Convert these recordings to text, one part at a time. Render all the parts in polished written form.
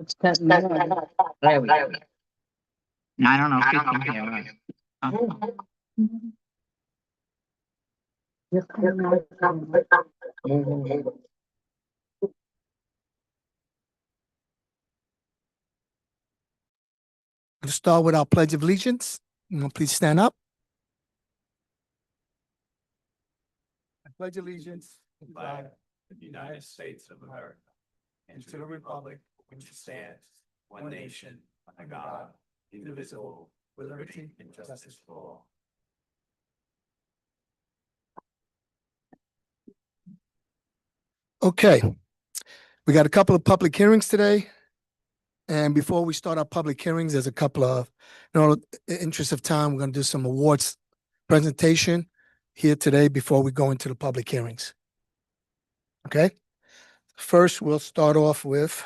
It's that more. There we go. I don't know if you can hear it. Let's start with our Pledge of Allegiance. Please stand up. I pledge allegiance to the flag of the United States of America and to the republic which stands, one nation, under God, indivisible, with liberty and justice for all. Okay, we got a couple of public hearings today. And before we start our public hearings, there's a couple of, in the interest of time, we're going to do some awards presentation here today before we go into the public hearings. Okay, first we'll start off with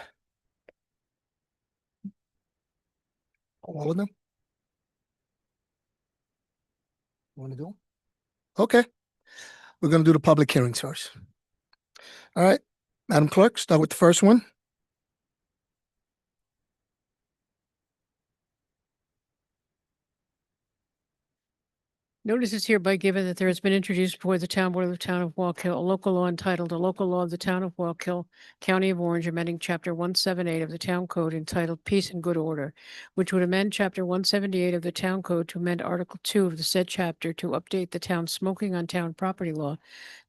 all of them. You want to do them? Okay, we're going to do the public hearings first. All right, Madam Clerk, start with the first one. Notice is hereby given that there has been introduced before the Town Board of the Town of Wallkill a local law entitled a local law of the Town of Wallkill, County of Orange, amending Chapter 178 of the Town Code entitled Peace and Good Order, which would amend Chapter 178 of the Town Code to amend Article 2 of the said chapter to update the town smoking on town property law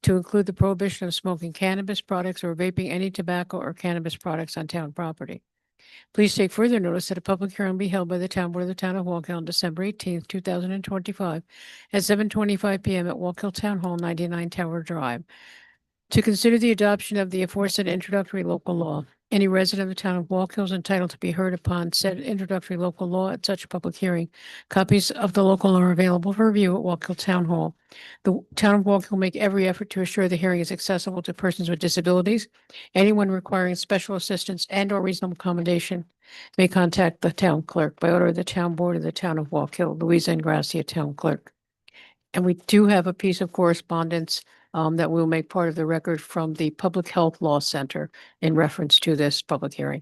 to include the prohibition of smoking cannabis products or vaping any tobacco or cannabis products on town property. Please take further notice that a public hearing be held by the Town Board of the Town of Wallkill on December 18th, 2025 at 7:25 p.m. at Wallkill Town Hall, 99 Tower Drive. To consider the adoption of the aforesaid introductory local law. Any resident of the Town of Wallkill is entitled to be heard upon said introductory local law at such public hearing. Copies of the local law are available for review at Wallkill Town Hall. The Town of Wallkill will make every effort to assure the hearing is accessible to persons with disabilities. Anyone requiring special assistance and or reasonable accommodation may contact the town clerk by order of the Town Board of the Town of Wallkill, Louisa Ingracia, Town Clerk. And we do have a piece of correspondence that we'll make part of the record from the Public Health Law Center in reference to this public hearing.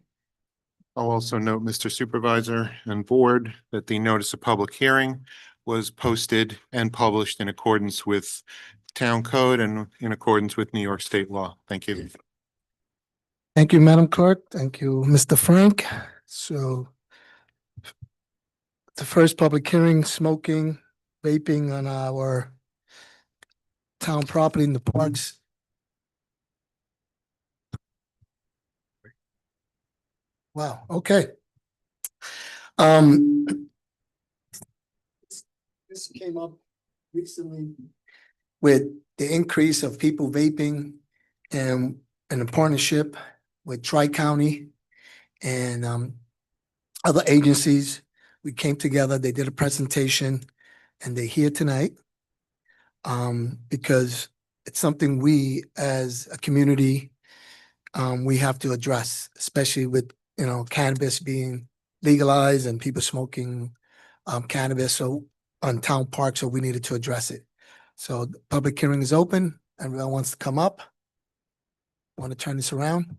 I'll also note, Mr. Supervisor and Board, that the notice of public hearing was posted and published in accordance with Town Code and in accordance with New York State law. Thank you. Thank you, Madam Clerk. Thank you, Mr. Frank. So the first public hearing, smoking, vaping on our town property in the parks. Wow, okay. This came up recently with the increase of people vaping and a partnership with Tri-County and other agencies. We came together, they did a presentation, and they're here tonight because it's something we as a community we have to address, especially with cannabis being legalized and people smoking cannabis on town parks, so we needed to address it. So the public hearing is open. Everyone wants to come up. Want to turn this around?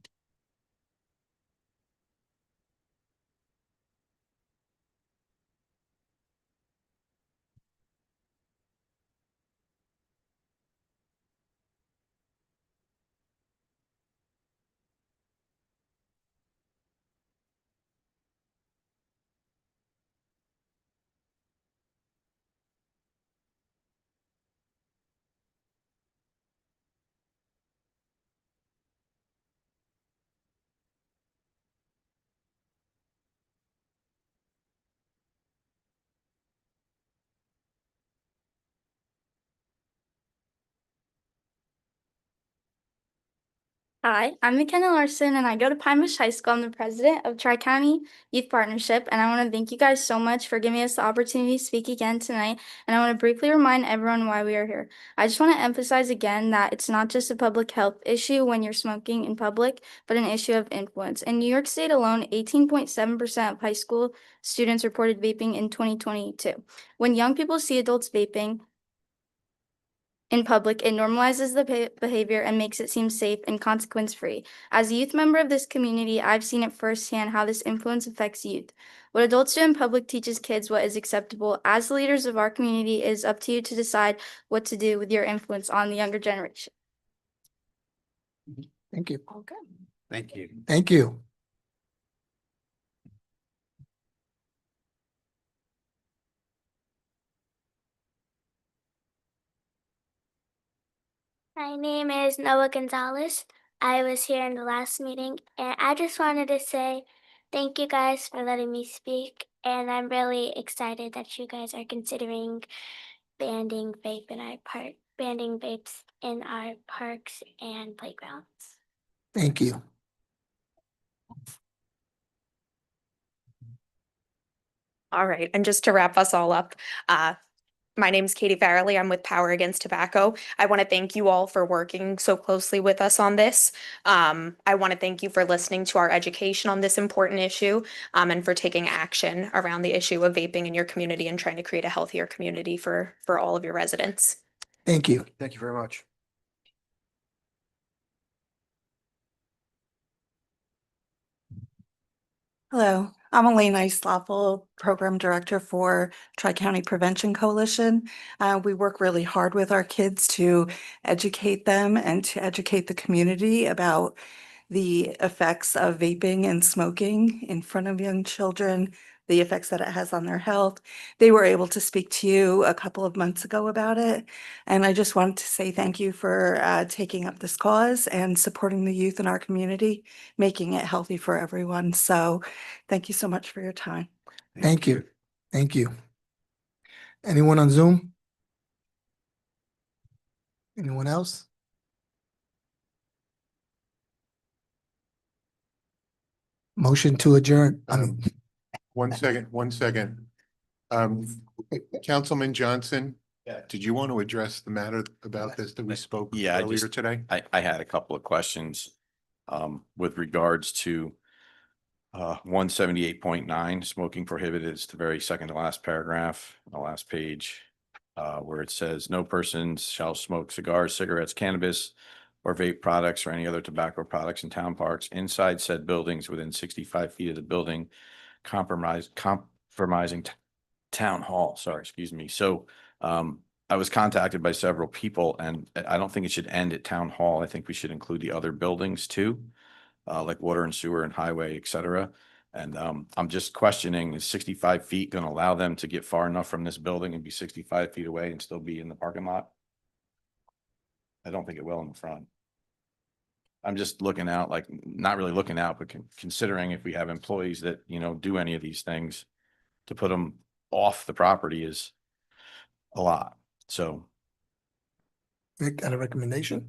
Hi, I'm McKenna Larson and I go to Pine Bush High School. I'm the president of Tri-County Youth Partnership, and I want to thank you guys so much for giving us the opportunity to speak again tonight. And I want to briefly remind everyone why we are here. I just want to emphasize again that it's not just a public health issue when you're smoking in public, but an issue of influence. In New York State alone, 18.7% of high school students reported vaping in 2022. When young people see adults vaping in public, it normalizes the behavior and makes it seem safe and consequence-free. As a youth member of this community, I've seen it firsthand how this influence affects youth. What adults do in public teaches kids what is acceptable. As the leaders of our community, it is up to you to decide what to do with your influence on the younger generation. Thank you. Okay. Thank you. Thank you. My name is Noah Gonzalez. I was here in the last meeting, and I just wanted to say thank you guys for letting me speak. And I'm really excited that you guys are considering banning vapes in our parks and playgrounds. Thank you. All right, and just to wrap us all up, my name is Katie Farrelly. I'm with Power Against Tobacco. I want to thank you all for working so closely with us on this. I want to thank you for listening to our education on this important issue, and for taking action around the issue of vaping in your community and trying to create a healthier community for all of your residents. Thank you. Thank you very much. Hello, I'm Elaine Islaffel, Program Director for Tri-County Prevention Coalition. We work really hard with our kids to educate them and to educate the community about the effects of vaping and smoking in front of young children, the effects that it has on their health. They were able to speak to you a couple of months ago about it. And I just wanted to say thank you for taking up this cause and supporting the youth in our community, making it healthy for everyone. So thank you so much for your time. Thank you. Thank you. Anyone on Zoom? Anyone else? Motion to adjourn. I mean, 1 second, 1 second. Councilman Johnson, did you want to address the matter about this that we spoke Yeah, earlier today? I had a couple of questions with regards to 178.9, smoking prohibited. It's the very second to last paragraph, the last page, where it says, no persons shall smoke cigars, cigarettes, cannabis, or vape products or any other tobacco products in town parks inside said buildings within 65 feet of the building compromising town hall. Sorry, excuse me. So I was contacted by several people, and I don't think it should end at town hall. I think we should include the other buildings too, like water and sewer and highway, et cetera. And I'm just questioning, is 65 feet going to allow them to get far enough from this building and be 65 feet away and still be in the parking lot? I don't think it will in the front. I'm just looking out, like, not really looking out, but considering if we have employees that, you know, do any of these things, to put them off the property is a lot. So Rick, got a recommendation?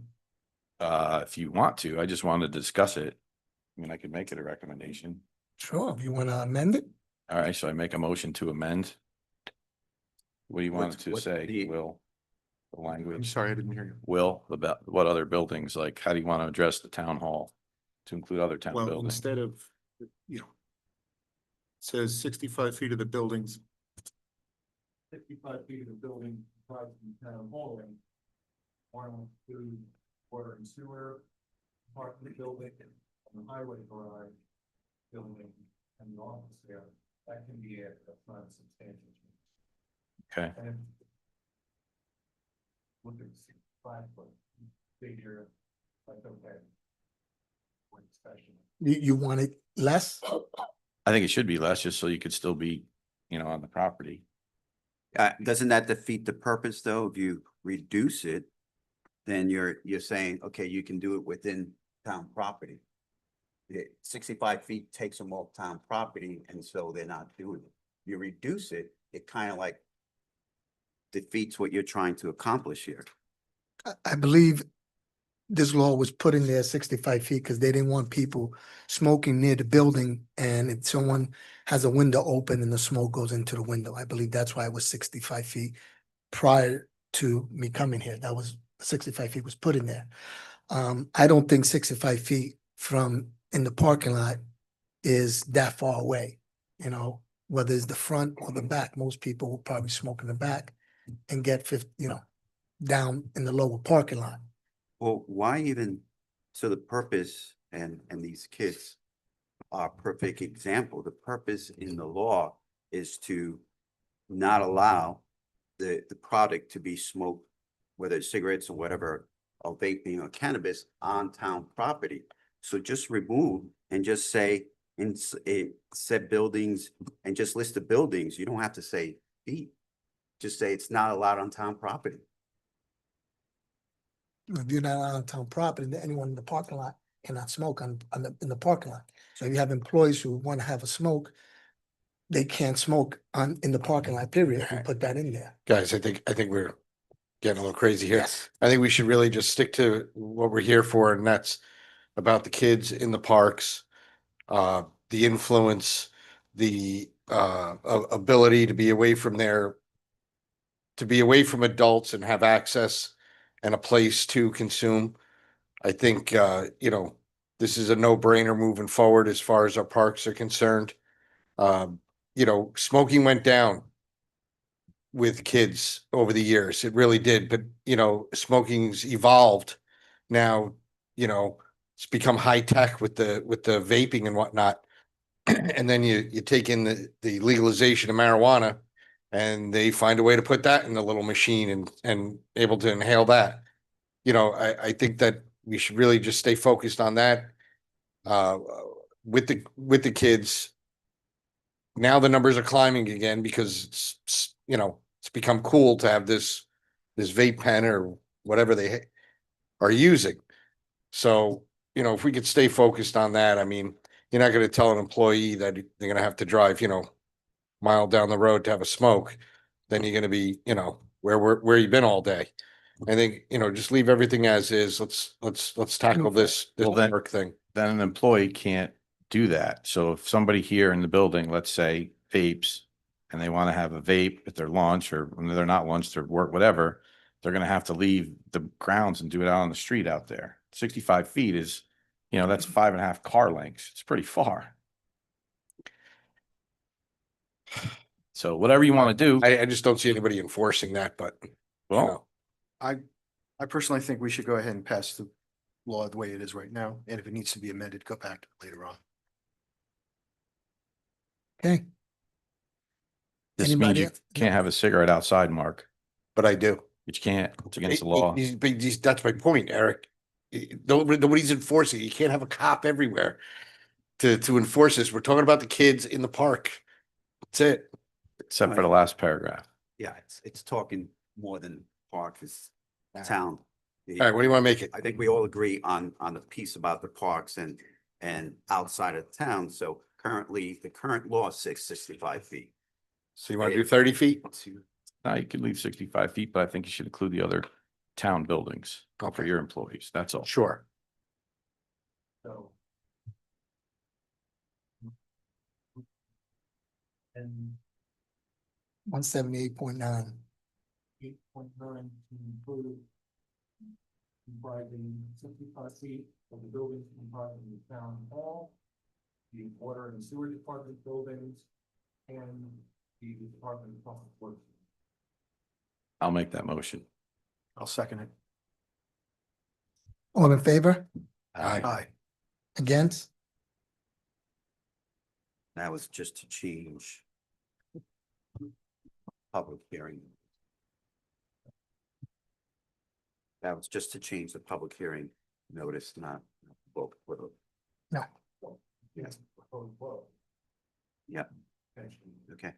if you want to, I just wanted to discuss it. I mean, I could make it a recommendation. Sure, if you want to amend it. All right, so I make a motion to amend. What do you want it to What say, the- Will? The I'm language, sorry, I didn't hear you. Will, about what other buildings, like, how do you want to address the town hall to include other town Well, buildings? instead of, you know, it says 65 feet of the buildings. 55 feet of the building, from town hall, and 1, 2, water and sewer, part of the building, and the highway garage building, and the office there. That can be added, that's not substantial. Okay, And look at 5 foot figure, like, okay. What special? You want it less? I think it should be less, just so you could still be, you know, on the property. Doesn't that defeat the purpose, though? If you reduce it, then you're saying, okay, you can do it within town property. 65 feet takes them off town property, and so they're not doing it. You reduce it, it kind of like defeats what you're trying to accomplish here. I believe this law was put in there 65 feet because they didn't want people smoking near the building. And if someone has a window open and the smoke goes into the window, I believe that's why it was 65 feet prior to me coming here. That was 65 feet was put in there. I don't think 65 feet from in the parking lot is that far away, you know, whether it's the front or the back. Most people will probably smoke in the back and get 50, you know, down in the lower parking lot. Well, why even, so the purpose, and these kids are a perfect example, the purpose in the law is to not allow the product to be smoked, whether it's cigarettes or whatever, or vaping or cannabis on town property. So just remove and just say in said buildings and just list the buildings. You don't have to say feet. Just say it's not allowed on town property. If you're not on town property, then anyone in the parking lot cannot smoke in the parking lot. So if you have employees who want to have a smoke, they can't smoke in the parking lot, period, if you put that in there. Guys, I think we're getting a little crazy here. Yes. I think we should really just stick to what we're here for, and that's about the kids in the parks, the influence, the ability to be away from adults and have access and a place to consume. I think, this is a no-brainer moving forward as far as our parks are concerned. Smoking went down with kids over the years. It really did. But, smoking's evolved. Now, it's become high tech with the vaping and whatnot. And then you take in the legalization of marijuana, and they find a way to put that in the little machine and able to inhale that. I think that we should really just stay focused on that. With the kids. Now the numbers are climbing again because it's become cool to have this vape pen or whatever they are using. So, if we could stay focused on that, I mean, you're not going to tell an employee that they're going to have to drive, mile down the road to have a smoke. Then you're going to be, where you've been all day. I think, just leave everything as is. Let's tackle this Well, then- work thing. Then an employee can't do that. So if somebody here in the building, let's say vapes, and they want to have a vape at their lunch, or when they're not lunch, their work, whatever, they're going to have to leave the grounds and do it out on the street out there. 65 feet is, that's 5.5 car lengths. It's pretty far. So whatever you want to do, I just don't see anybody enforcing that, but well, I personally think we should go ahead and pass the law the way it is right now, and if it needs to be amended, go back to it later on. Okay, this means Anybody you else? can't have a cigarette outside, Mark. but I do. But you can't. It's against the law. That's my point, Eric. Nobody's enforcing it. You can't have a cop everywhere to enforce this. We're talking about the kids in the park. That's it. Except for the last paragraph. Yeah, it's talking more than park, it's town. All right, what do you want to make it? I think we all agree on the piece about the parks and outside of town. So currently, the current law is 65 feet. So you want to do 30 feet? Now you could leave 65 feet, but I think you should include the other town buildings for Okay. your employees. That's all. Sure. So. And 178.9. 8.9 to include comprising 65 feet of the buildings comprising the town hall, the water and sewer department buildings, and the Department of Public Works. I'll make that motion. I'll second it. All in favor? Aye. Against? That was just to change public hearing. That was just to change the public hearing notice, not vote for the. No. Yes. Yeah, okay.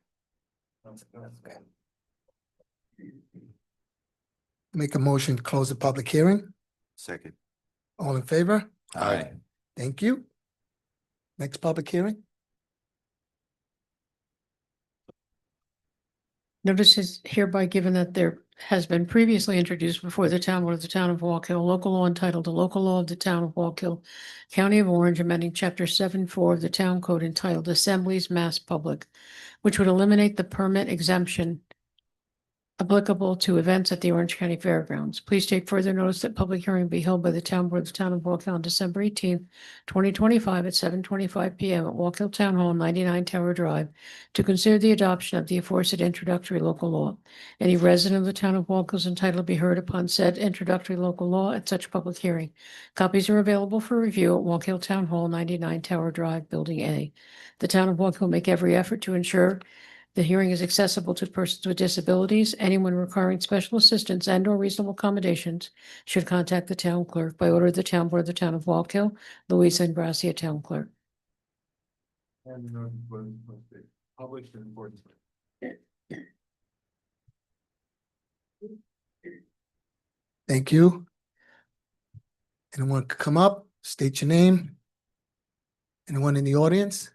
Make a motion to close the public hearing. Second. All in favor? Aye. Thank you. Next public hearing? Notice is hereby given that there has been previously introduced before the town board of the town of Walk Hill, local law entitled the local law of the town of Walk Hill, County of Orange, amending chapter 7.4 of the town code entitled Assemblies Mass Public, which would eliminate the permit exemption applicable to events at the Orange County Fairgrounds. Please take further notice that public hearing be held by the Town Board of the Town of Walk Hill on December 18th, 2025 at 7:25 PM at Walk Hill Town Hall, 99 Tower Drive, to consider the adoption of the aforesaid introductory local law. Any resident of the Town of Walk Hill is entitled to be heard upon said introductory local law at such public hearing. Copies are available for review at Walk Hill Town Hall, 99 Tower Drive, Building A. The Town of Walk Hill will make every effort to ensure the hearing is accessible to persons with disabilities. Anyone requiring special assistance and or reasonable accommodations should contact the town clerk by order of the Town Board of the Town of Walk Hill, Louisa Ingrassia, Town Clerk. And the notice was posted, published in accordance with. Thank you. Anyone could come up, state your name? Anyone in the audience?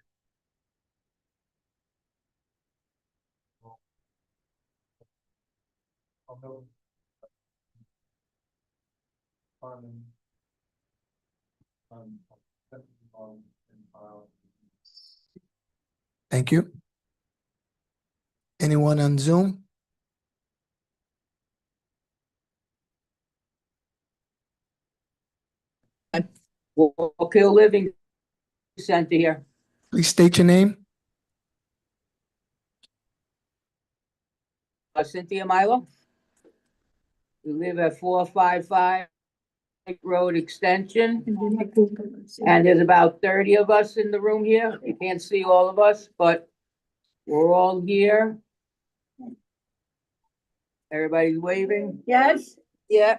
Thank you. Anyone on Zoom? Walk Hill Living Center here. Please state your name. Cynthia Milo. We live at 455 Road Extension. And there's about 30 of us in the room here. You can't see all of us, but we're all here. Everybody's waving? Yes. Yeah.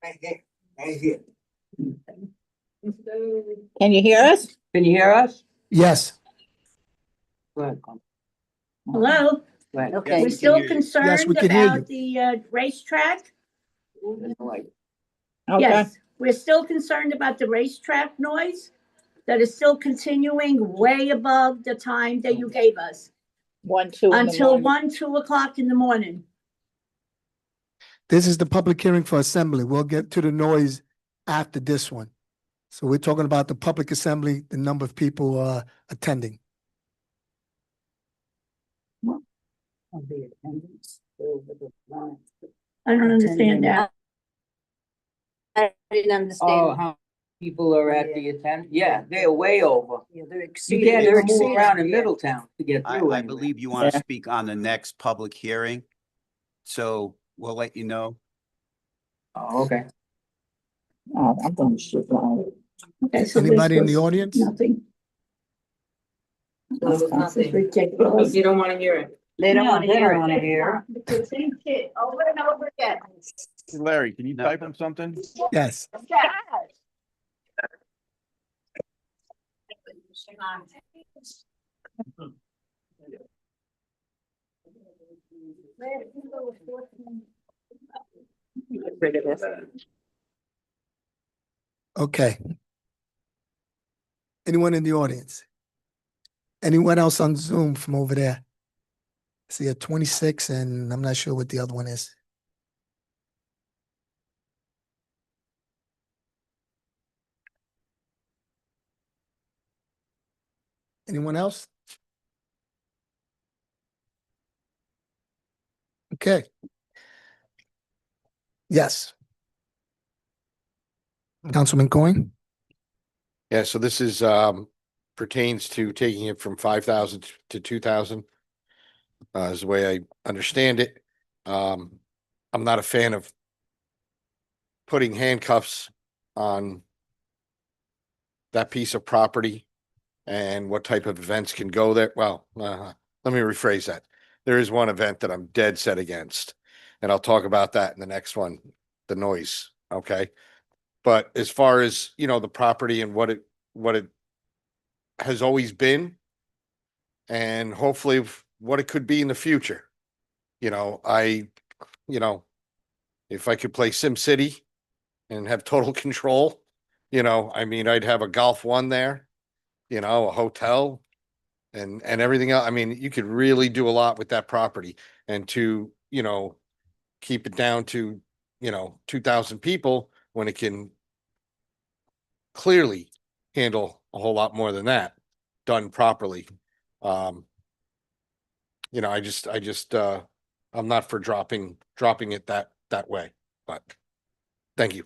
Right here. Right here. Can you hear us? Can you hear us? Yes. Go ahead. Hello, Right. we're still concerned Yes, we can hear about the racetrack. Okay. Yes, we're still concerned about the racetrack noise that is still continuing way above the time that you gave us. 1, 2. Until 1, 2 o'clock in the morning. This is the public hearing for assembly. We'll get to the noise after this one. So we're talking about the public assembly, the number of people attending. I don't understand that. I didn't understand. Oh, how people are at the attend? Yeah, they're way over. Yeah, they're You can't even move around in Middletown to get I, through. I anyway. believe you want to speak on the next public hearing. So we'll let you know. Oh, okay. I'm going to shoot down. Okay, so Anybody in the audience? nothing. So This is ridiculous. You don't want to hear it. They don't want to hear wanna it. hear. The same shit over and over again. Larry, can you No. type him something? Yes. Okay. Anyone in the audience? Anyone else on Zoom from over there? See a 26 and I'm not sure what the other one is. Anyone else? Okay. Yes. Councilman Coyne? Yeah, so this is pertains to taking it from 5,000 to 2,000. Is the way I understand it. I'm not a fan of putting handcuffs on that piece of property and what type of events can go there. Well, let me rephrase that. There is one event that I'm dead set against, and I'll talk about that in the next one, the noise, okay? But as far as, you know, the property and what it has always been, and hopefully what it could be in the future. You know, if I could play Sim City and have total control, I mean, I'd have a Golf One there, a hotel and everything else. I mean, you could really do a lot with that property, and to, keep it down to, 2,000 people when it can clearly handle a whole lot more than that done properly. I just I'm not for dropping it that way, but thank you.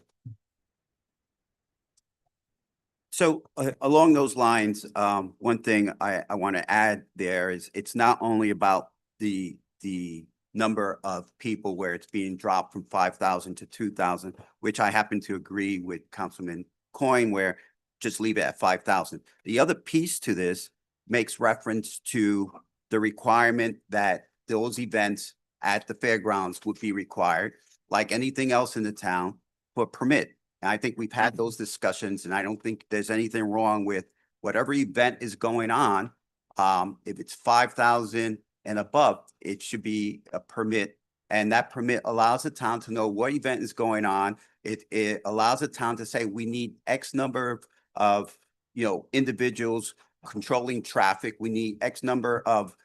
So along those lines, one thing I want to add there is it's not only about the number of people where it's being dropped from 5,000 to 2,000, which I happen to agree with Councilman Coyne, where just leave it at 5,000. The other piece to this makes reference to the requirement that those events at the fairgrounds would be required, like anything else in the town, for a permit. And I think we've had those discussions, and I don't think there's anything wrong with whatever event is going on. If it's 5,000 and above, it should be a permit. And that permit allows the town to know what event is going on. It allows the town to say, we need X number of, individuals controlling traffic. We need X number of,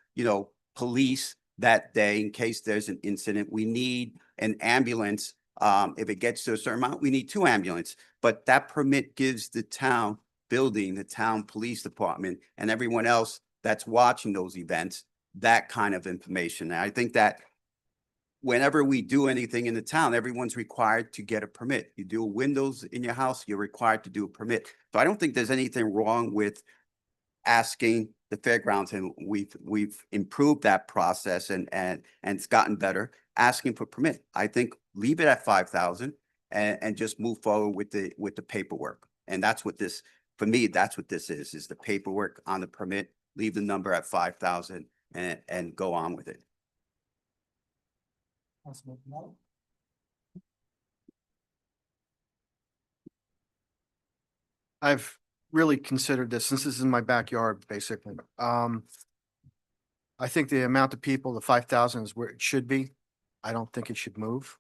police that day in case there's an incident. We need an ambulance. If it gets to a certain amount, we need 2 ambulances. But that permit gives the town building, the town police department, and everyone else that's watching those events, that kind of information. And I think that whenever we do anything in the town, everyone's required to get a permit. You do windows in your house, you're required to do a permit. So I don't think there's anything wrong with asking the fairgrounds, and we've improved that process and it's gotten better, asking for permit. I think leave it at 5,000 and just move forward with the paperwork. And that's what this, for me, that's what this is the paperwork on the permit. Leave the number at 5,000 and go on with it. I've really considered this, since this is in my backyard, basically. I think the amount of people, the 5,000 is where it should be. I don't think it should move.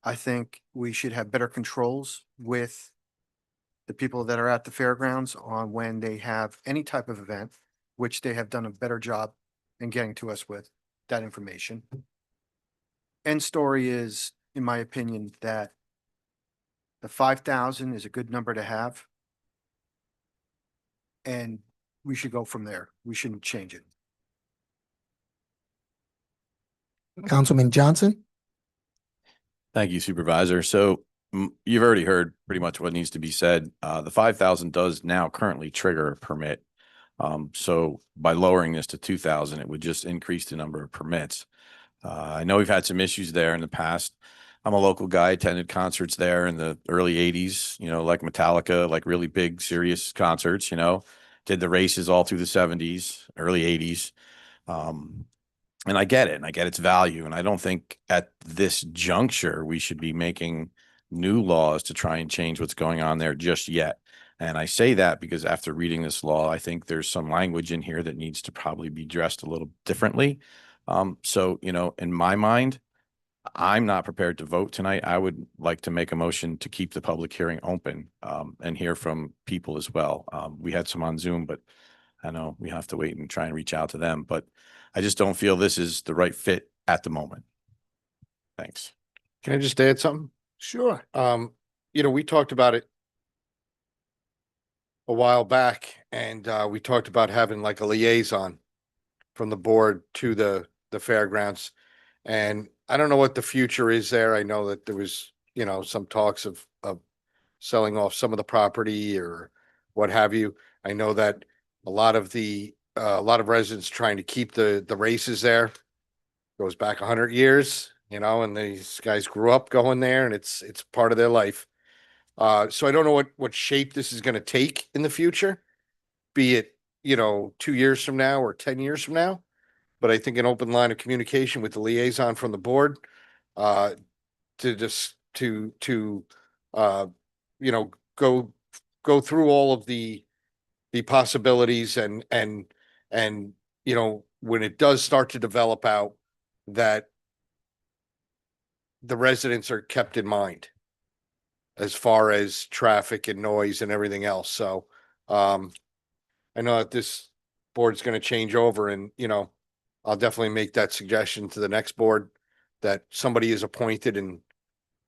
I think we should have better controls with the people that are at the fairgrounds on when they have any type of event, which they have done a better job in getting to us with that information. End story is, in my opinion, that the 5,000 is a good number to have. And we should go from there. We shouldn't change it. Councilman Johnson? Thank you, Supervisor. So you've already heard pretty much what needs to be said. The 5,000 does now currently trigger a permit. So by lowering this to 2,000, it would just increase the number of permits. I know we've had some issues there in the past. I'm a local guy, attended concerts there in the early 80s, like Metallica, like really big, serious concerts, did the races all through the 70s, early 80s. And I get it, and I get its value. And I don't think at this juncture, we should be making new laws to try and change what's going on there just yet. And I say that because after reading this law, I think there's some language in here that needs to probably be addressed a little differently. So, in my mind, I'm not prepared to vote tonight. I would like to make a motion to keep the public hearing open, and hear from people as well. We had some on Zoom, but I know we have to wait and try and reach out to them, but I just don't feel this is the right fit at the moment. Thanks. Can I just add something? Sure. We talked about it a while back, and we talked about having like a liaison from the board to the fairgrounds. And I don't know what the future is there. I know that there was, some talks of selling off some of the property or what have you. I know that a lot of residents trying to keep the races there. Goes back 100 years, and these guys grew up going there, and it's part of their life. So I don't know what shape this is going to take in the future, be it, 2 years from now or 10 years from now. But I think an open line of communication with the liaison from the board, to go through all of the possibilities and when it does start to develop out, that the residents are kept in mind as far as traffic and noise and everything else. So I know that this board's going to change over, and I'll definitely make that suggestion to the next board that somebody is appointed, and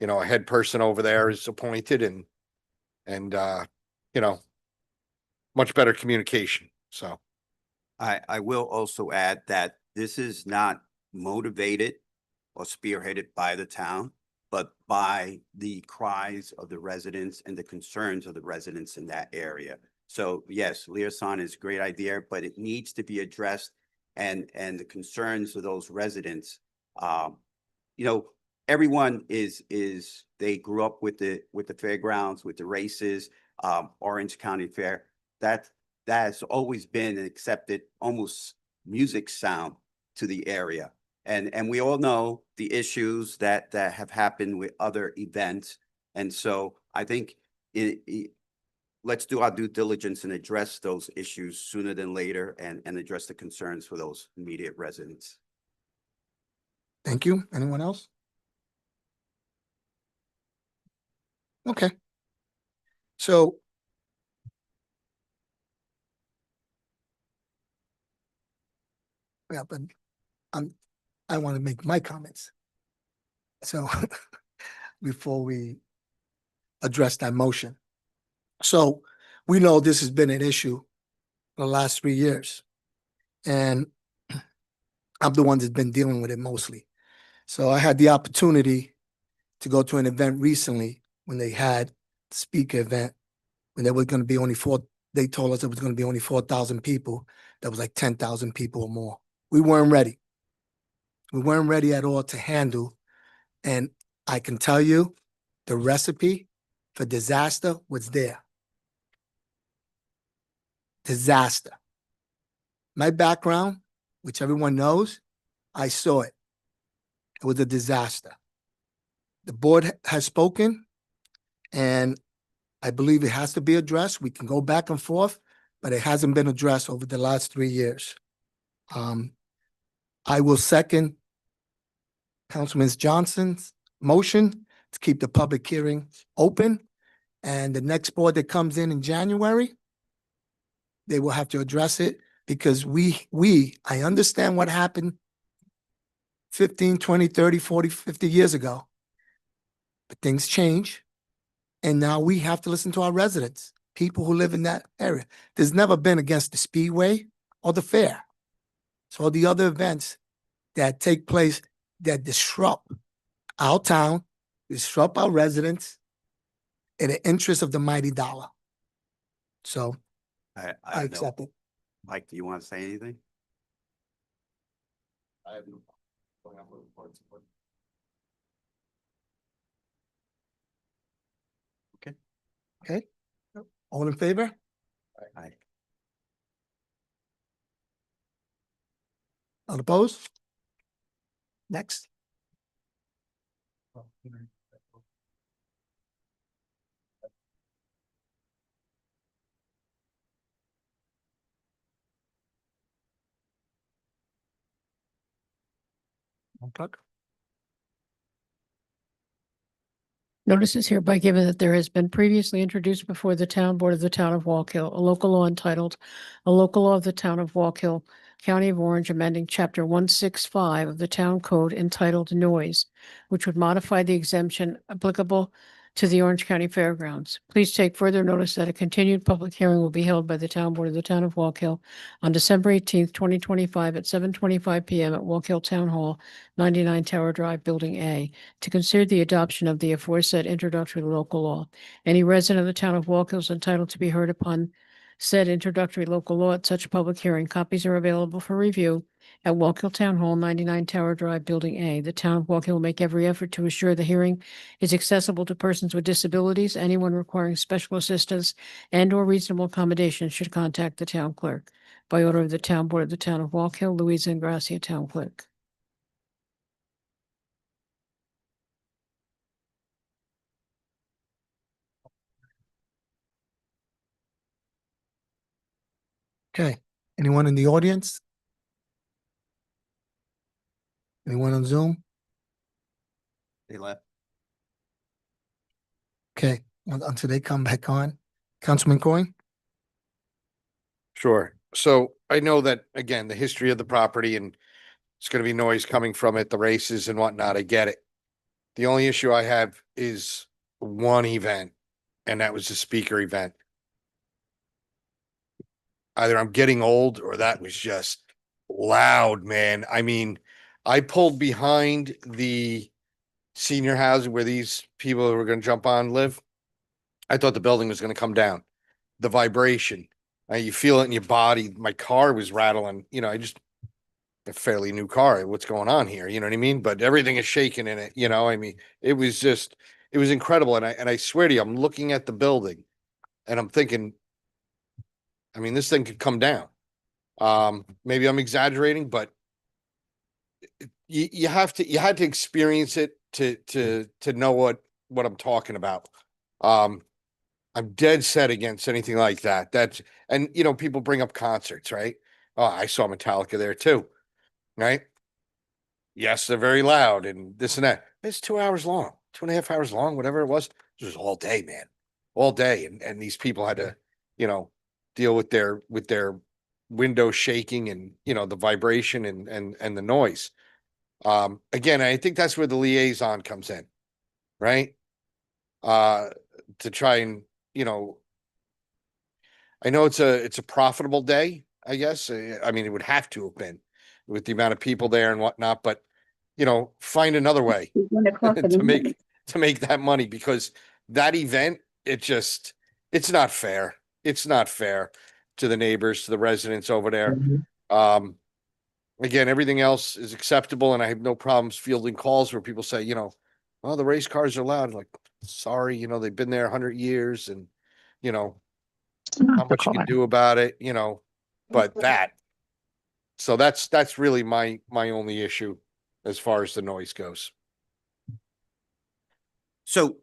a head person over there is appointed, and much better communication. So I will also add that this is not motivated or spearheaded by the town, but by the cries of the residents and the concerns of the residents in that area. So yes, liaison is a great idea, but it needs to be addressed and the concerns of those residents. You know, everyone they grew up with the fairgrounds, with the races, Orange County Fair. That has always been an accepted almost music sound to the area. And we all know the issues that have happened with other events. And so I think let's do our due diligence and address those issues sooner than later and address the concerns for those immediate residents. Thank you. Anyone else? Okay. So yeah, but I want to make my comments. So before we address that motion. So we know this has been an issue for the last 3 years. And I'm the one that's been dealing with it mostly. So I had the opportunity to go to an event recently when they had the speaker event, when there was going to be only they told us it was going to be only 4,000 people. There was like 10,000 people or more. We weren't ready. We weren't ready at all to handle. And I can tell you the recipe for disaster was there. Disaster. My background, which everyone knows, I saw it. It was a disaster. The board has spoken, and I believe it has to be addressed. We can go back and forth, but it hasn't been addressed over the last 3 years. I will second Councilman Johnson's motion to keep the public hearing open. And the next board that comes in January, they will have to address it because I understand what happened 15, 20, 30, 40, 50 years ago. But things change. And now we have to listen to our residents, people who live in that area. There's never been against the Speedway or the fair. So the other events that take place that disrupt our town, disrupt our residents in the interest of the mighty dollar. So I accept it. Mike, do you want to say anything? I have no going up with reports. Okay. All in favor? Aye. All opposed? Next. Unplug. Notice is hereby given that there has been previously introduced before the town board of the town of Walk Hill, a local law entitled, a local law of the town of Walk Hill, County of Orange, amending chapter 165 of the town code entitled noise, which would modify the exemption applicable to the Orange County Fairgrounds. Please take further notice that a continued public hearing will be held by the town board of the town of Walk Hill on December 18th, 2025 at 7:25 PM at Walk Hill Town Hall, 99 Tower Drive, Building A, to consider the adoption of the aforesaid introductory local law. Any resident of the town of Walk Hill is entitled to be heard upon said introductory local law at such public hearing. Copies are available for review at Walk Hill Town Hall, 99 Tower Drive, Building A. The town of Walk Hill will make every effort to assure the hearing is accessible to persons with disabilities. Anyone requiring special assistance and/or reasonable accommodation should contact the town clerk. By order of the town board of the town of Walk Hill, Louisa Ingracia, town clerk. Okay. Anyone in the audience? Anyone on Zoom? They left. Okay, until they come back on. Councilman Coyne? Sure. So I know that, again, the history of the property and it's gonna be noise coming from it, the races and whatnot, I get it. The only issue I have is one event, and that was the speaker event. Either I'm getting old or that was just loud, man. I mean, I pulled behind the senior housing where these people who were gonna jump on live. I thought the building was gonna come down. The vibration, you feel it in your body. My car was rattling, I just a fairly new car. What's going on here? You know what I mean? But everything is shaking in it, I mean, it was incredible. And I swear to you, I'm looking at the building and I'm thinking, I mean, this thing could come down. Maybe I'm exaggerating, but you had to experience it to know what I'm talking about. I'm dead set against anything like that. And people bring up concerts, right? Oh, I saw Metallica there too, right? Yes, they're very loud and this and that. It's 2 hours long, 2.5 hours long, whatever it was. It was all day, man, all day. And these people had to, deal with their window shaking and, the vibration and the noise. Again, I think that's where the liaison comes in, right? To try and, I know it's a profitable day, I guess. I mean, it would have to have been with the amount of people there and whatnot, but find another way to make that money, because that event, it's not fair. It's not fair to the neighbors, to the residents over there. Again, everything else is acceptable, and I have no problems fielding calls where people say, well, the race cars are loud. Like, sorry, they've been there 100 years, and how much you can do about it, but so that's really my only issue as far as the noise goes. So,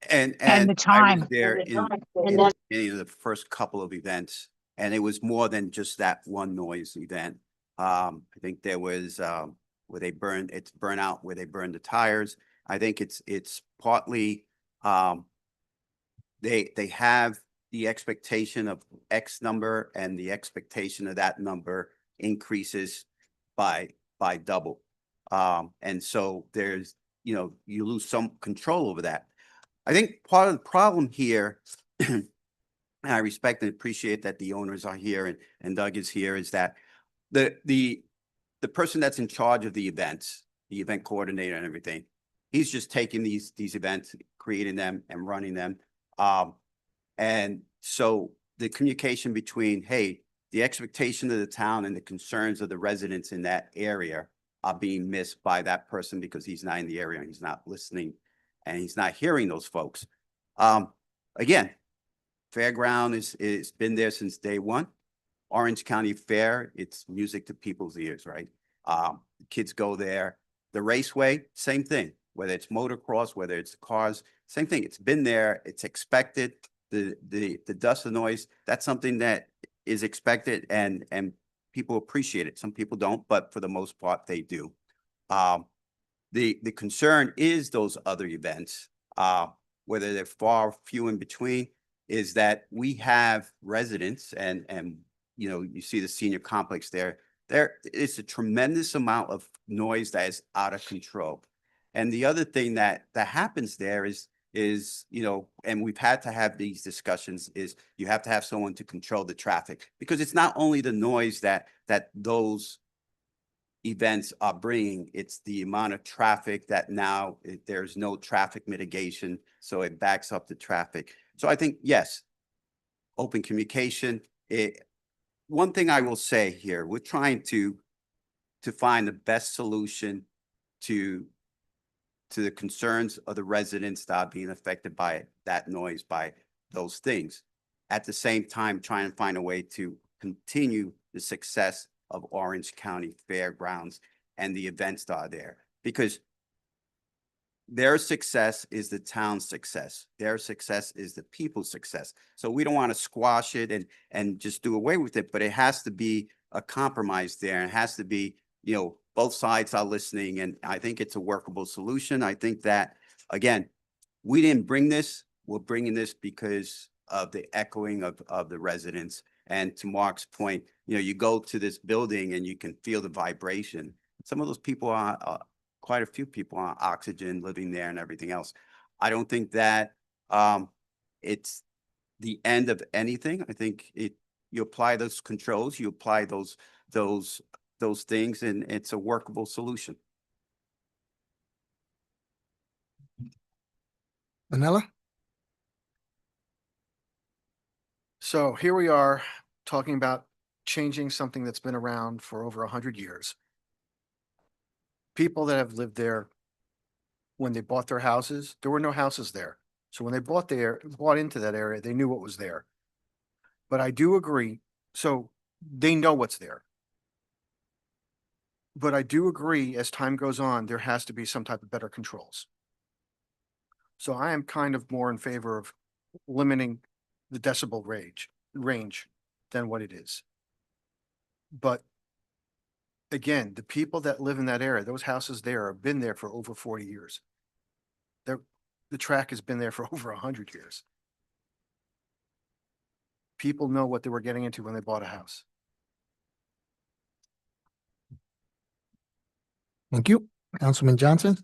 and the I was time. there in the first couple of events, and it was more than just that one noise event. I think there was, where they burned, it's burnout, where they burned the tires. I think it's partly, they have the expectation of X number, and the expectation of that number increases by double. And so there's, you lose some control over that. I think part of the problem here, and I respect and appreciate that the owners are here and Doug is here, is that the person that's in charge of the events, the event coordinator and everything, he's just taking these events, creating them and running them. And so the communication between, hey, the expectation of the town and the concerns of the residents in that area are being missed by that person, because he's not in the area and he's not listening and he's not hearing those folks. Again, Fairground is been there since day one. Orange County Fair, it's music to people's ears, right? Kids go there. The Raceway, same thing, whether it's motocross, whether it's cars, same thing. It's been there, it's expected. The dust and noise, that's something that is expected, and people appreciate it. Some people don't, but for the most part, they do. The concern is those other events, whether they're far few in between, is that we have residents and you see the senior complex there. There is a tremendous amount of noise that is out of control. And the other thing that happens there is, and we've had to have these discussions, is you have to have someone to control the traffic, because it's not only the noise that those events are bringing, it's the amount of traffic that now there's no traffic mitigation, so it backs up the traffic. So I think, yes, open communication. One thing I will say here, we're trying to find the best solution to the concerns of the residents that are being affected by that noise, by those things. At the same time, trying to find a way to continue the success of Orange County Fairgrounds and the events that are there, because their success is the town's success. Their success is the people's success. So we don't want to squash it and just do away with it, but it has to be a compromise there. It has to be, both sides are listening, and I think it's a workable solution. I think that, again, we didn't bring this. We're bringing this because of the echoing of the residents. And to Mark's point, you go to this building and you can feel the vibration. Some of those people are, quite a few people on oxygen living there and everything else. I don't think that it's the end of anything. I think you apply those controls, you apply those those things and it's a workable solution. Manila? So here we are talking about changing something that's been around for over 100 years. People that have lived there, when they bought their houses, there were no houses there. So when they bought into that area, they knew what was there. But I do agree, so they know what's there. But I do agree, as time goes on, there has to be some type of better controls. So I am kind of more in favor of limiting the decibel range than what it is. But again, the people that live in that area, those houses there have been there for over 40 years. The track has been there for over 100 years. People know what they were getting into when they bought a house. Thank you. Councilman Johnson?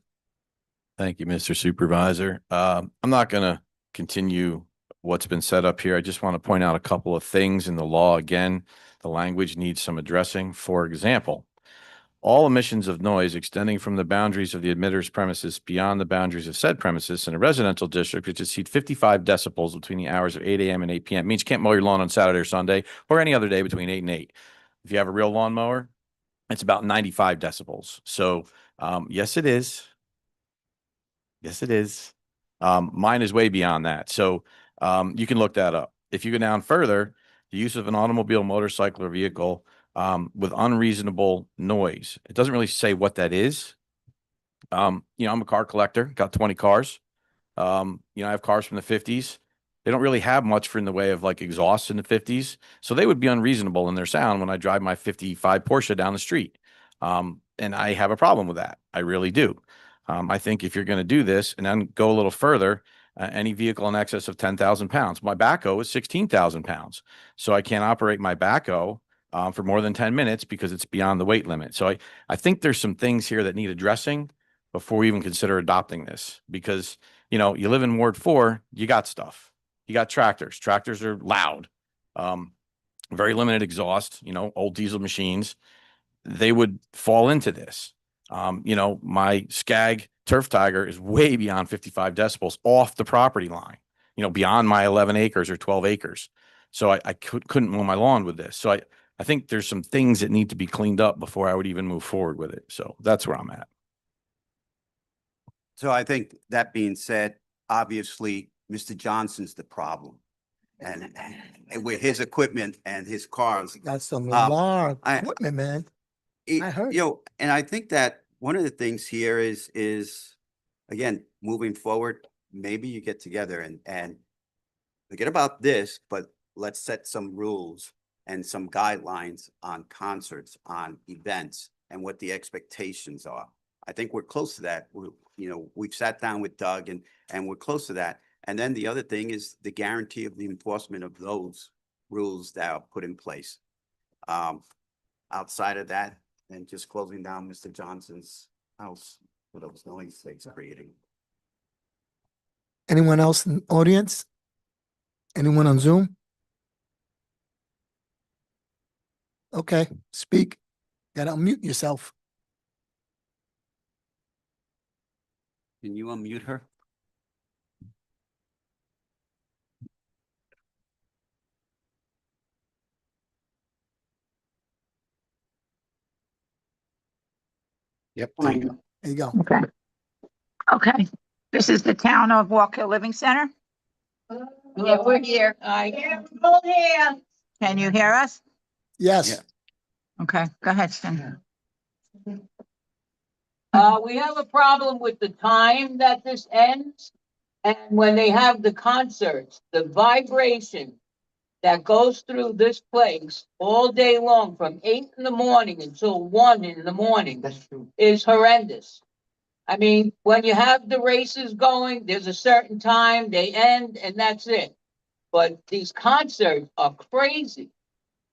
Thank you, Mr. Supervisor. I'm not going to continue what's been set up here. I just want to point out a couple of things in the law. Again, the language needs some addressing. For example, all emissions of noise extending from the boundaries of the emitters premises beyond the boundaries of said premises in a residential district which exceed 55 decibels between the hours of 8 a.m. and 8 p.m. means you can't mow your lawn on Saturday or Sunday or any other day between 8 and 8. If you have a real lawnmower, it's about 95 decibels. So, yes, it is. Yes, it is. Mine is way beyond that. So, you can look that up. If you go down further, the use of an automobile, motorcycle, or vehicle with unreasonable noise. It doesn't really say what that is. I'm a car collector, got 20 cars. I have cars from the 50s. They don't really have much for in the way of like exhaust in the 50s. So they would be unreasonable in their sound when I drive my 55 Porsche down the street. And I have a problem with that. I really do. I think if you're going to do this and then go a little further, any vehicle in excess of 10,000 pounds, my backhoe is 16,000 pounds. So I can't operate my backhoe for more than 10 minutes because it's beyond the weight limit. So I think there's some things here that need addressing before we even consider adopting this, because, you live in Ward 4, you got stuff. You got tractors. Tractors are loud, very limited exhaust, old diesel machines. They would fall into this. My Skag Turf Tiger is way beyond 55 decibels off the property line, beyond my 11 acres or 12 acres. So I couldn't mow my lawn with this. So I think there's some things that need to be cleaned up before I would even move forward with it. So that's where I'm at. So I think that being said, obviously, Mr. Johnson's the problem. And with his equipment and his cars. That's some large I- equipment, man. I heard. And I think that one of the things here is again, moving forward, maybe you get together and forget about this, but let's set some rules and some guidelines on concerts, on events, and what the expectations are. I think we're close to that. We've sat down with Doug and we're close to that. And then the other thing is the guarantee of the enforcement of those rules that are put in place. Outside of that, and just closing down Mr. Johnson's house for those noise it's creating. Anyone else in the audience? Anyone on Zoom? Okay, speak. Gotta unmute yourself. Can you unmute her? Yep. There There you go. Okay. Okay. This is the town of Walk Hill Living Center. Yeah, we're here. Hold here. Can you hear us? Yes. Yeah. Okay, go ahead, Stan. We have a problem with the time that this ends. And when they have the concerts, the vibration that goes through this place all day long from 8 in the morning until 1 in the morning is horrendous. I mean, when you have the races going, there's a certain time, they end, and that's it. But these concerts are crazy.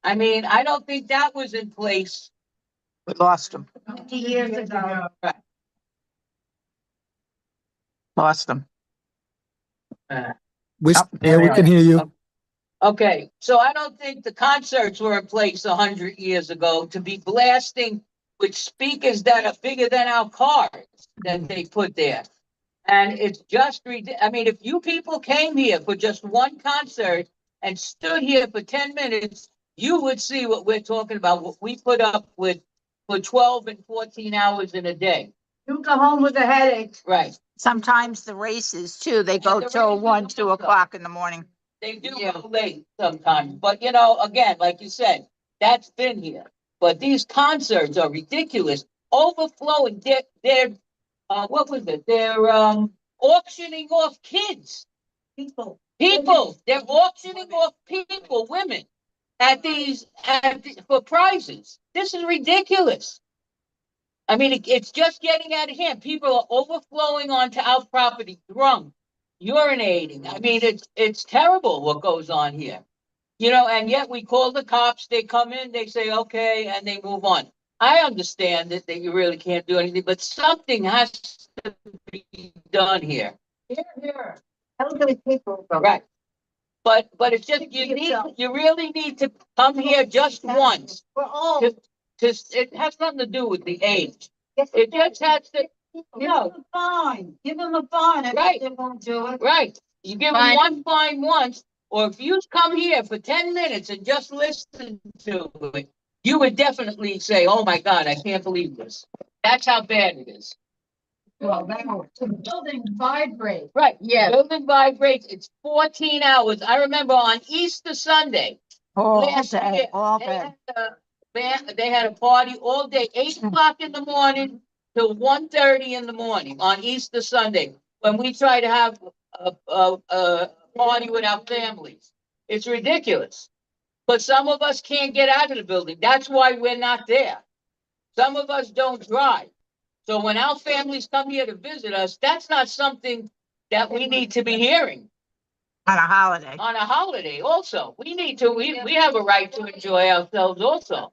I mean, I don't think that was in place. We lost them. 50 years ago. Right. Lost them. We Oh, there we we can are. hear you. Okay, so I don't think the concerts were in place 100 years ago to be blasting with speakers that are bigger than our cars that they put there. And it's just, I mean, if you people came here for just one concert and stood here for 10 minutes, you would see what we're talking about, what we put up with for 12 and 14 hours in a day. You go home with a headache. Right. Sometimes the races too, they go the till races 1, also. 2 o'clock in the morning. They do go late sometimes, but you know, again, like you said, that's been here. But these concerts are ridiculous, overflowing. They're what was it? They're auctioning off kids. People. They're auctioning off people, women, at for prizes. This is ridiculous. I mean, it's just getting out of hand. People are overflowing onto our property, drunk, urinating. I mean, it's terrible what goes on here. You know, and yet we call the cops, they come in, they say, okay, and they move on. I understand that you really can't do anything, but something has to be done here. Here. Elderly people. Right. But it's just, you really need to come here just once. We're all. It has nothing to do with the age. It just has to, no. Fine, give them a fine. Right. They won't do it. Right. You give them one fine once, or if you come here for 10 minutes and just listen to it, you would definitely say, oh my God, I can't believe this. That's how bad it is. Well, the building vibrates. Right, yeah. Building vibrates. It's 14 hours. I remember on Easter Sunday. All last day, year, all they day. they had a party all day, 8 o'clock in the morning till 1:30 in the morning on Easter Sunday, when we try to have a party with our families. It's ridiculous. But some of us can't get out of the building. That's why we're not there. Some of us don't drive. So when our families come here to visit us, that's not something that we need to be hearing On a holiday. on a holiday also. We have a right to enjoy ourselves also.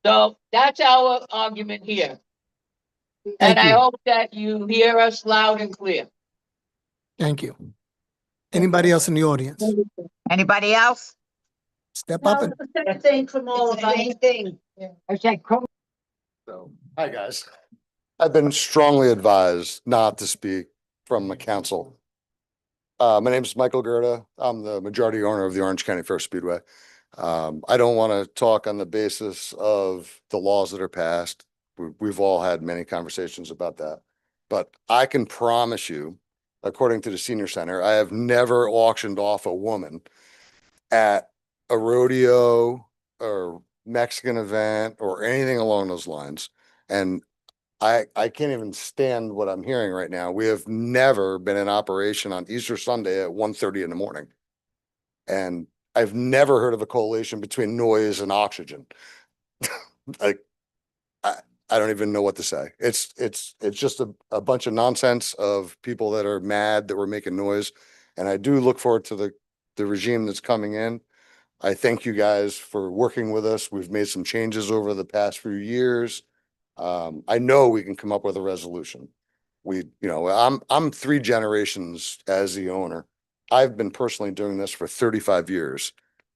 So that's our argument here. And Thank I you. hope that you hear us loud and clear. Thank you. Anybody else in the audience? Anybody else? Step up and Same thing from all of us. Same thing. I said, So, hi, guys. I've been strongly advised not to speak from the council. My name is Michael Gerda. I'm the majority owner of the Orange County Fair Speedway. I don't want to talk on the basis of the laws that are passed. We've all had many conversations about that. But I can promise you, according to the senior center, I have never auctioned off a woman at a rodeo or Mexican event or anything along those lines. And I can't even stand what I'm hearing right now. We have never been in operation on Easter Sunday at 1:30 in the morning. And I've never heard of a correlation between noise and oxygen. Like, I don't even know what to say. It's just a bunch of nonsense of people that are mad that we're making noise. And I do look forward to the regime that's coming in. I thank you guys for working with us. We've made some changes over the past few years. I know we can come up with a resolution. I'm 3 generations as the owner. I've been personally doing this for 35 years.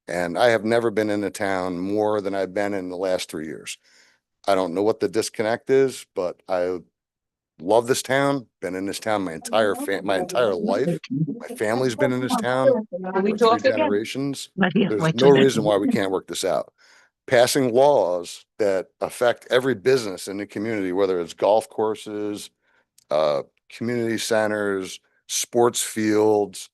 And I have never been in a town more than I've been in the last 3 years. I don't know what the disconnect is, but I love this town, been in this town my entire life. My family's been in this town Can we for 3 talk again? generations. Right here, There's wait no till next reason why we can't work this out. Passing laws that affect every business in the community, whether it's golf courses, community centers, sports fields,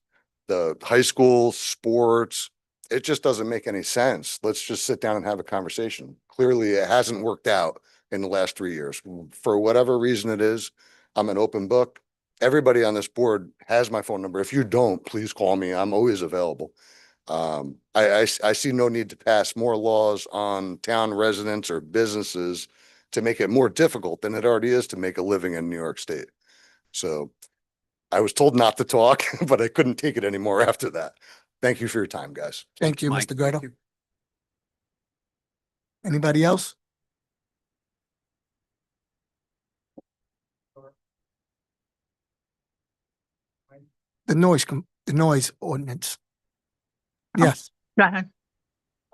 the high school sports. It just doesn't make any sense. Let's just sit down and have a conversation. Clearly, it hasn't worked out in the last 3 years. For whatever reason it is, I'm an open book. Everybody on this board has my phone number. If you don't, please call me. I'm always available. I see no need to pass more laws on town residents or businesses to make it more difficult than it already is to make a living in New York State. So I was told not to talk, but I couldn't take it anymore after that. Thank you for your time, guys. thank you, Mike. Mr. Greta. Anybody else? The noise ordinance. Yes. Go ahead.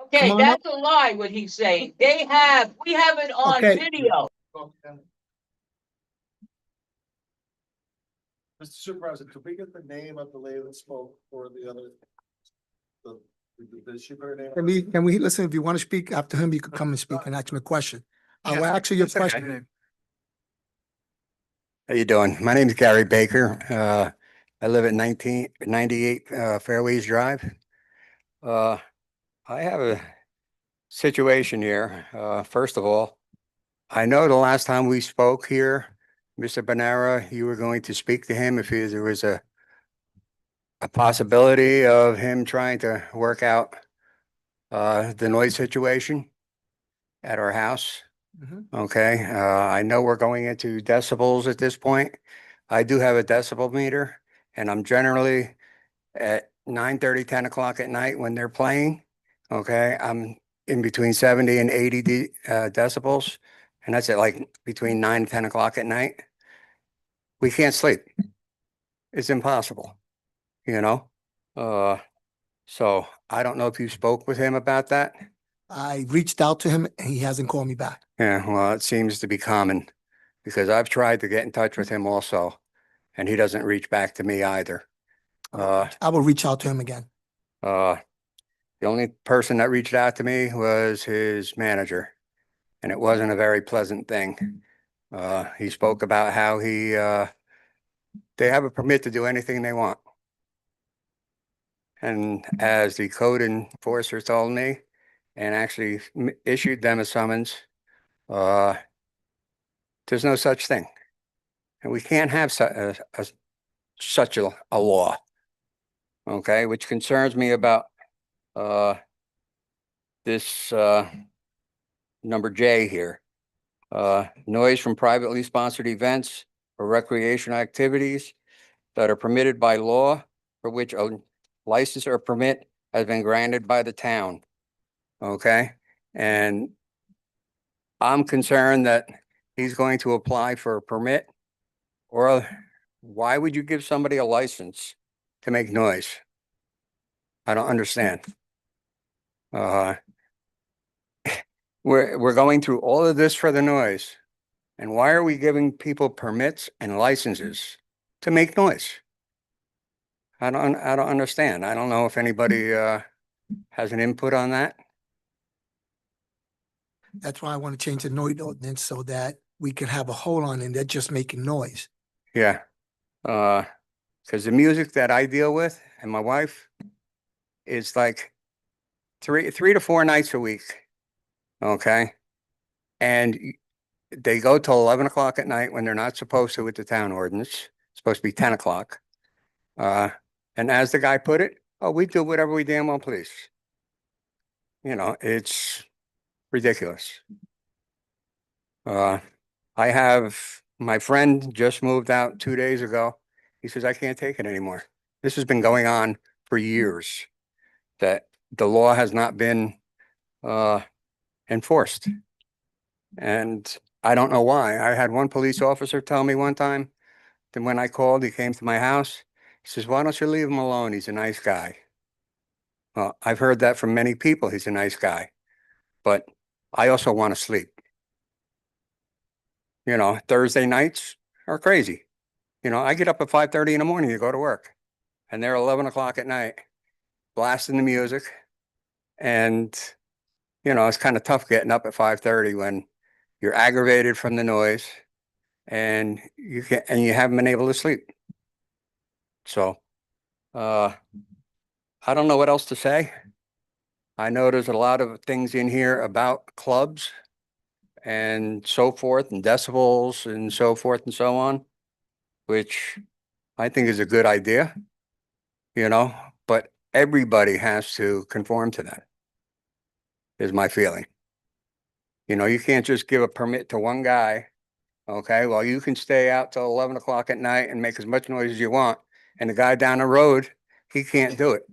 Okay, Come on up. that's a lie what he's saying. We have it on Okay. video. Mr. Supervisor, could we get the name of the lady that spoke for the other? Did she put her name? Can we listen? If you want to speak after him, you could come and speak and ask me a question. I'll answer your question. How you doing? My name is Gary Baker. I live at 1998 Fairways Drive. I have a situation here. First of all, I know the last time we spoke here, Mr. Bonara, you were going to speak to him if there was a possibility of him trying to work out the noise situation at our house. Mhm. Okay, I know we're going into decibels at this point. I do have a decibel meter, and I'm generally at 9:30, 10 o'clock at night when they're playing. Okay, I'm in between 70 and 80 decibels, and that's at like between 9 and 10 o'clock at night. We can't sleep. It's impossible, you know? So I don't know if you spoke with him about that. I reached out to him and he hasn't called me back. Yeah, well, it seems to be common because I've tried to get in touch with him also, and he doesn't reach back to me either. I will reach out to him again. The only person that reached out to me was his manager, and it wasn't a very pleasant thing. He spoke about how they have a permit to do anything they want. And as the code enforcer told me, and actually issued them a summons, there's no such thing. And we can't have such a law. Okay, which concerns me about this number J here. Noise from privately sponsored events or recreational activities that are permitted by law for which a license or permit has been granted by the town. Okay, and I'm concerned that he's going to apply for a permit, or why would you give somebody a license to make noise? I don't understand. We're going through all of this for the noise. And why are we giving people permits and licenses to make noise? I don't understand. I don't know if anybody has an input on that. That's why I want to change the noise ordinance so that we can have a hold on it. They're just making noise. Yeah. Because the music that I deal with and my wife is like three to 4 nights a week. Okay. And they go till 11 o'clock at night when they're not supposed to with the town ordinance. It's supposed to be 10 o'clock. And as the guy put it, oh, we do whatever we damn well please. You know, it's ridiculous. I have my friend just moved out 2 days ago. He says, I can't take it anymore. This has been going on for years, that the law has not been enforced. And I don't know why. I had one police officer tell me one time, then when I called, he came to my house. He says, why don't you leave him alone? He's a nice guy. Well, I've heard that from many people. He's a nice guy, but I also want to sleep. You know, Thursday nights are crazy. You know, I get up at 5:30 in the morning to go to work, and they're 11 o'clock at night blasting the music. And, you know, it's kind of tough getting up at 5:30 when you're aggravated from the noise and you haven't been able to sleep. So, I don't know what else to say. I know there's a lot of things in here about clubs and so forth, and decibels and so forth and so on, which I think is a good idea, you know, but everybody has to conform to that, is my feeling. You know, you can't just give a permit to one guy. Okay, well, you can stay out till 11 o'clock at night and make as much noise as you want. And the guy down the road, he can't do it.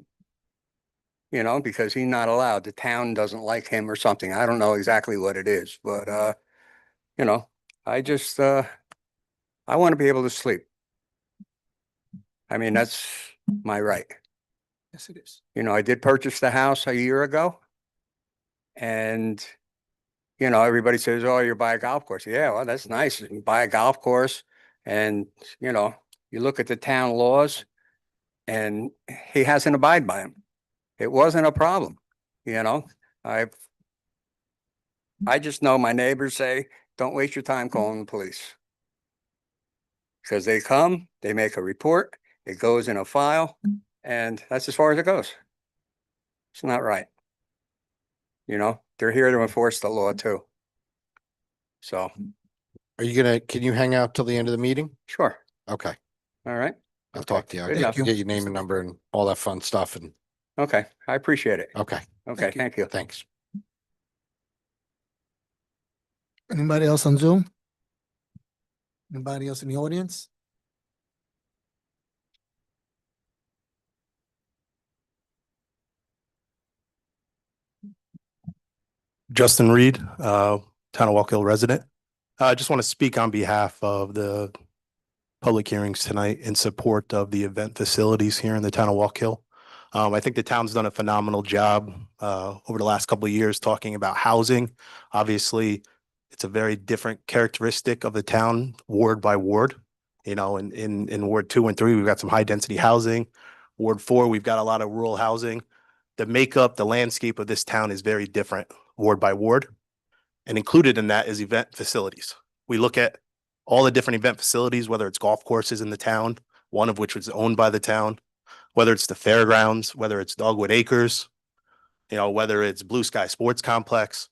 You know, because he's not allowed. The town doesn't like him or something. I don't know exactly what it is, but, you know, I just, I want to be able to sleep. I mean, that's my right. Yes, it is. You know, I did purchase the house a year ago. And, you know, everybody says, oh, you buy a golf course. Yeah, well, that's nice. You buy a golf course and, you know, you look at the town laws and he hasn't abided by them. It wasn't a problem, you know? I just know my neighbors say, don't waste your time calling the police. Because they come, they make a report, it goes in a file, and that's as far as it goes. It's not right. You know, they're here to enforce the law too. So, Are you gonna, can you hang out till the end of the meeting? sure, Okay, all right, I'll talk to you. I'll Good get enough. get your name and number and all that fun stuff and, okay, I appreciate it. okay, Okay, thank you. thanks. Anybody else on Zoom? Anybody else in the audience? Justin Reed, Town of Walk Hill resident. I just want to speak on behalf of the public hearings tonight in support of the event facilities here in the town of Walk Hill. I think the town's done a phenomenal job over the last couple of years talking about housing. Obviously, it's a very different characteristic of the town, ward by ward. You know, in Ward 2 and 3, we've got some high density housing. Ward 4, we've got a lot of rural housing. The makeup, the landscape of this town is very different ward by ward. And included in that is event facilities. We look at all the different event facilities, whether it's golf courses in the town, one of which was owned by the town, whether it's the fairgrounds, whether it's Dogwood Acres, you know, whether it's Blue Sky Sports Complex.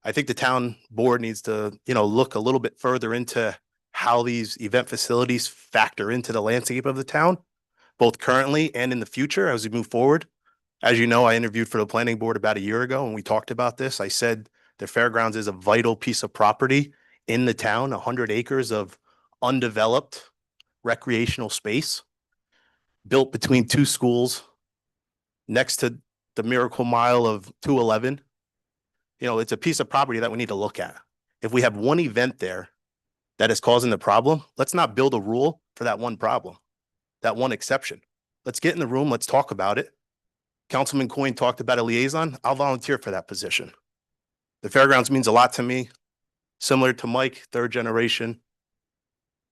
I think the town board needs to, you know, look a little bit further into how these event facilities factor into the landscape of the town, both currently and in the future as we move forward. As you know, I interviewed for the planning board about a year ago and we talked about this. I said the fairgrounds is a vital piece of property in the town, 100 acres of undeveloped recreational space built between two schools next to the Miracle Mile of 211. You know, it's a piece of property that we need to look at. If we have one event there that is causing the problem, let's not build a rule for that one problem, that one exception. Let's get in the room. Let's talk about it. Councilman Coyne talked about a liaison. I'll volunteer for that position. The fairgrounds means a lot to me. Similar to Mike, third generation.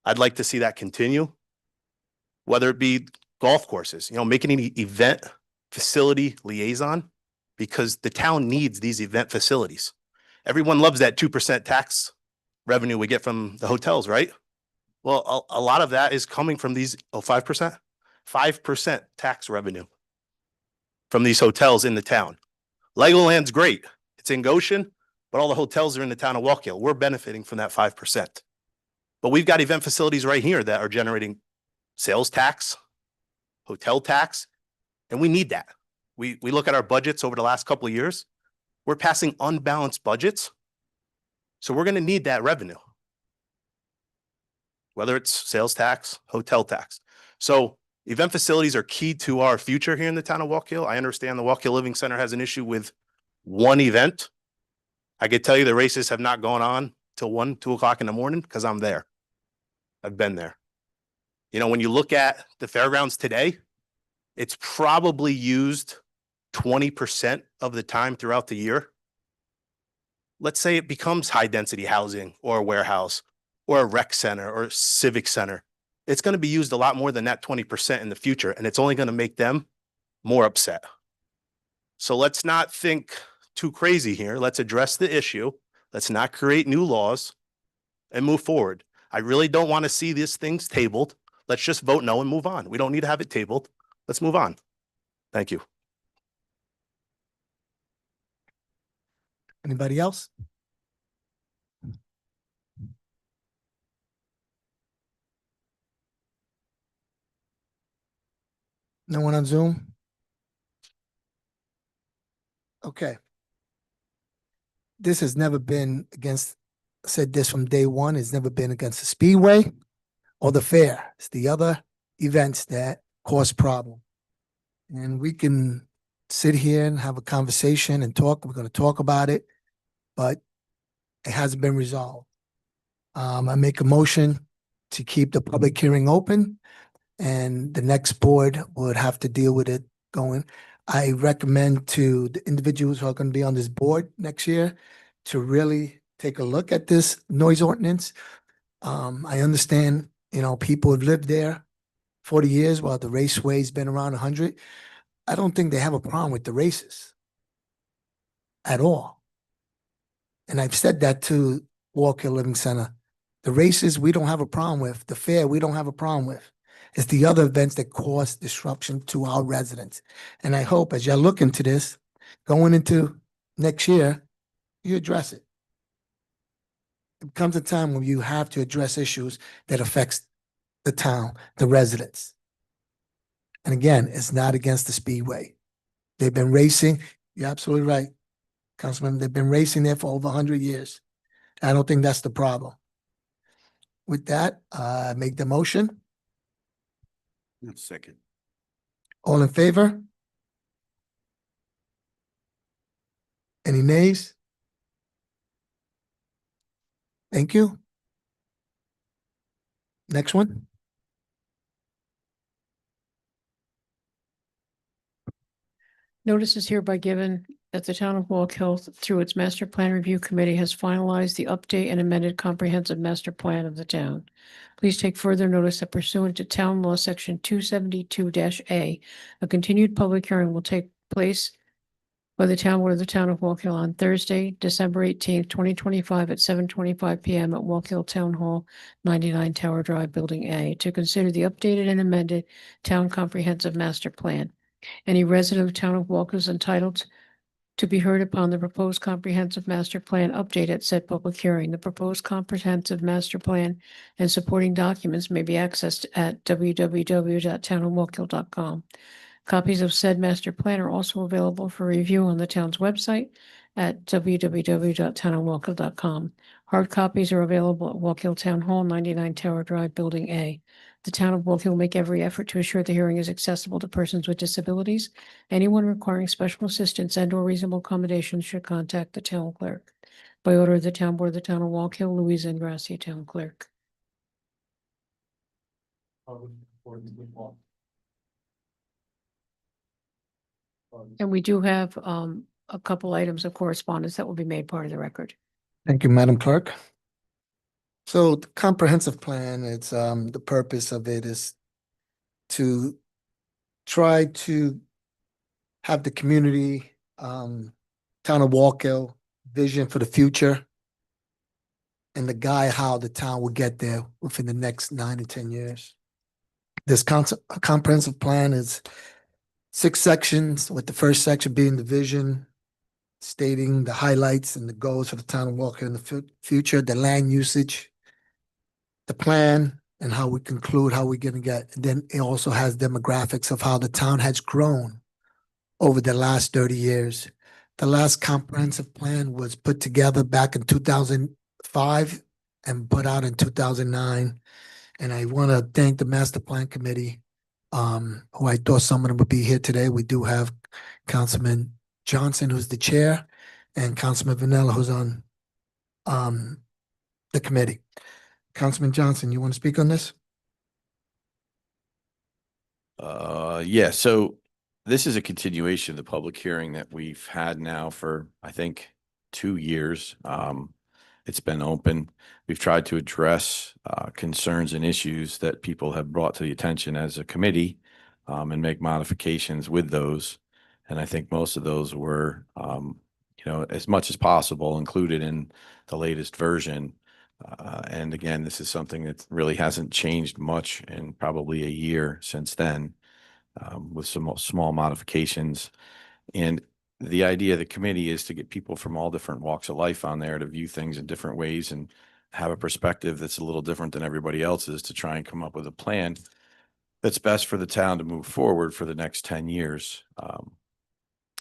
I'd like to see that continue. Whether it be golf courses, you know, making an event facility liaison because the town needs these event facilities. Everyone loves that 2% tax revenue we get from the hotels, right? Well, a lot of that is coming from these, 5%? 5% tax revenue from these hotels in the town. Legoland's great. It's in Goshen, but all the hotels are in the town of Walk Hill. We're benefiting from that 5%. But we've got event facilities right here that are generating sales tax, hotel tax, and we need that. We look at our budgets over the last couple of years. We're passing unbalanced budgets. So we're going to need that revenue, whether it's sales tax, hotel tax. So event facilities are key to our future here in the town of Walk Hill. I understand the Walk Hill Living Center has an issue with one event. I could tell you the races have not gone on till 1, 2 o'clock in the morning because I'm there. I've been there. You know, when you look at the fairgrounds today, it's probably used 20% of the time throughout the year. Let's say it becomes high density housing or a warehouse or a rec center or a civic center. It's going to be used a lot more than that 20% in the future, and it's only going to make them more upset. So let's not think too crazy here. Let's address the issue. Let's not create new laws and move forward. I really don't want to see these things tabled. Let's just vote no and move on. We don't need to have it tabled. Let's move on. Thank you. Anybody else? No one on Zoom? Okay. This has never been against, said this from day one, it's never been against the Speedway or the fair. It's the other events that cause problem. And we can sit here and have a conversation and talk. We're going to talk about it, but it hasn't been resolved. I make a motion to keep the public hearing open, and the next board would have to deal with it going. I recommend to the individuals who are going to be on this board next year to really take a look at this noise ordinance. I understand, people have lived there 40 years while the raceway's been around 100. I don't think they have a problem with the races at all. And I've said that to Walk Hill Living Center. The races, we don't have a problem with. The fair, we don't have a problem with. It's the other events that cause disruption to our residents. And I hope as y'all look into this, going into next year, you address it. It comes a time when you have to address issues that affects the town, the residents. And again, it's not against the Speedway. They've been racing. You're absolutely right, Councilman. They've been racing there for over 100 years. I don't think that's the problem. With that, make the motion. Second. All in favor? Any nays? Thank you. Next one. Notice is hereby given that the town of Walk Hill, through its master plan review committee, has finalized the update and amended comprehensive master plan of the town. Please take further notice that pursuant to town law section 272-A, a continued public hearing will take place by the town board of the town of Walk Hill on Thursday, December 18th, 2025 at 7:25 PM at Walk Hill Town Hall, 99 Tower Drive, Building A, to consider the updated and amended town comprehensive master plan. Any resident of the town of Walk Hill is entitled to be heard upon the proposed comprehensive master plan update at said public hearing. The proposed comprehensive master plan and supporting documents may be accessed at www.townofwalkhill.com. Copies of said master plan are also available for review on the town's website at www.townofwalkhill.com. Hard copies are available at Walk Hill Town Hall, 99 Tower Drive, Building A. The town of Walk Hill will make every effort to ensure the hearing is accessible to persons with disabilities. Anyone requiring special assistance and/or reasonable accommodations should contact the town clerk. By order of the town board of the town of Walk Hill, Louisa Ingrassia, town clerk. And we do have a couple items of correspondence that will be made part of the record. Thank you, Madam Clerk. So the comprehensive plan, it's the purpose of it is to try to have the community, town of Walk Hill vision for the future and the guide how the town will get there within the next 9 to 10 years. This comprehensive plan is 6 sections, with the first section being the vision, stating the highlights and the goals for the town of Walk Hill in the future, the land usage, the plan, and how we conclude how we're going to get. And then it also has demographics of how the town has grown over the last 30 years. The last comprehensive plan was put together back in 2005 and put out in 2009. And I want to thank the master plan committee, who I thought some of them would be here today. We do have Councilman Johnson, who's the chair, and Councilman Vanilla, who's on the committee. Councilman Johnson, you want to speak on this? Yeah, so this is a continuation of the public hearing that we've had now for, I think, 2 years. It's been open. We've tried to address concerns and issues that people have brought to the attention as a committee, and make modifications with those. And I think most of those were, as much as possible included in the latest version. And again, this is something that really hasn't changed much in probably a year since then, with some small modifications. And the idea of the committee is to get people from all different walks of life on there to view things in different ways and have a perspective that's a little different than everybody else's, to try and come up with a plan that's best for the town to move forward for the next 10 years.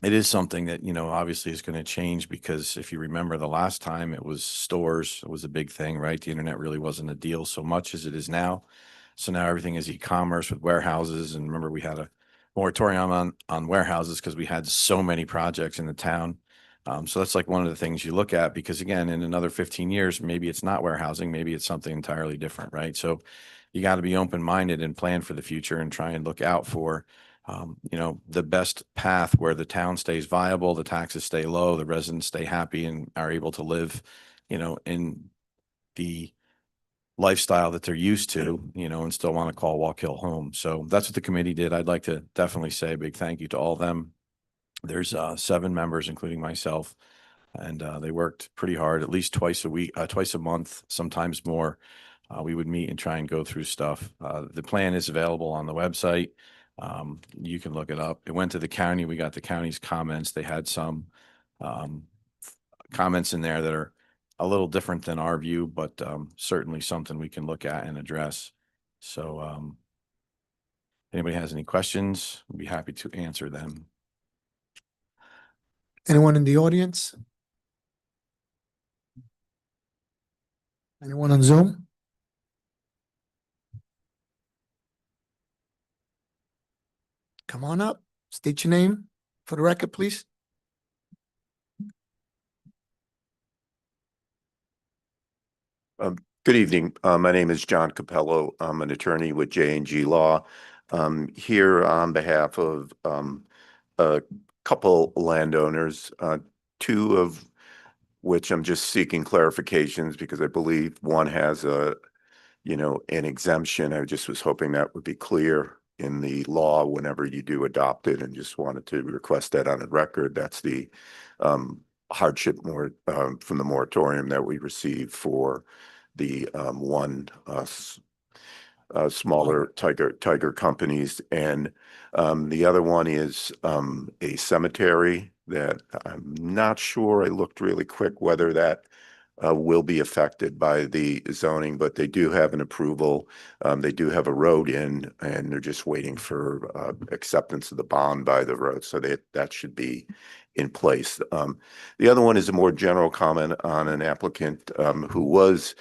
It is something that, obviously is going to change, because if you remember the last time, it was stores. It was a big thing, right? The internet really wasn't a deal so much as it is now. So now everything is e-commerce with warehouses. And remember, we had a moratorium on warehouses because we had so many projects in the town. So that's like one of the things you look at, because again, in another 15 years, maybe it's not warehousing, maybe it's something entirely different, right? So you got to be open-minded and plan for the future and try and look out for the best path where the town stays viable, the taxes stay low, the residents stay happy and are able to live, in the lifestyle that they're used to, and still want to call Walk Hill home. So that's what the committee did. I'd like to definitely say a big thank you to all of them. There's 7 members, including myself, and they worked pretty hard, at least twice a week, twice a month, sometimes more. We would meet and try and go through stuff. The plan is available on the website. You can look it up. It went to the county. We got the county's comments. They had some comments in there that are a little different than our view, but certainly something we can look at and address. So anybody has any questions, we'd be happy to answer them. Anyone in the audience? Anyone on Zoom? Come on up, state your name for the record, please. Good evening. My name is John Capello. I'm an attorney with J&G Law. Here on behalf of a couple landowners, 2 of which I'm just seeking clarifications because I believe one has an exemption. I just was hoping that would be clear in the law whenever you do adopt it, and just wanted to request that on the record. That's the hardship from the moratorium that we received for the one smaller tiger companies, and the other one is a cemetery that I'm not sure. I looked really quick whether that will be affected by the zoning, but they do have an approval. They do have a road in, and they're just waiting for acceptance of the bond by the road, so that should be in place. The other one is a more general comment on an applicant who was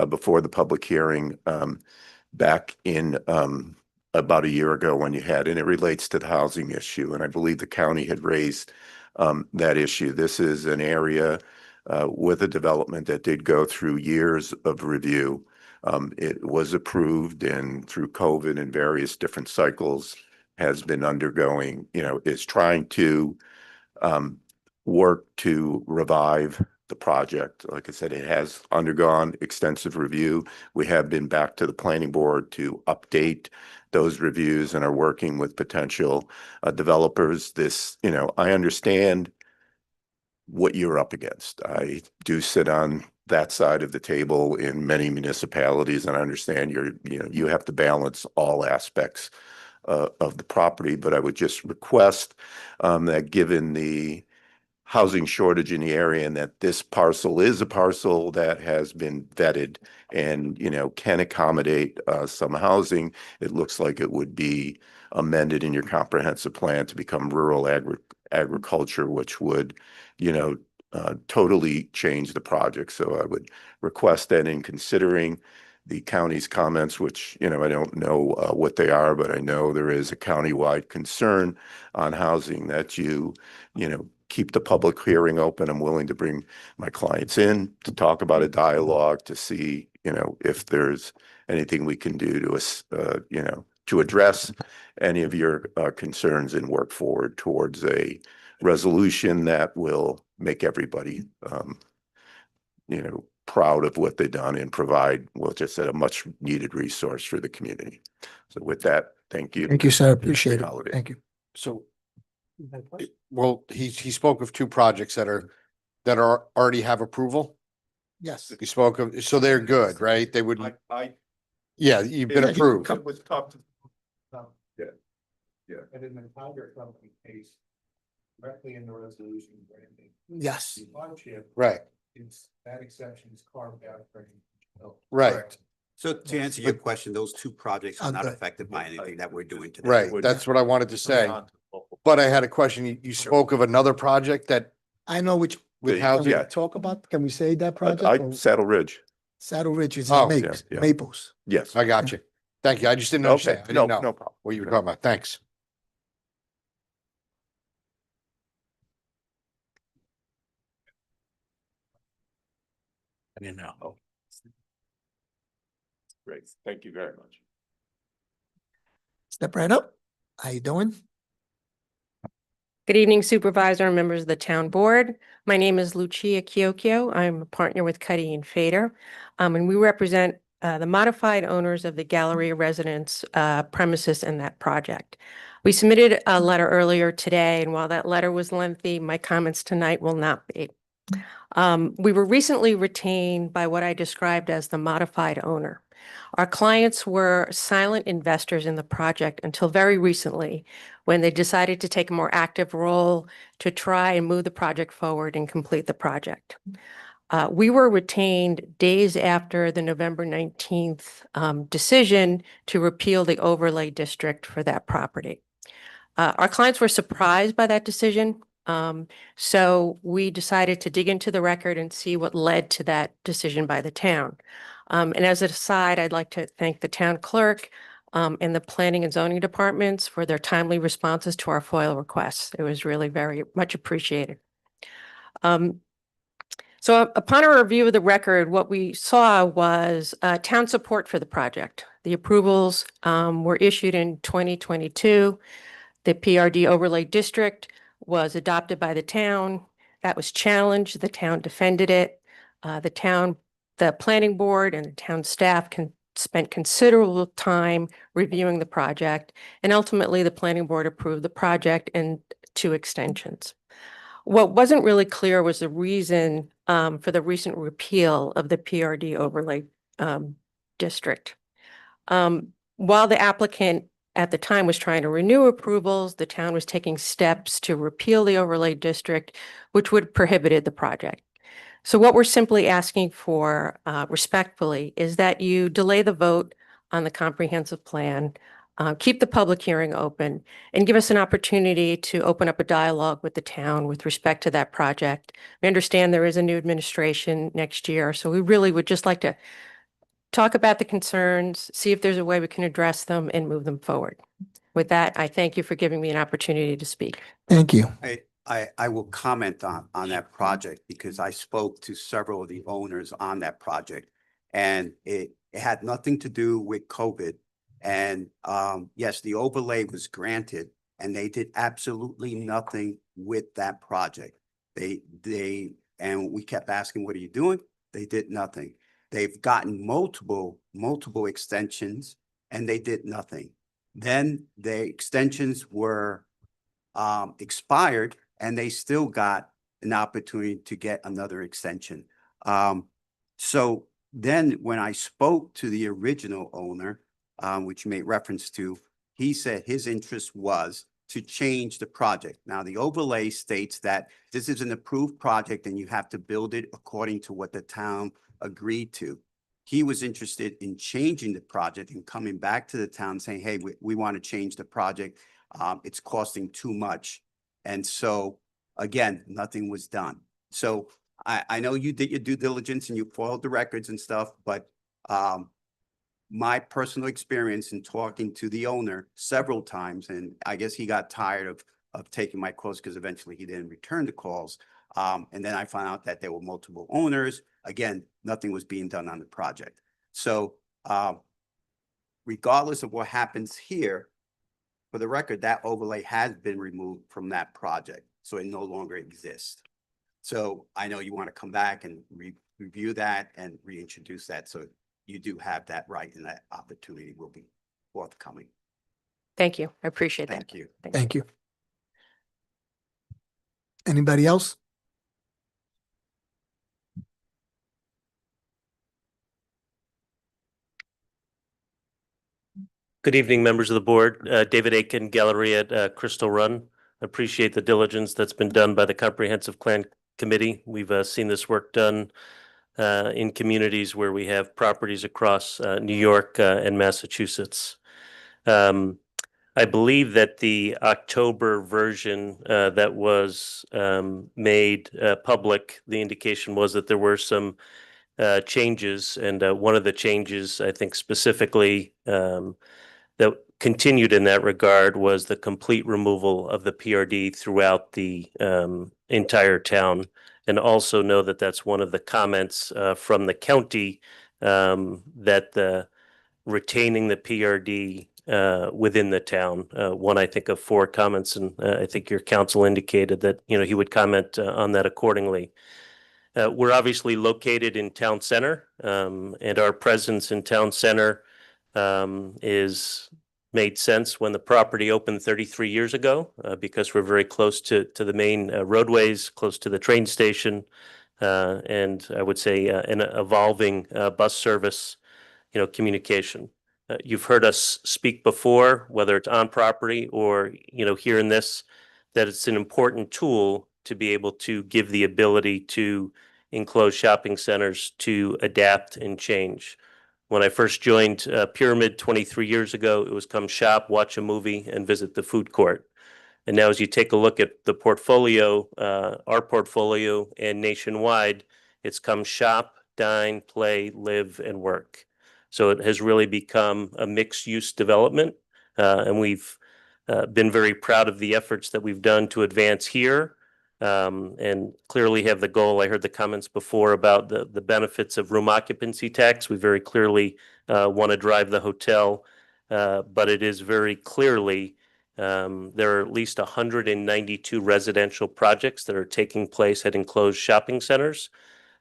before the public hearing back in about a year ago when you had, and it relates to the housing issue. And I believe the county had raised that issue. This is an area with a development that did go through years of review. It was approved, and through COVID and various different cycles has been undergoing, is trying to work to revive the project. Like I said, it has undergone extensive review. We have been back to the planning board to update those reviews and are working with potential developers. I understand what you're up against. I do sit on that side of the table in many municipalities, and I understand you have to balance all aspects of the property. But I would just request that, given the housing shortage in the area, and that this parcel is a parcel that has been vetted and, can accommodate some housing, it looks like it would be amended in your comprehensive plan to become rural agriculture, which would, totally change the project. So I would request that, in considering the county's comments, which, I don't know what they are, but I know there is a countywide concern on housing, that you keep the public hearing open. I'm willing to bring my clients in to talk about a dialogue to see, if there's anything we can do to address any of your concerns and work forward towards a resolution that will make everybody, proud of what they've done and provide, well, just a much needed resource for the community. So with that, thank you. Thank you, sir. Appreciate it. Holiday. Thank you. So, well, he spoke of 2 projects that are already have approval. Yes. He spoke of, so they're good, right? They would, yeah, you've been Yeah, approved. It was tough to. Yeah. Yeah. And in the Tiger Company case, directly in the resolution granting. Yes. the hardship, Right, that exception is carved out for. right, So to answer your question, those 2 projects are not Okay. affected by anything that we're doing today. right. That's what I wanted to say. But I had a question. You spoke of another project that I know which, with Yeah. housing. Yeah. talk about, can we say that project? or Saddle Ridge. Saddle Ridge is Oh, in yeah, yeah. Maples. Yes. I got you. Thank you. I just didn't Okay, understand. I no, didn't know no problem. what you were talking about. Thanks. I didn't know. Great. Thank you very much. Step right up. How you doing? Good evening Supervisor and members of the Town Board. My name is Lucia Chiocchio. I'm a partner with Cuddy and Fader, and we represent the modified owners of the Galleria Residence premises and that project. We submitted a letter earlier today, and while that letter was lengthy, my comments tonight will not be. We were recently retained by what I described as the modified owner. Our clients were silent investors in the project until very recently, when they decided to take a more active role to try and move the project forward and complete the project. We were retained days after the November 19th decision to repeal the overlay district for that property. Our clients were surprised by that decision. So we decided to dig into the record and see what led to that decision by the town. And as an aside, I'd like to thank the town clerk and the planning and zoning departments for their timely responses to our FOIL requests. It was really very much appreciated. So upon a review of the record, what we saw was town support for the project. The approvals were issued in 2022. The PRD overlay district was adopted by the town. That was challenged. The town defended it. The planning board and the town staff spent considerable time reviewing the project, and ultimately the planning board approved the project and 2 extensions. What wasn't really clear was the reason for the recent repeal of the PRD overlay district. While the applicant at the time was trying to renew approvals, the town was taking steps to repeal the overlay district, which would have prohibited the project. So what we're simply asking for respectfully is that you delay the vote on the comprehensive plan, keep the public hearing open, and give us an opportunity to open up a dialogue with the town with respect to that project. We understand there is a new administration next year, so we really would just like to talk about the concerns, see if there's a way we can address them and move them forward. With that, I thank you for giving me an opportunity to speak. Thank you. I will comment on that project because I spoke to several of the owners on that project, and it had nothing to do with COVID. And yes, the overlay was granted and they did absolutely nothing with that project. And we kept asking, what are you doing? They did nothing. They've gotten multiple extensions and they did nothing. Then the extensions were expired and they still got an opportunity to get another extension. So then when I spoke to the original owner, which you made reference to, he said his interest was to change the project. Now, the overlay states that this is an approved project and you have to build it according to what the town agreed to. He was interested in changing the project and coming back to the town saying, hey, we want to change the project. It's costing too much. And so, again, nothing was done. So I know you did your due diligence and you followed the records and stuff, but my personal experience in talking to the owner several times, and I guess he got tired of taking my calls because eventually he didn't return the calls. And then I found out that there were multiple owners. Again, nothing was being done on the project. So regardless of what happens here, for the record, that overlay has been removed from that project. So it no longer exists. So I know you want to come back and review that and reintroduce that. So you do have that right, and that opportunity will be forthcoming. Thank you. I appreciate that. Thank you. Thank you. Anybody else? Good evening, members of the board. David Aiken, Gallery at Crystal Run. Appreciate the diligence that's been done by the Comprehensive Plan Committee. We've seen this work done in communities where we have properties across New York and Massachusetts. I believe that the October version that was made public, the indication was that there were some changes, and one of the changes, I think specifically that continued in that regard, was the complete removal of the PRD throughout the entire town. And also know that that's one of the comments from the county, that retaining the PRD within the town. One, I think, of 4 comments, and I think your counsel indicated that, he would comment on that accordingly. We're obviously located in town center, and our presence in town center is made sense when the property opened 33 years ago, because we're very close to the main roadways, close to the train station, and I would say an evolving bus service, communication. You've heard us speak before, whether it's on property or, here in this, that it's an important tool to be able to give the ability to enclosed shopping centers to adapt and change. When I first joined Pyramid 23 years ago, it was come shop, watch a movie, and visit the food court. And now as you take a look at the portfolio, our portfolio and nationwide, it's come shop, dine, play, live, and work. So it has really become a mixed-use development, and we've been very proud of the efforts that we've done to advance here, and clearly have the goal. I heard the comments before about the benefits of room occupancy tax. We very clearly want to drive the hotel, but it is very clearly there are at least 192 residential projects that are taking place at enclosed shopping centers.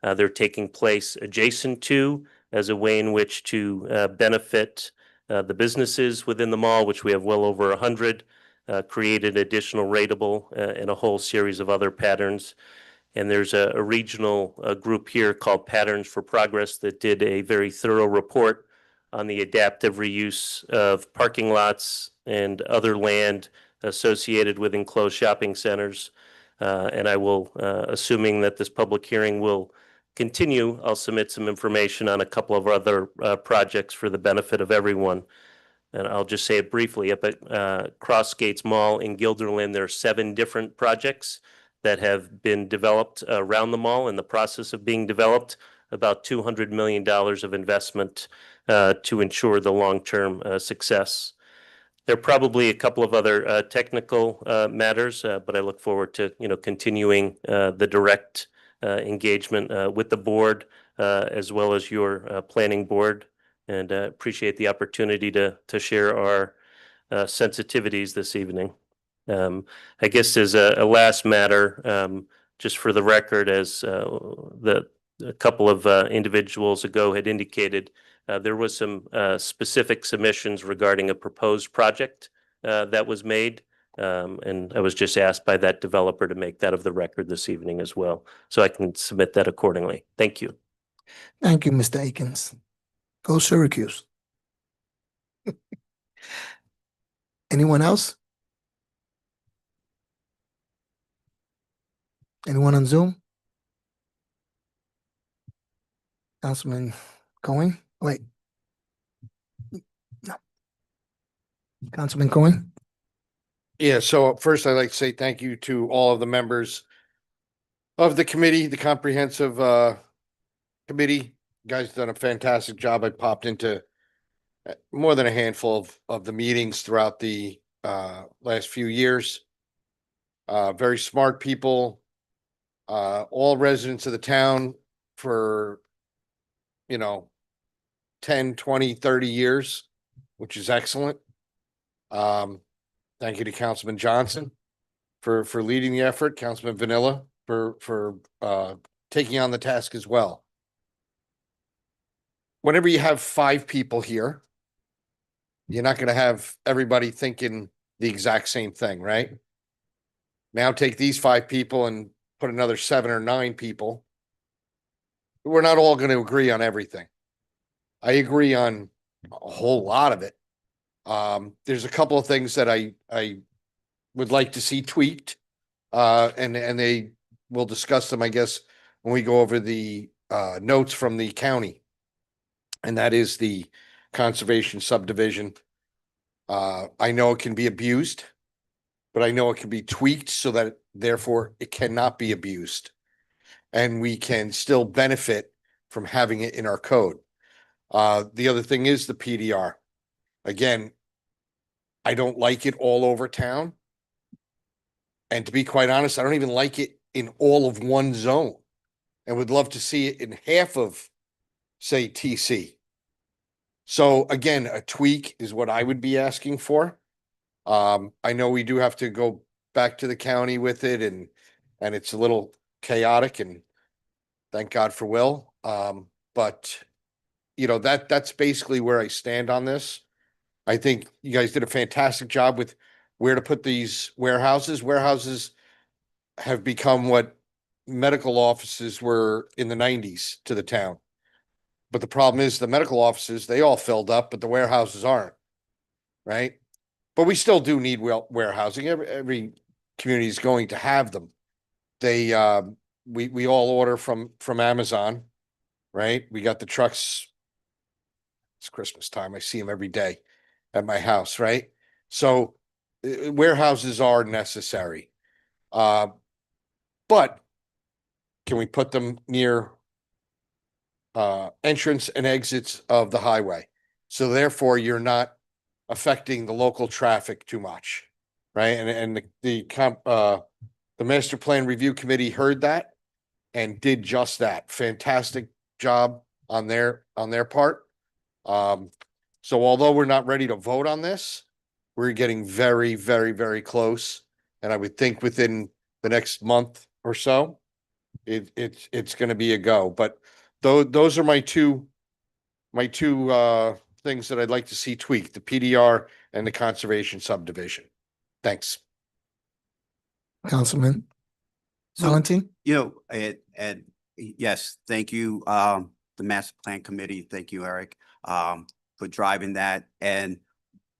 They're taking place adjacent to, as a way in which to benefit the businesses within the mall, which we have well over 100, created additional rateable and a whole series of other patterns. And there's a regional group here called Patterns for Progress that did a very thorough report on the adaptive reuse of parking lots and other land associated with enclosed shopping centers. And I will, assuming that this public hearing will continue, I'll submit some information on a couple of other projects for the benefit of everyone. And I'll just say it briefly. Up at Cross Gates Mall in Guilderland, there are 7 different projects that have been developed around the mall, in the process of being developed, about $200 million of investment to ensure the long-term success. There are probably a couple of other technical matters, but I look forward to continuing the direct engagement with the board as well as your planning board, and appreciate the opportunity to share our sensitivities this evening. I guess as a last matter, just for the record, as a couple of individuals ago had indicated, there was some specific submissions regarding a proposed project that was made. And I was just asked by that developer to make that of the record this evening as well, so I can submit that accordingly. Thank you. Thank you, Mr. Akins. Go Syracuse. Anyone else? Anyone on Zoom? Councilman Cohen? Wait. No. Councilman Cohen? Yeah, so first I'd like to say thank you to all of the members of the committee, the comprehensive committee. You guys have done a fantastic job. I popped into more than a handful of the meetings throughout the last few years. Very smart people, all residents of the town for 10, 20, 30 years, which is excellent. Thank you to Councilman Johnson for leading the effort, Councilman Vanilla for taking on the task as well. Whenever you have 5 people here, you're not going to have everybody thinking the exact same thing, right? Now take these 5 people and put another 7 or 9 people. We're not all going to agree on everything. I agree on a whole lot of it. There's a couple of things that I would like to see tweaked, and they will discuss them, I guess, when we go over the notes from the county, and that is the conservation subdivision. I know it can be abused, but I know it can be tweaked so that therefore it cannot be abused, and we can still benefit from having it in our code. The other thing is the PDR. Again, I don't like it all over town. And to be quite honest, I don't even like it in all of one zone, and would love to see it in half of, say, TC. So again, a tweak is what I would be asking for. I know we do have to go back to the county with it and it's a little chaotic and thank God for Will. But you know, that's basically where I stand on this. I think you guys did a fantastic job with where to put these warehouses. Warehouses have become what medical offices were in the 90s to the town. But the problem is the medical offices, they all filled up, but the warehouses aren't, right? But we still do need warehousing. Every community is going to have them. They, we all order from Amazon, right? We got the trucks. It's Christmas time. I see them every day at my house, right? So warehouses are necessary. But can we put them near entrance and exits of the highway? So therefore you're not affecting the local traffic too much, right? And the master plan review committee heard that and did just that. Fantastic job on their part. So although we're not ready to vote on this, we're getting very, very, very close. And I would think within the next month or so, it's going to be a go. But those are my two things that I'd like to see tweaked, the PDR and the conservation subdivision. Thanks. Councilman Valentine? You know, and yes, thank you, the master plan committee. Thank you, Eric, for driving that. And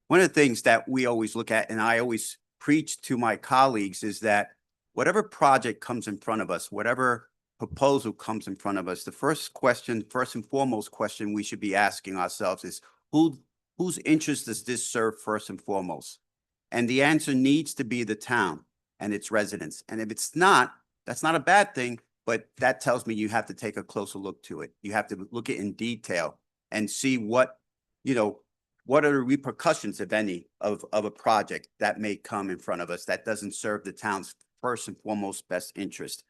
one of the things that we always look at, and I always preach to my colleagues, is that whatever project comes in front of us, whatever proposal comes in front of us, the first and foremost question we should be asking ourselves is whose interest does this serve first and foremost? And the answer needs to be the town and its residents. And if it's not, that's not a bad thing, but that tells me you have to take a closer look to it. You have to look at it in detail and see what are the repercussions, if any, of a project that may come in front of us that doesn't serve the town's first and foremost best interest.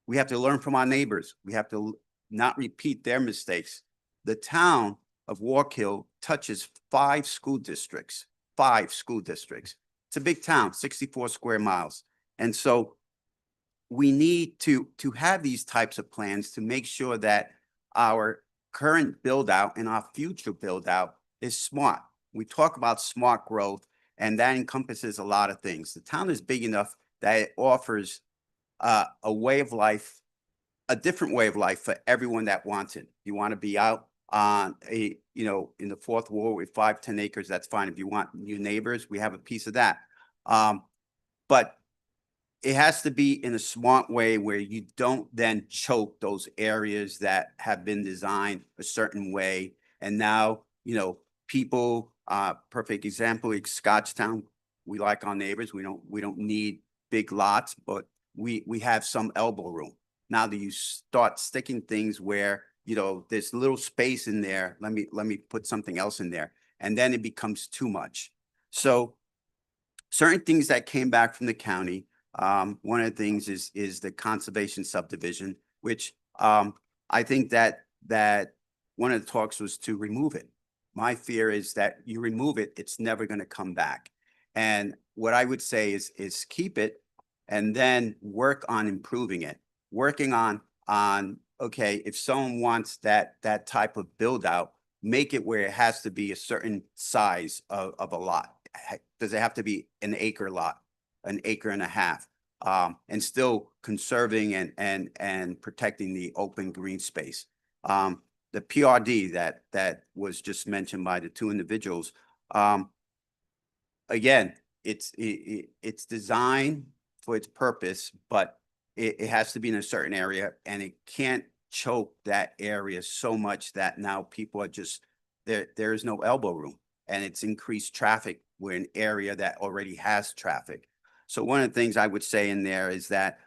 We have to learn from our neighbors. We have to not repeat their mistakes. The town of Walk Hill touches 5 school districts. 5 school districts. It's a big town, 64 square miles. And so we need to have these types of plans to make sure that our current build out and our future build out is smart. We talk about smart growth, and that encompasses a lot of things. The town is big enough that it offers a way of life, a different way of life for everyone that wants it. You want to be out on in the 4th ward with 5-10 acres, that's fine. If you want new neighbors, we have a piece of that. But it has to be in a smart way where you don't then choke those areas that have been designed a certain way. And now, people, perfect example, like Scotchtown, we like our neighbors. We don't need big lots, but we have some elbow room. Now that you start sticking things where, there's little space in there, let me put something else in there. And then it becomes too much. So certain things that came back from the county, one of the things is the conservation subdivision, which I think that one of the talks was to remove it. My fear is that you remove it, it's never going to come back. And what I would say is keep it and then work on improving it. Working on okay, if someone wants that type of build out, make it where it has to be a certain size of a lot. Does it have to be an acre lot, an acre and a half, and still conserving and protecting the open green space? The PRD that was just mentioned by the 2 individuals, again, it's designed for its purpose, but it has to be in a certain area, and it can't choke that area so much that now people are just there is no elbow room, and it's increased traffic. We're an area that already has traffic. So one of the things I would say in there is that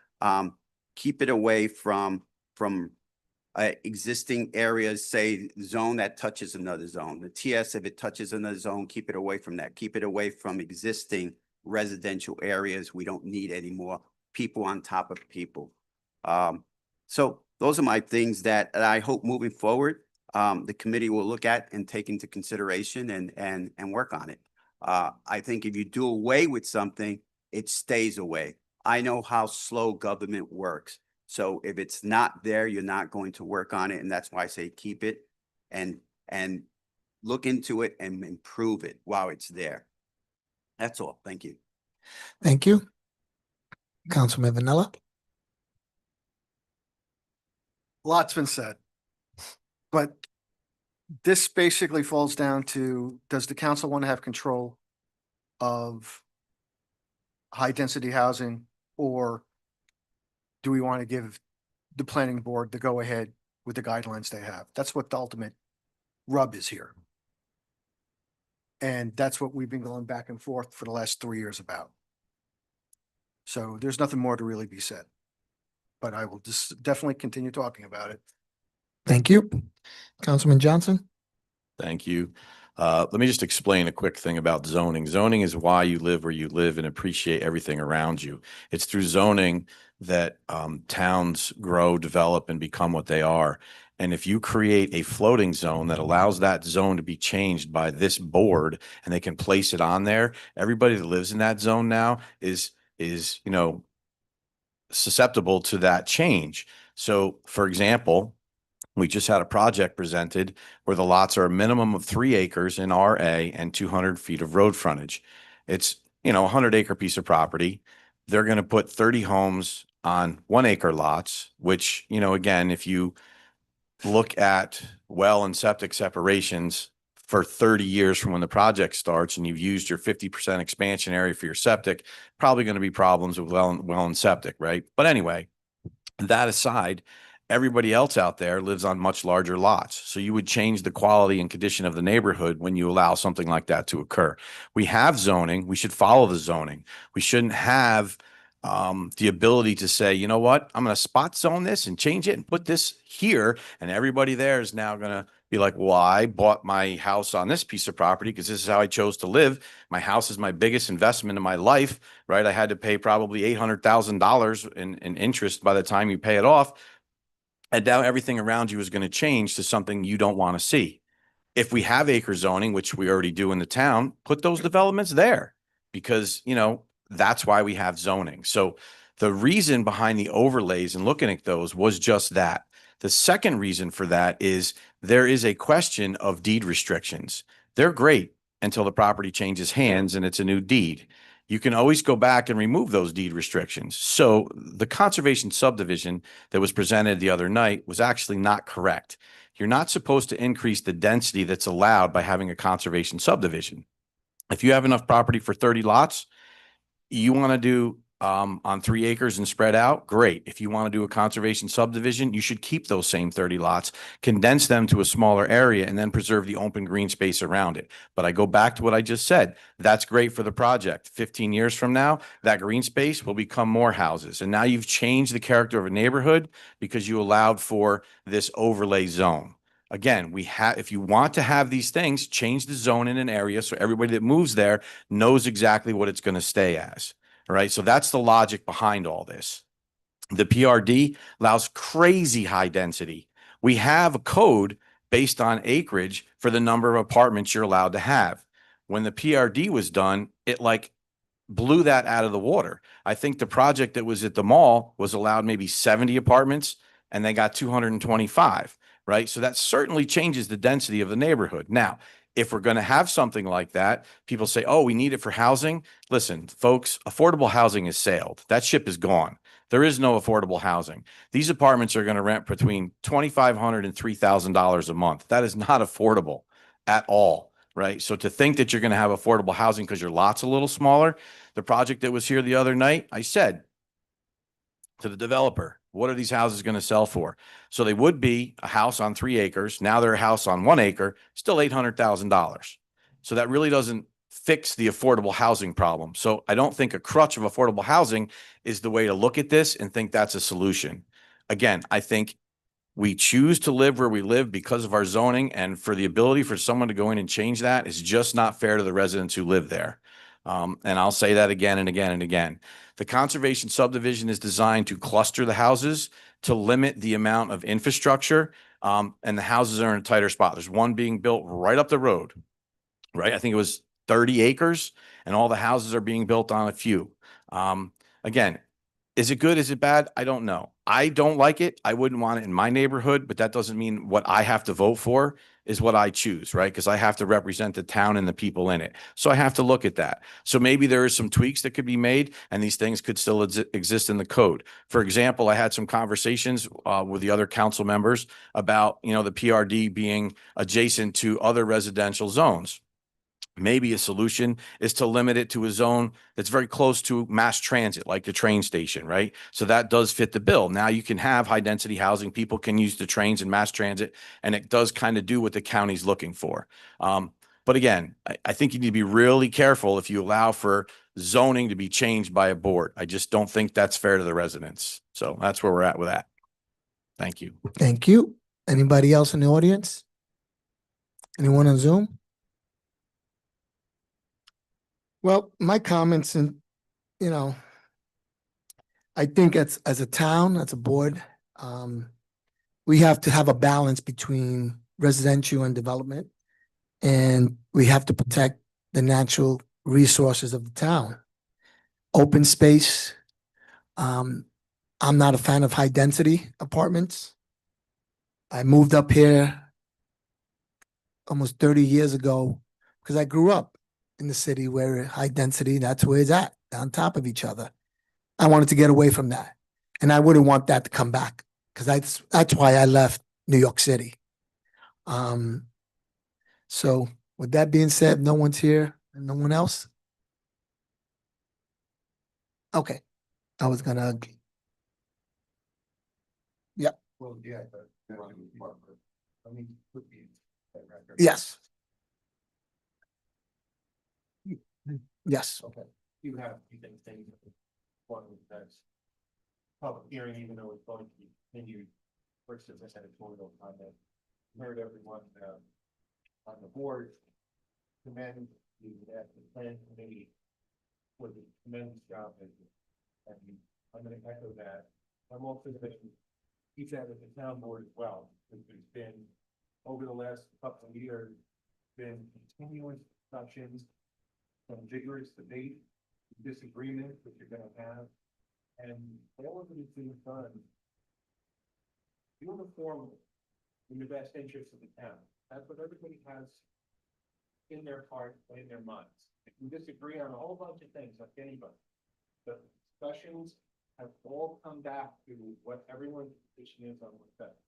keep it away from existing areas, say zone that touches another zone. The TS, if it touches another zone, keep it away from that. Keep it away from existing residential areas. We don't need any more people on top of people. So those are my things that I hope moving forward, the committee will look at and take into consideration and work on it. I think if you do away with something, it stays away. I know how slow government works. So if it's not there, you're not going to work on it. And that's why I say keep it and look into it and improve it while it's there. That's all. Thank you. Thank you. Councilman Vanilla. Lots been said. But this basically falls down to, does the council want to have control of high density housing, or do we want to give the planning board the go ahead with the guidelines they have? That's what the ultimate rub is here. And that's what we've been going back and forth for the last 3 years about. So there's nothing more to really be said, but I will just definitely continue talking about it. Thank you. Councilman Johnson. Thank you. Let me just explain a quick thing about zoning. Zoning is why you live where you live and appreciate everything around you. It's through zoning that towns grow, develop, and become what they are. And if you create a floating zone that allows that zone to be changed by this board and they can place it on there, everybody that lives in that zone now is, you know, susceptible to that change. So for example, we just had a project presented where the lots are a minimum of 3 acres in RA and 200 feet of road frontage. It's, you know, a 100-acre piece of property. They're going to put 30 homes on 1 acre lots, which, you know, again, if you look at well and septic separations for 30 years from when the project starts and you've used your 50% expansion area for your septic, probably going to be problems with well and septic, right? But anyway, that aside, everybody else out there lives on much larger lots. So you would change the quality and condition of the neighborhood when you allow something like that to occur. We have zoning. We should follow the zoning. We shouldn't have the ability to say, you know what, I'm going to spot zone this and change it and put this here. And everybody there is now going to be like, well, I bought my house on this piece of property because this is how I chose to live. My house is my biggest investment in my life, right? I had to pay probably $800,000 in interest by the time you pay it off. And now everything around you is going to change to something you don't want to see. If we have acre zoning, which we already do in the town, put those developments there because, you know, that's why we have zoning. So the reason behind the overlays and looking at those was just that. The second reason for that is there is a question of deed restrictions. They're great until the property changes hands and it's a new deed. You can always go back and remove those deed restrictions. So the conservation subdivision that was presented the other night was actually not correct. You're not supposed to increase the density that's allowed by having a conservation subdivision. If you have enough property for 30 lots, you want to do on 3 acres and spread out, great. If you want to do a conservation subdivision, you should keep those same 30 lots, condense them to a smaller area, and then preserve the open green space around it. But I go back to what I just said. That's great for the project. 15 years from now, that green space will become more houses. And now you've changed the character of a neighborhood because you allowed for this overlay zone. Again, if you want to have these things, change the zone in an area so everybody that moves there knows exactly what it's going to stay as. All right. So that's the logic behind all this. The PRD allows crazy high density. We have a code based on acreage for the number of apartments you're allowed to have. When the PRD was done, it like blew that out of the water. I think the project that was at the mall was allowed maybe 70 apartments and they got 225, right? So that certainly changes the density of the neighborhood. Now, if we're going to have something like that, people say, oh, we need it for housing. Listen, folks, affordable housing is sailed. That ship is gone. There is no affordable housing. These apartments are going to rent between $2,500 and $3,000 a month. That is not affordable at all, right? So to think that you're going to have affordable housing because your lot's a little smaller, the project that was here the other night, I said to the developer, what are these houses going to sell for? So they would be a house on 3 acres. Now they're a house on 1 acre, still $800,000. So that really doesn't fix the affordable housing problem. So I don't think a crutch of affordable housing is the way to look at this and think that's a solution. Again, I think we choose to live where we live because of our zoning, and for the ability for someone to go in and change that is just not fair to the residents who live there. And I'll say that again and again and again. The conservation subdivision is designed to cluster the houses to limit the amount of infrastructure. And the houses are in a tighter spot. There's one being built right up the road, right? I think it was 30 acres and all the houses are being built on a few. Again, is it good? Is it bad? I don't know. I don't like it. I wouldn't want it in my neighborhood, but that doesn't mean what I have to vote for is what I choose, right? Because I have to represent the town and the people in it. So I have to look at that. So maybe there is some tweaks that could be made and these things could still exist in the code. For example, I had some conversations with the other council members about, the PRD being adjacent to other residential zones. Maybe a solution is to limit it to a zone that's very close to mass transit, like the train station, right? So that does fit the bill. Now you can have high density housing. People can use the trains and mass transit, and it does kind of do what the county's looking for. But again, I think you need to be really careful if you allow for zoning to be changed by a board. I just don't think that's fair to the residents. So that's where we're at with that. Thank you. Thank you. Anybody else in the audience? Anyone on Zoom? Well, my comments and, I think as a town, as a board, we have to have a balance between residential and development. And we have to protect the natural resources of the town. Open space. I'm not a fan of high density apartments. I moved up here almost 30 years ago because I grew up in the city where high density, that's where it's at, on top of each other. I wanted to get away from that. And I wouldn't want that to come back because that's why I left New York City. So with that being said, no one's here and no one else? Okay, I was gonna. Yep. Well, yeah, but. I mean, could be. Yes. Yes. Okay. You have, things. One that's public hearing, even though it's going to be continued. First, as I said, editorial comment. Heard everyone, on the board. Commend the plan committee for the tremendous job. And I'm going to echo that. I'm also going to keep that with the town board as well. There's been, over the last couple of years, been continuous discussions, some vigorous debate, disagreement that you're going to have, and all of it is being done uniformly in the best interest of the town. That's what everybody has in their heart and in their minds. If we disagree on a whole bunch of things, like anybody, the discussions have all come back to what everyone's position is on what's better.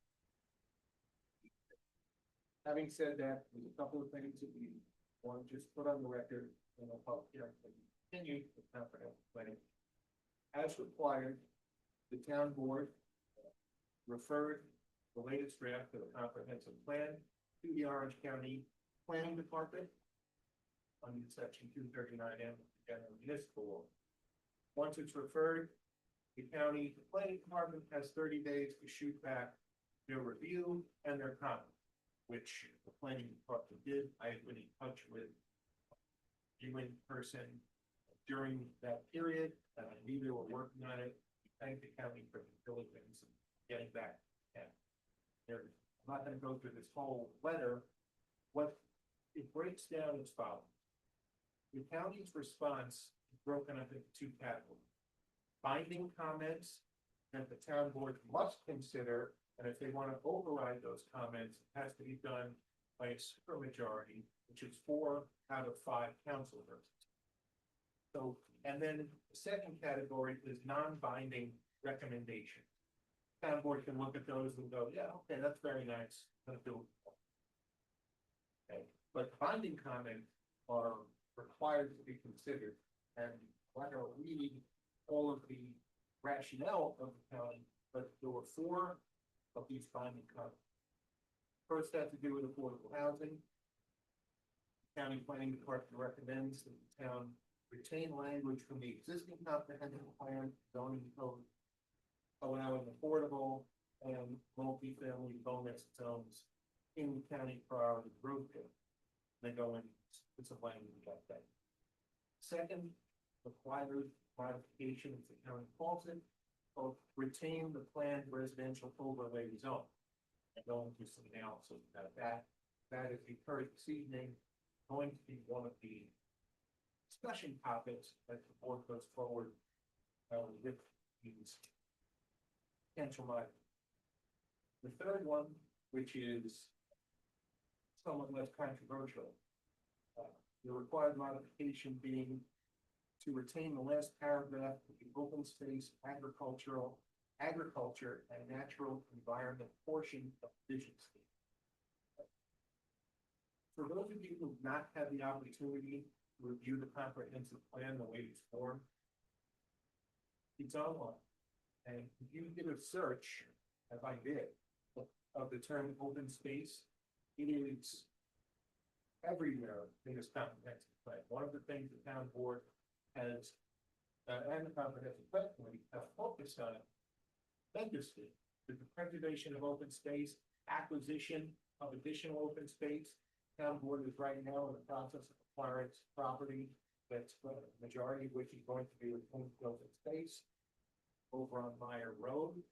Having said that, there's a couple of things that we want to just put on the record in a public hearing that we continue with comprehensive planning. As required, the town board referred the latest draft of the comprehensive plan to the Orange County Planning Department under section 239M of the General Municipal Law. Once it's referred, the county planning department has 30 days to shoot back their review and their comments, which the planning department did. I have been in touch with a person during that period, and I knew they were working on it. Thank the county for the diligence and getting back. I'm not going to go through this whole letter. What it breaks down as follows. The county's response is broken up into two categories. Binding comments that the town board must consider, and if they want to override those comments, it has to be done by a supermajority, which is 4 out of 5 council persons. So, and then the second category is non-binding recommendations. Town board can look at those and go, yeah, okay, that's very nice. I'm gonna do it. Okay, but binding comments are required to be considered, and I don't read all of the rationale of the county, but there were 4 of these binding comments. First has to do with affordable housing. The county planning department recommends that the town retain language from the existing comprehensive plan, zoning code, allowing affordable and multifamily bonus zones in county priority growth area. They go in with some language about that. Second, requires modification, as the county calls it, of retain the planned residential overlay zone. and go into some analysis about that. That is you've heard this evening, going to be one of the discussion topics as the board goes forward with these potential items. The third one, which is somewhat less controversial, the required modification being to retain the last paragraph of the open space, agriculture, and natural environment portion of the vision statement. For those of you who have not had the opportunity to review the comprehensive plan the way it's formed, it's online. And if you did a search, as I did, of the term open space, it is everywhere in this comprehensive plan. One of the things the town board has, and the comprehensive plan committee have focused on tremendously, is the preservation of open space, acquisition of additional open space. Town board is right now in the process of acquiring property that's the majority of which is going to be open space over on Meyer Road.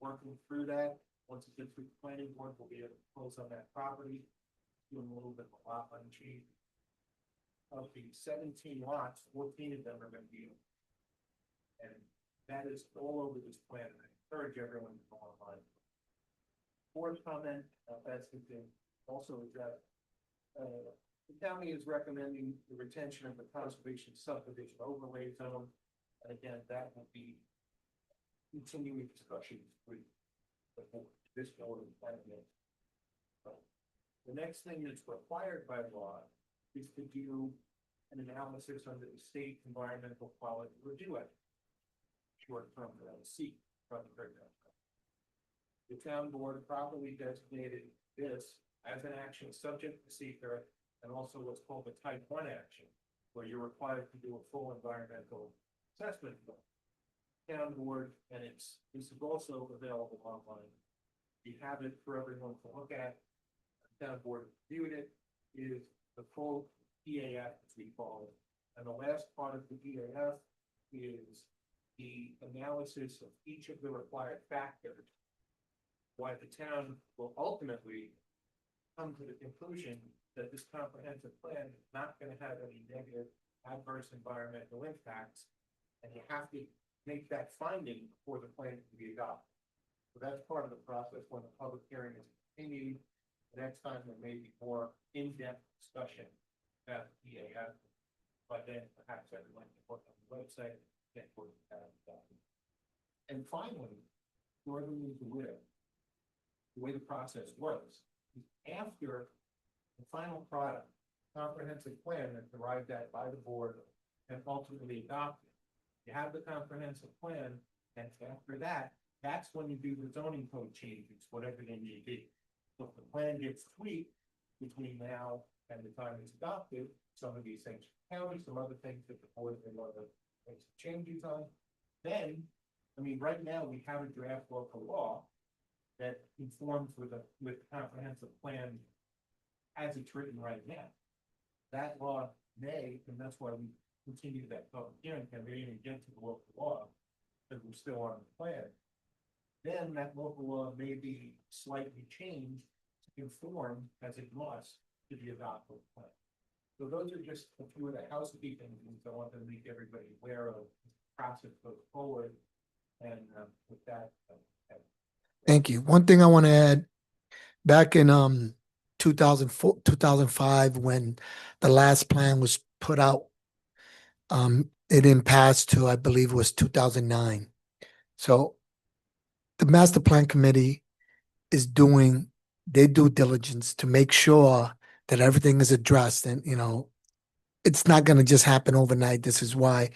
Working through that, once it gets through the planning board, we'll be able to close on that property, doing a little bit of a lot on change. Of the 17 lots, 14 of them are going to be open. And that is all over this plan, and I encourage everyone to go online. Fourth comment, that's the thing, also is that the county is recommending the retention of the conservation subdivision overlay zone. And again, that will be continuing discussions with the board, this board and planning. The next thing that's required by law is to do an analysis under the State Environmental Quality Review Act. Short term, SEQ, from the program. The town board properly designated this as an action subject to SEQR, and also what's called a type 1 action, where you're required to do a full environmental assessment. Town board, and this is also available online. You have it for everyone to look at. The town board reviewed it, is the full EAF, as we call it. And the last part of the EAF is the analysis of each of the required factors, why the town will ultimately come to the conclusion that this comprehensive plan is not going to have any negative adverse environmental impacts, and you have to make that finding before the plan can be adopted. So that's part of the process when the public hearing is continued. The next time there may be more in-depth discussion about the EAF, but then perhaps everyone can look on the website. And finally, for everyone to live, the way the process works is after the final product, comprehensive plan that's arrived at by the board and ultimately adopted, you have the comprehensive plan, and after that, that's when you do the zoning code changes, whatever they may be. So if the plan gets tweaked between now and the time it's adopted, some of these things county, some other things that the board may want to make some changes on. Then, I mean, right now we have a draft local law that conforms with the comprehensive plan as it's written right now. That law may, and that's why we continue that public hearing, can we even get to the local law, because we're still on the plan. Then that local law may be slightly changed to conform as it must to the adopted plan. So those are just a few of the housekeeping things I want to make everybody aware of as the process goes forward. And with that, Thank you. One thing I want to add, back in 2004, 2005, when the last plan was put out, it didn't pass to, I believe it was 2009. So the master plan committee is doing their due diligence to make sure that everything is addressed, and it's not going to just happen overnight. This is why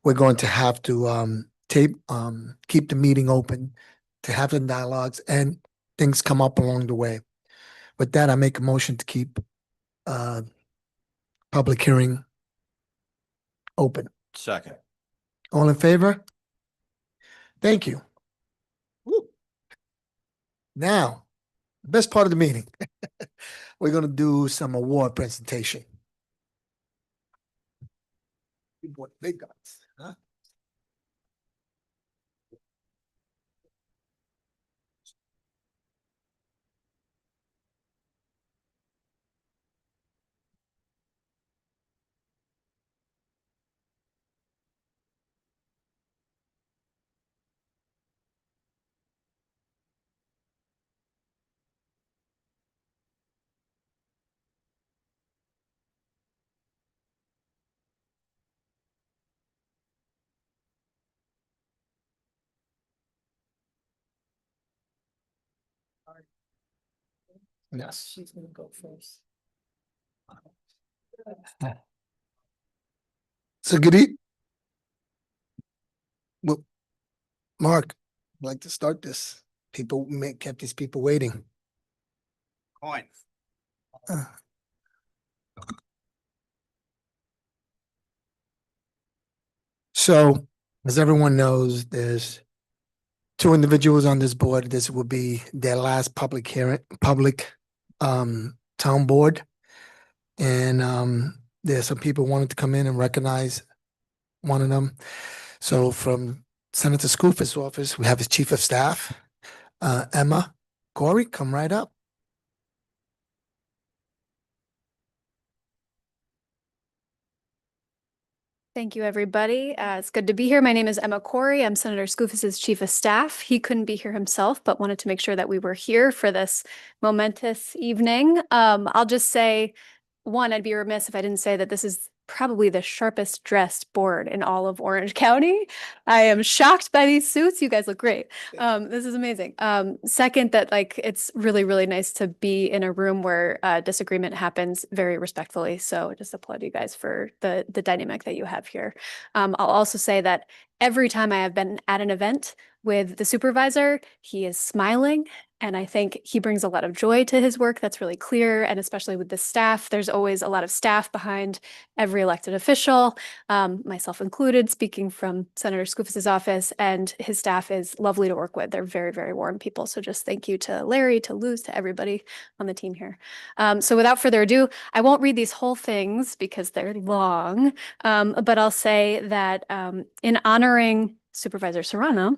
we're going to have to keep the meeting open, to have the dialogues and things come up along the way. With that, I make a motion to keep public hearing open. Second. All in favor? Thank you. Woo. Now, the best part of the meeting. We're going to do some award presentation. Big guns, huh? Yes. She's gonna go first. So good evening. Well, Mark, I'd like to start this. Kept these people waiting. Coin. Uh, So, as everyone knows, there's two individuals on this board. This will be their last public hearing, town board. And there's some people wanted to come in and recognize one of them. So from Senator Scoofus' office, we have his chief of staff, Emma Corey, come right up. Thank you, everybody. It's good to be here. My name is Emma Corey. I'm Senator Scoofus's chief of staff. He couldn't be here himself, but wanted to make sure that we were here for this momentous evening. I'll just say, one, I'd be remiss if I didn't say that this is probably the sharpest dressed board in all of Orange County. I am shocked by these suits. You guys look great. This is amazing. Second, that it's really, really nice to be in a room where disagreement happens very respectfully. So just applaud you guys for the dynamic that you have here. I'll also say that every time I have been at an event with the supervisor, he is smiling. And I think he brings a lot of joy to his work. That's really clear. And especially with the staff, there's always a lot of staff behind every elected official, myself included, speaking from Senator Scoofus's office, and his staff is lovely to work with. They're very, very warm people. So just thank you to Larry, to Luz, to everybody on the team here. So without further ado, I won't read these whole things because they're long, but I'll say that in honoring Supervisor Serrano,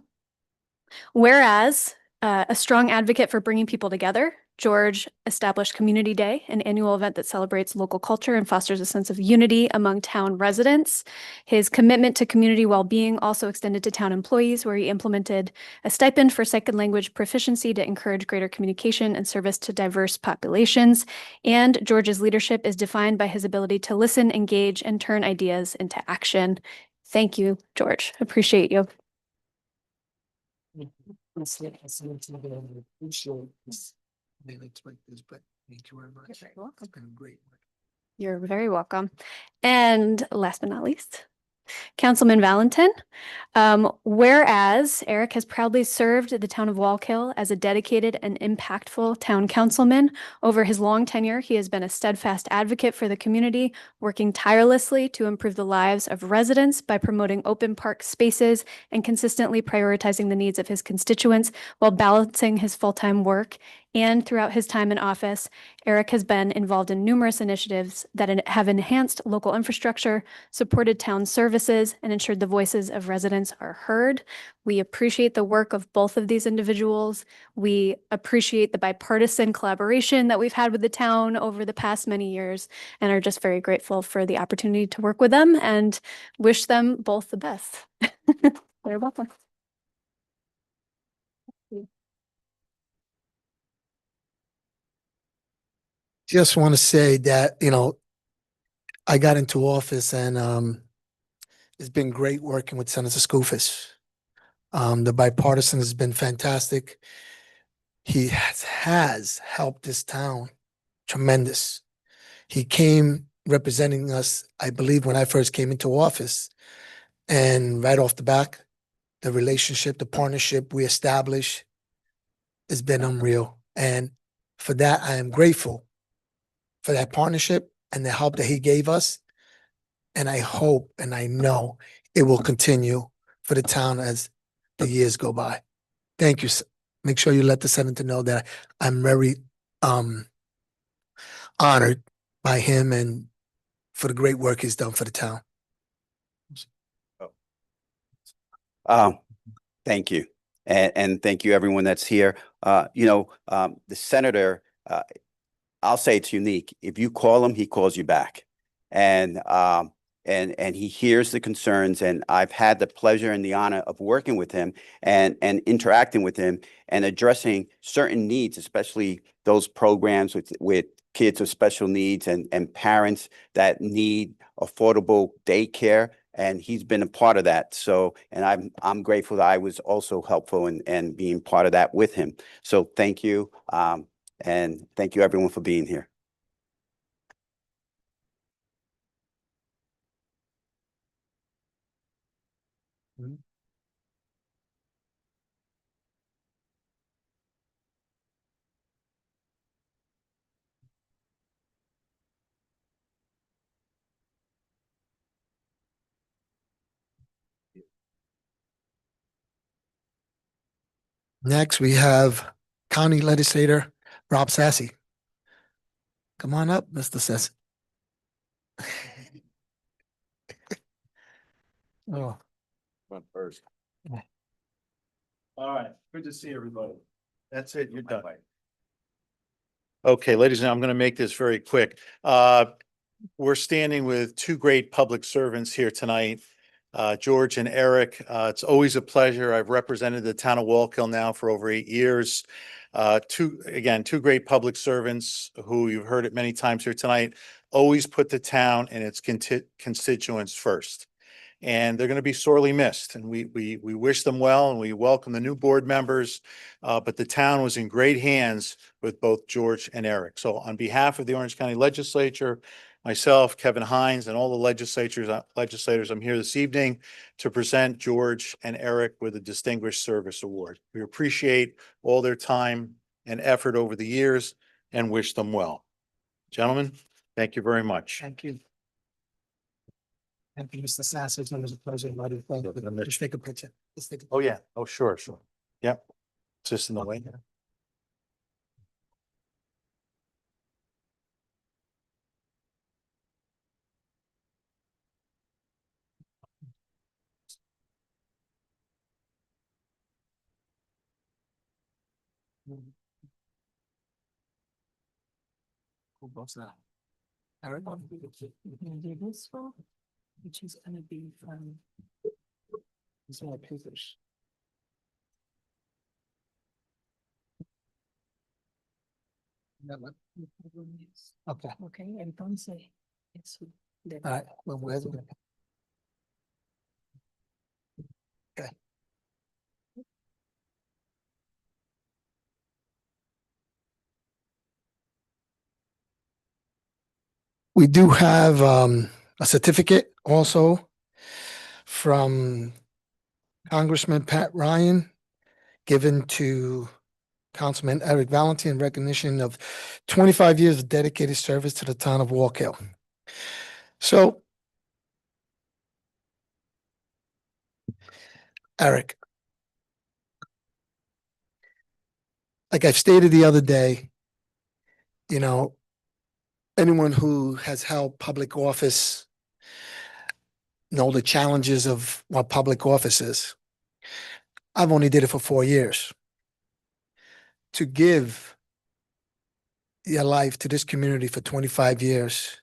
whereas a strong advocate for bringing people together, George established Community Day, an annual event that celebrates local culture and fosters a sense of unity among town residents. His commitment to community well-being also extended to town employees, where he implemented a stipend for second language proficiency to encourage greater communication and service to diverse populations. And George's leadership is defined by his ability to listen, engage, and turn ideas into action. Thank you, George. Appreciate you. They like to like this, but thank you very much. You're very welcome. It's been great. You're very welcome. And last but not least, Councilman Valentin. Whereas Eric has proudly served the town of Wallkill as a dedicated and impactful town councilman. Over his long tenure, he has been a steadfast advocate for the community, working tirelessly to improve the lives of residents by promoting open park spaces and consistently prioritizing the needs of his constituents while balancing his full-time work. And throughout his time in office, Eric has been involved in numerous initiatives that have enhanced local infrastructure, supported town services, and ensured the voices of residents are heard. We appreciate the work of both of these individuals. We appreciate the bipartisan collaboration that we've had with the town over the past many years, and are just very grateful for the opportunity to work with them and wish them both the best. You're welcome. Just want to say that, I got into office and it's been great working with Senator Scoofus. The bipartisan has been fantastic. He has helped this town tremendous. He came representing us, I believe, when I first came into office. And right off the back, the relationship, the partnership we established has been unreal. And for that, I am grateful for that partnership and the help that he gave us. And I hope and I know it will continue for the town as the years go by. Thank you. Make sure you let the senator know that I'm very honored by him and for the great work he's done for the town. Thank you. And thank you, everyone that's here. The senator, I'll say it's unique. If you call him, he calls you back. And he hears the concerns, and I've had the pleasure and the honor of working with him and interacting with him and addressing certain needs, especially those programs with kids with special needs and parents that need affordable daycare. And he's been a part of that. So, and I'm grateful that I was also helpful in being part of that with him. So thank you. And thank you everyone for being here. Next, we have County Legislator Rob Sassy. Come on up, Mr. Sassy. Oh. Went first. All right, good to see everybody. That's it, you're done. Okay, ladies and gentlemen, I'm going to make this very quick. We're standing with two great public servants here tonight, George and Eric. It's always a pleasure. I've represented the town of Wallkill now for over 8 years. Two great public servants who you've heard it many times here tonight, always put the town and its constituents first. And they're going to be sorely missed. And we wish them well and we welcome the new board members. But the town was in great hands with both George and Eric. So on behalf of the Orange County Legislature, myself, Kevin Hines, and all the legislators, I'm here this evening to present George and Eric with a Distinguished Service Award. We appreciate all their time and effort over the years and wish them well. Gentlemen, thank you very much. Thank you. Thank you, Mr. Sassy. It's always a pleasure. Just take a picture. Oh, yeah. Oh, sure. Yep. Just in the way. Who goes that? Eric? Do this one, which is gonna be from. These are my papers. Okay. Okay, entonces, eso. All right, well, where's it? Okay. We do have a certificate also from Congressman Pat Ryan given to Councilman Eric Valentine in recognition of 25 years of dedicated service to the town of Wallkill. So, Eric, like I've stated the other day, you know, anyone who has held public office know the challenges of what public office is. I've only did it for 4 years. To give your life to this community for 25 years,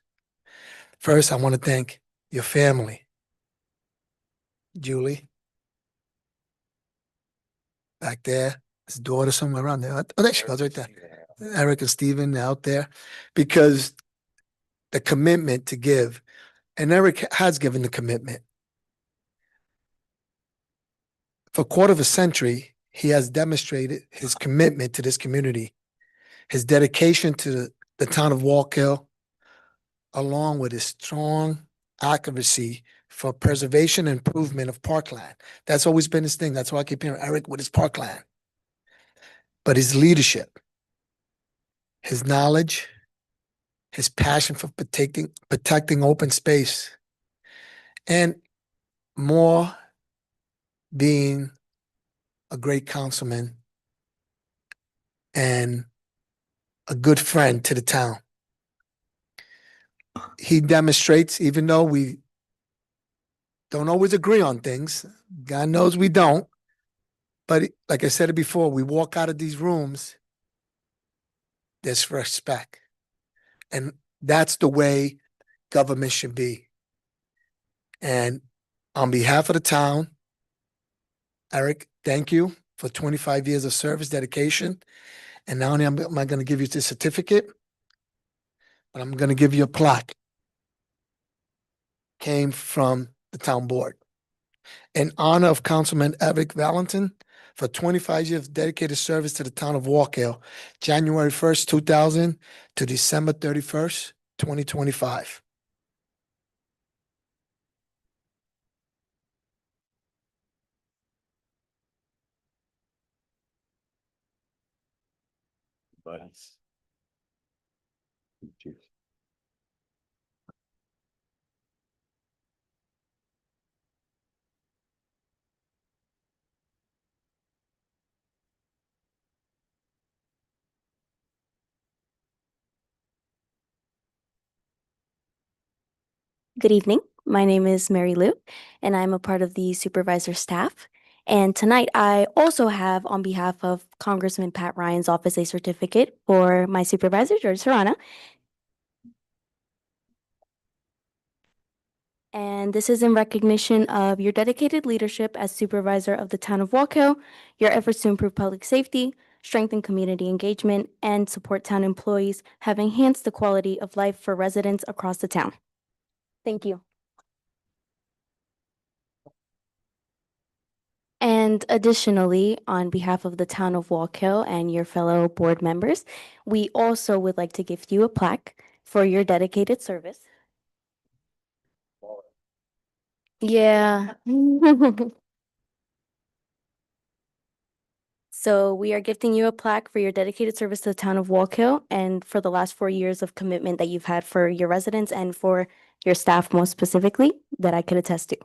first, I want to thank your family, Julie, back there, his daughter somewhere around there. Oh, there she goes, right there. Eric and Stephen out there, because the commitment to give, and Eric has given the commitment. For a quarter of a century, he has demonstrated his commitment to this community, his dedication to the town of Wallkill, along with his strong advocacy for preservation and improvement of parkland. That's always been his thing. That's why I keep hearing Eric with his parkland. But his leadership, his knowledge, his passion for protecting open space, and more being a great councilman and a good friend to the town. He demonstrates, even though we don't always agree on things, God knows we don't, but like I said it before, we walk out of these rooms, there's respect. And that's the way government should be. And on behalf of the town, Eric, thank you for 25 years of service, dedication. And not only am I going to give you this certificate, but I'm going to give you a plaque. Came from the town board in honor of Councilman Eric Valentine for 25 years of dedicated service to the town of Walk Hill, January 1st, 2000 to December 31st, 2025. Good evening. My name is Mary Lou, and I'm a part of the supervisor staff. And tonight, I also have, on behalf of Congressman Pat Ryan's office, a certificate for my supervisor, George Serrano. And this is in recognition of your dedicated leadership as supervisor of the town of Walk Hill, your efforts to improve public safety, strengthen community engagement, and support town employees have enhanced the quality of life for residents across the town. Thank you. And additionally, on behalf of the town of Walk Hill and your fellow board members, we also would like to gift you a plaque for your dedicated service. Yeah. So we are gifting you a plaque for your dedicated service to the town of Walk Hill and for the last 4 years of commitment that you've had for your residents and for your staff most specifically that I could attest to.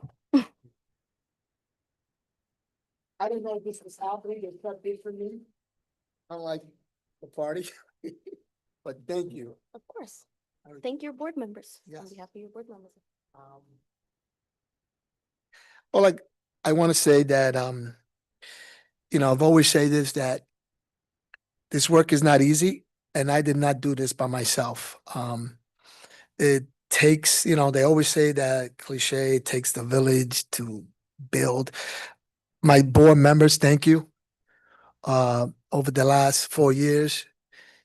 I didn't know this was happening. They cut this for me. Unlike the party. But thank you. Of course. Thank your board members on Yes. behalf of your board members. Well, like, I want to say that, I've always say this, that this work is not easy and I did not do this by myself. It takes, they always say that cliche, it takes the village to build. My board members, thank you. Over the last 4 years,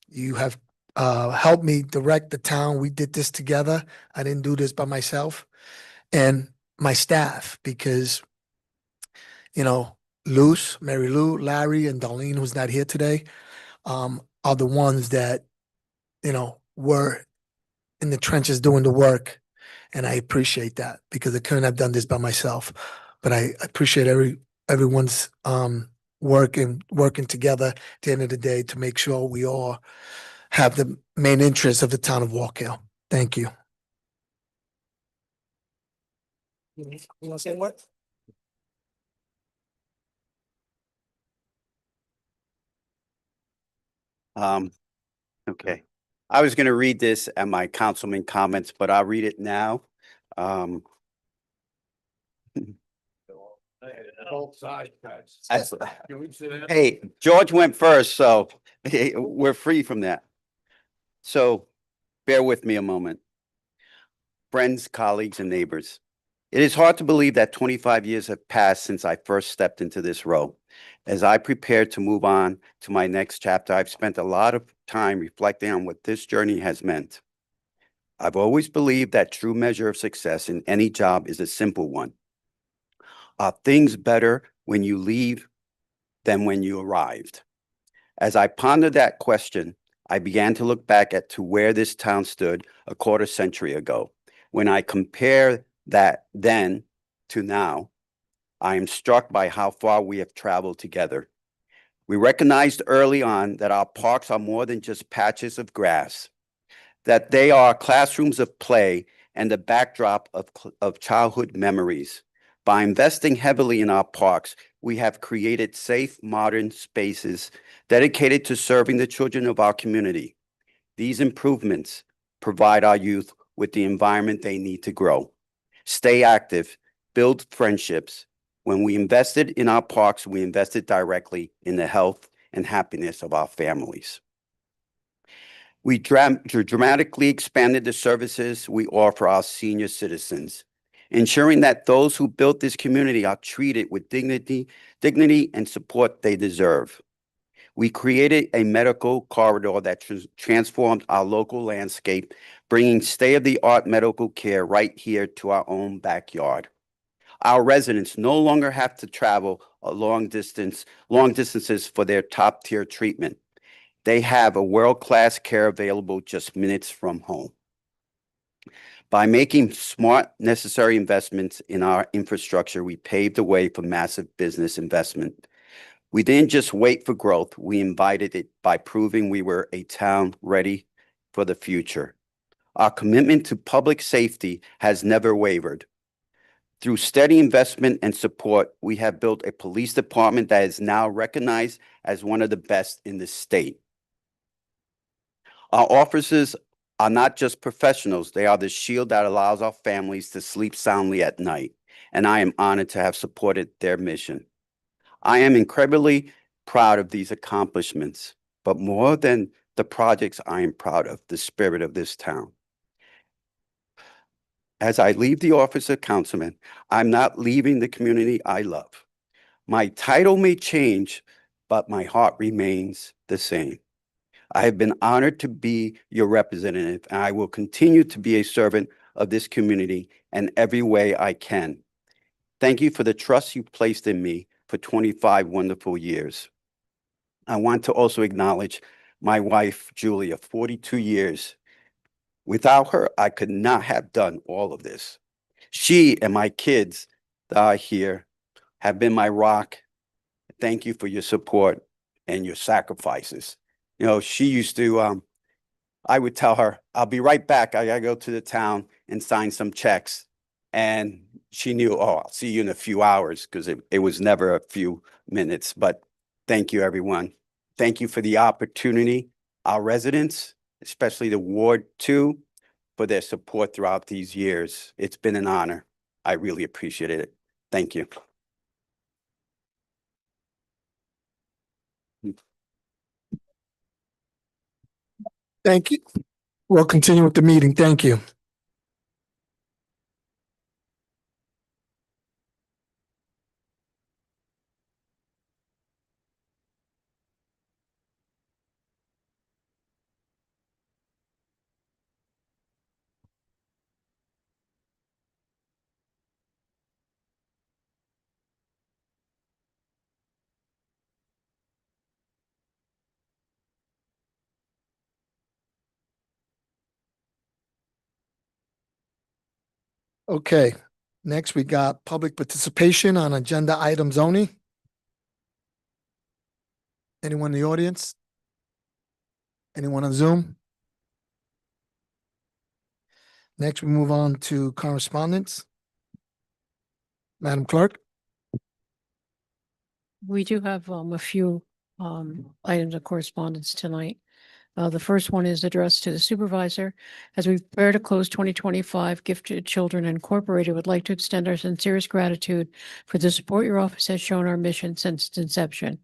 you have helped me direct the town. We did this together. I didn't do this by myself. And my staff, because, Luz, Mary Lou, Larry, and Darlene, who's not here today, are the ones that, were in the trenches doing the work. And I appreciate that because I couldn't have done this by myself. But I appreciate everyone's working together at the end of the day to make sure we all have the main interests of the town of Walk Hill. Thank you. You want to say what? Okay. I was gonna read this at my councilman comments, but I'll read it now. Both sides, guys. That's- Can we sit down? Hey, George went first, so we're free from that. So bear with me a moment. Friends, colleagues, and neighbors. It is hard to believe that 25 years have passed since I first stepped into this role. As I prepare to move on to my next chapter, I've spent a lot of time reflecting on what this journey has meant. I've always believed that true measure of success in any job is a simple one. Are things better when you leave than when you arrived? As I pondered that question, I began to look back to where this town stood a quarter century ago. When I compare that then to now, I am struck by how far we have traveled together. We recognized early on that our parks are more than just patches of grass, that they are classrooms of play and the backdrop of childhood memories. By investing heavily in our parks, we have created safe, modern spaces dedicated to serving the children of our community. These improvements provide our youth with the environment they need to grow, stay active, build friendships. When we invested in our parks, we invested directly in the health and happiness of our families. We dramatically expanded the services we offer our senior citizens, ensuring that those who built this community are treated with dignity and support they deserve. We created a medical corridor that transformed our local landscape, bringing state-of-the-art medical care right here to our own backyard. Our residents no longer have to travel long distances for their top tier treatment. They have a world-class care available just minutes from home. By making smart, necessary investments in our infrastructure, we paved the way for massive business investment. We didn't just wait for growth, we invited it by proving we were a town ready for the future. Our commitment to public safety has never wavered. Through steady investment and support, we have built a police department that is now recognized as one of the best in the state. Our officers are not just professionals, they are the shield that allows our families to sleep soundly at night, and I am honored to have supported their mission. I am incredibly proud of these accomplishments, but more than the projects, I am proud of the spirit of this town. As I leave the office of councilman, I'm not leaving the community I love. My title may change, but my heart remains the same. I have been honored to be your representative, and I will continue to be a servant of this community in every way I can. Thank you for the trust you placed in me for 25 wonderful years. I want to also acknowledge my wife, Julia, 42 years. Without her, I could not have done all of this. She and my kids that are here have been my rock. Thank you for your support and your sacrifices. You know, she used to, I would tell her, I'll be right back. I gotta go to the town and sign some checks. And she knew, oh, I'll see you in a few hours, because it was never a few minutes. But thank you, everyone. Thank you for the opportunity. Our residents, especially the Ward 2, for their support throughout these years. It's been an honor. I really appreciate it. Thank you. Thank you. We'll continue with the meeting. Thank you. Okay, next we got public participation on agenda items only. Anyone in the audience? Anyone on Zoom? Next, we move on to correspondence. Madam Clerk? We do have a few items of correspondence tonight. The first one is addressed to the supervisor. As we prepare to close 2025, Gifted Children Incorporated would like to extend our sincerest gratitude for the support your office has shown our mission since its inception.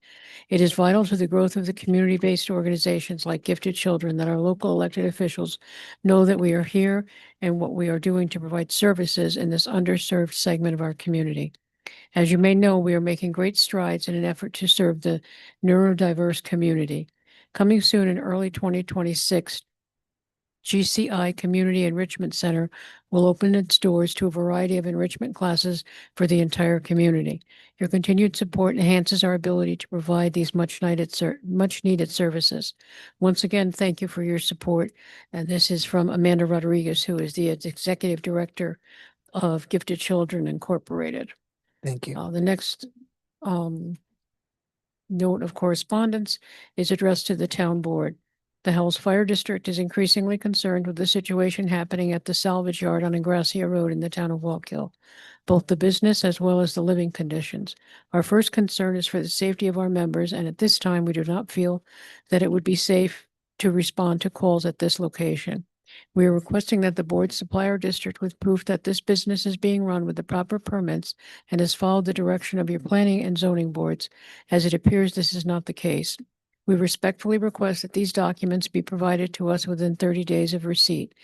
It is vital to the growth of the community-based organizations like Gifted Children that our local elected officials know that we are here and what we are doing to provide services in this underserved segment of our community. As you may know, we are making great strides in an effort to serve the neurodiverse community. Coming soon in early 2026, GCI Community Enrichment Center will open its doors to a variety of enrichment classes for the entire community. Your continued support enhances our ability to provide these much needed services. Once again, thank you for your support. And this is from Amanda Rodriguez, who is the Executive Director of Gifted Children Incorporated. Thank you. The next note of correspondence is addressed to the town board. The Hells Fire District is increasingly concerned with the situation happening at the salvage yard on Ingrassia Road in the town of Walk Hill, both the business as well as the living conditions. Our first concern is for the safety of our members, and at this time, we do not feel that it would be safe to respond to calls at this location. We are requesting that the board supply our district with proof that this business is being run with the proper permits and has followed the direction of your planning and zoning boards, as it appears this is not the case. We respectfully request that these documents be provided to us within 30 days of receipt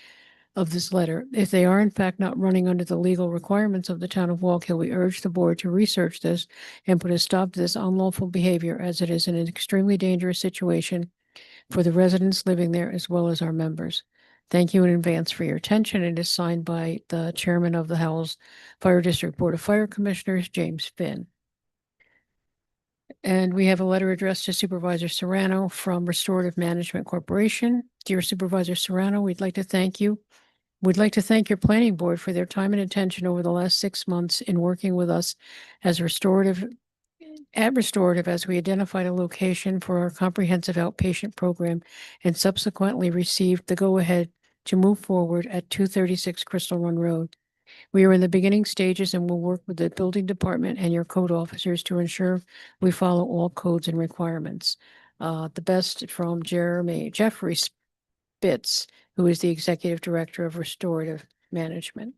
of this letter. If they are in fact not running under the legal requirements of the town of Walk Hill, we urge the board to research this and put a stop to this unlawful behavior, as it is an extremely dangerous situation for the residents living there as well as our members. Thank you in advance for your attention. It is signed by the chairman of the Howells Fire District Board of Fire Commissioners, James Finn. And we have a letter addressed to Supervisor Serrano from Restorative Management Corporation. Dear Supervisor Serrano, we'd like to thank you. We'd like to thank your planning board for their time and attention over the last 6 months in working with us as restorative as we identified a location for our comprehensive outpatient program and subsequently received the go-ahead to move forward at 236 Crystal Run Road. We are in the beginning stages and will work with the building department and your code officers to ensure we follow all codes and requirements. The best from Jeffrey Spitz, who is the Executive Director of Restorative Management.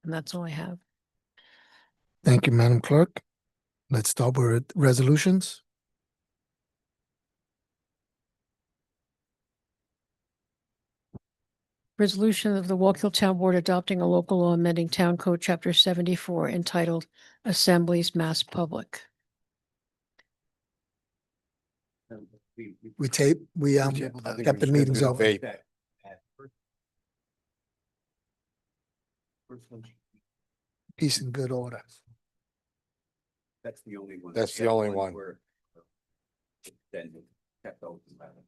And that's all I have. Thank you, Madam Clerk. Let's start with resolutions. Resolution of the Wallkill Town Board adopting a local law amending Town Code Chapter 74 entitled Assemblies Mass Public. We tabled that. kept the meetings open. Peace and good order. That's the only one. That's the only one. where, Then kept open. by them.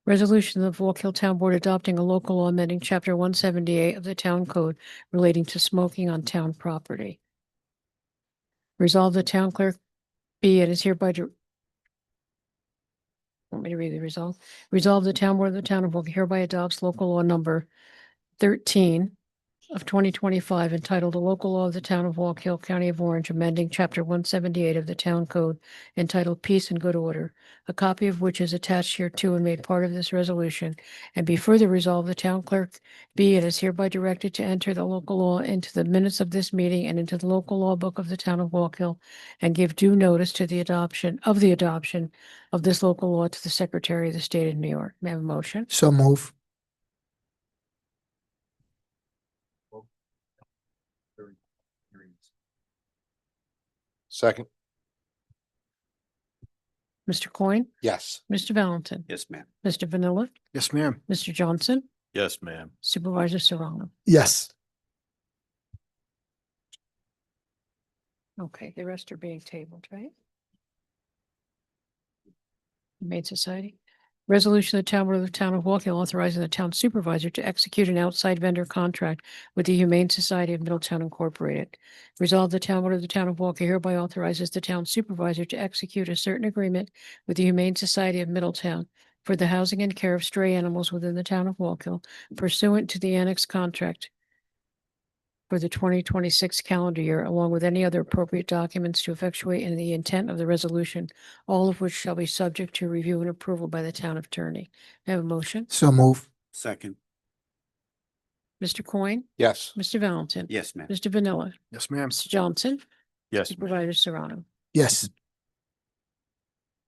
Resolution of Wallkill Town Board adopting a local law amending Chapter 178 of the Town Code relating to smoking on town property. Resolve the town clerk be and is hereby want me to read the resolve? Resolve the town board of the town of Wallkill hereby adopts local law number 13 of 2025 entitled A Local Law of the Town of Wallkill, County of Orange, amending Chapter 178 of the Town Code entitled Peace and Good Order, a copy of which is attached hereto and made part of this resolution, and be further resolved, the town clerk be and is hereby directed to enter the local law into the minutes of this meeting and into the local law book of the Town of Wallkill, and give due notice to the adoption of this local law to the Secretary of the State of New York. May I have a motion? So move. Second, Mr. Coyne, yes. Mr. Valentin, Yes, ma'am. Mr. Vanilla, Yes, ma'am. Mr. Johnson, Yes, ma'am. Supervisor Serrano. Yes. Okay, the rest are being tabled, right? Humane Society. Resolution of the Town Board of the Town of Wallkill authorizing the town supervisor to execute an outside vendor contract with the Humane Society of Middletown Incorporated. Resolved, the Town Board of the Town of Wallkill hereby authorizes the town supervisor to execute a certain agreement with the Humane Society of Middletown for the housing and care of stray animals within the town of Wallkill pursuant to the annex contract for the 2026 calendar year, along with any other appropriate documents to effectuate in the intent of the resolution, all of which shall be subject to review and approval by the town attorney. May I have a motion? So move. Second, Mr. Coyne, Yes. Mr. Valentin, yes, ma'am. Mr. Vanilla, Yes, ma'am. Mr. Johnson, Yes, ma'am. Supervisor Serrano. Yes.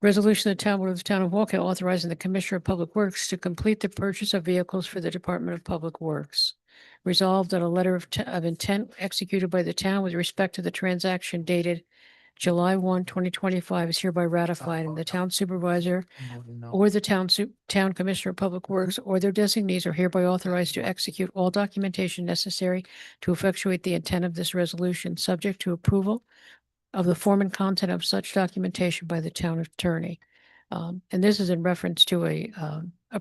Resolution of the Town Board of the Town of Wallkill authorizing the Commissioner of Public Works to complete the purchase of vehicles for the Department of Public Works. Resolved that a letter of intent executed by the town with respect to the transaction dated July 1, 2025 is hereby ratified, and the town supervisor or the town commissioner of public works or their designees are hereby authorized to execute all documentation necessary to effectuate the intent of this resolution, subject to approval of the form and content of such documentation by the town attorney. And this is in reference to a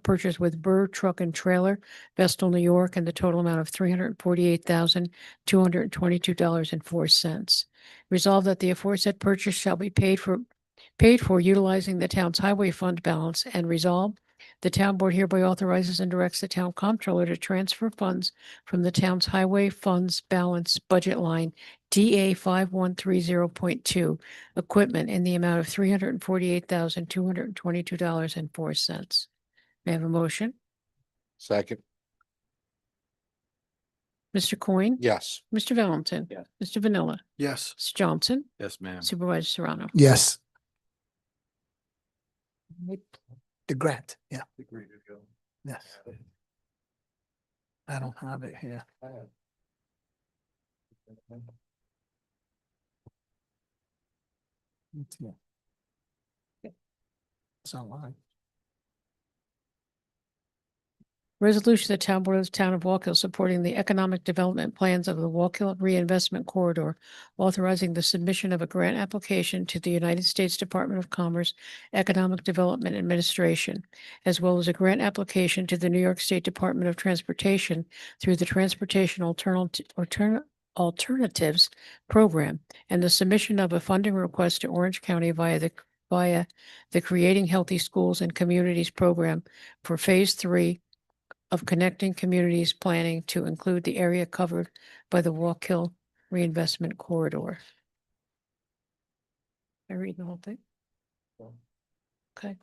purchase with Burr Truck and Trailer, Vestal, New York, and the total amount of $348,222.04. Resolved that the aforesaid purchase shall be paid for utilizing the town's highway fund balance, and resolved the town board hereby authorizes and directs the town comptroller to transfer funds from the town's highway funds balance budget line DA 5130.2 equipment in the amount of $348,222.04. May I have a motion? Second, Mr. Coyne? yes. Mr. Valentin? Yes. Mr. Vanilla? Yes. Mr. Johnson? Yes, ma'am. Supervisor Serrano? Yes. The grant, yeah. Yes. I don't have it here. It's here. It's online. Resolution of the Town Board of the Town of Walk Hill supporting the economic development plans of the Walk Hill Reinvestment Corridor, authorizing the submission of a grant application to the United States Department of Commerce Economic Development Administration, as well as a grant application to the New York State Department of Transportation through the Transportation Alternatives Program, and the submission of a funding request to Orange County via the Creating Healthy Schools and Communities Program for Phase 3 of Connecting Communities Planning to include the area covered by the Walk Hill Reinvestment Corridor. I read the whole thing? Okay.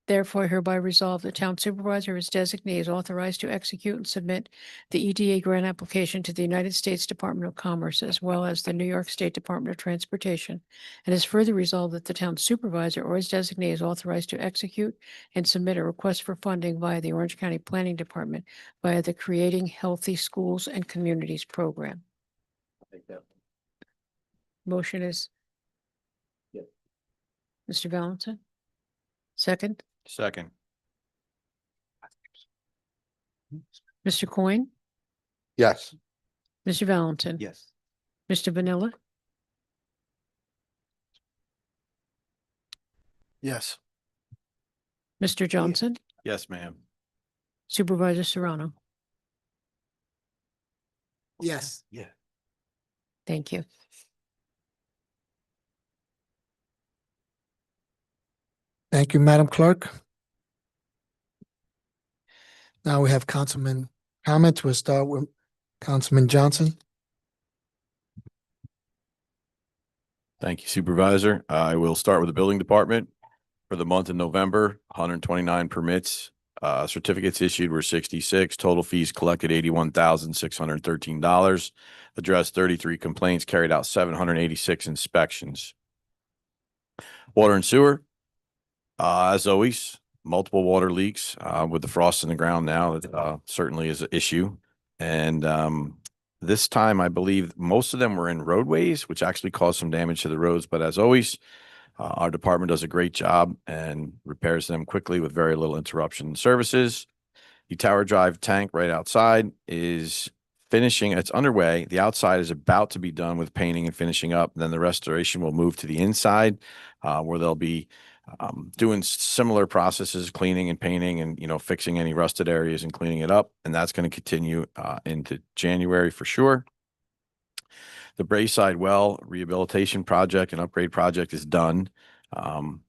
Therefore hereby resolved, the town supervisor as designee is authorized to execute and submit the EDA grant application to the United States Department of Commerce as well as the New York State Department of Transportation, and is further resolved that the town supervisor or his designee is authorized to execute and submit a request for funding via the Orange County Planning Department via the Creating Healthy Schools and Communities Program. Motion is? Yep. Mr. Valentin? Second? Second. Mr. Coyne? Yes. Mr. Valentin? Yes. Mr. Vanilla? Yes. Mr. Johnson? Yes, ma'am. Supervisor Serrano? Yes. Yeah. Thank you. Thank you, Madam Clerk. Now we have councilman comments. We'll start with Councilman Johnson. Thank you, Supervisor. I will start with the building department. For the month of November, 129 permits, certificates issued were 66, total fees collected $81,613, addressed 33 complaints, carried out 786 inspections. Water and sewer, as always, multiple water leaks, with the frost in the ground now, that certainly is an issue. And this time, I believe most of them were in roadways, which actually caused some damage to the roads. But as always, our department does a great job and repairs them quickly with very little interruption in services. The Tower Drive tank right outside is finishing. It's underway. The outside is about to be done with painting and finishing up. Then the restoration will move to the inside, where they'll be doing similar processes, cleaning and painting and, fixing any rusted areas and cleaning it up. And that's going to continue into January for sure. The Brayside Well rehabilitation project and upgrade project is done. And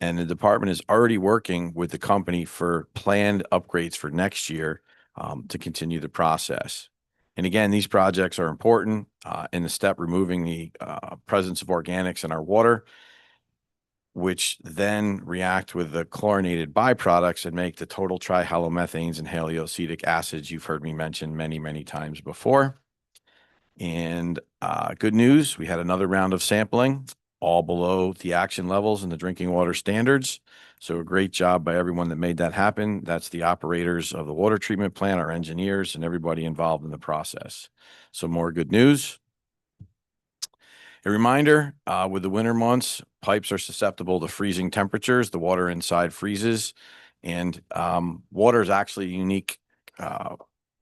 the department is already working with the company for planned upgrades for next year to continue the process. And again, these projects are important in the step removing the presence of organics in our water, which then react with the chlorinated byproducts and make the total trihalomethanes and haloacetic acids you've heard me mention many, many times before. And good news, we had another round of sampling, all below the action levels and the drinking water standards. So a great job by everyone that made that happen. That's the operators of the water treatment plant, our engineers, and everybody involved in the process. So more good news. A reminder, with the winter months, pipes are susceptible to freezing temperatures. The water inside freezes, and water is actually a unique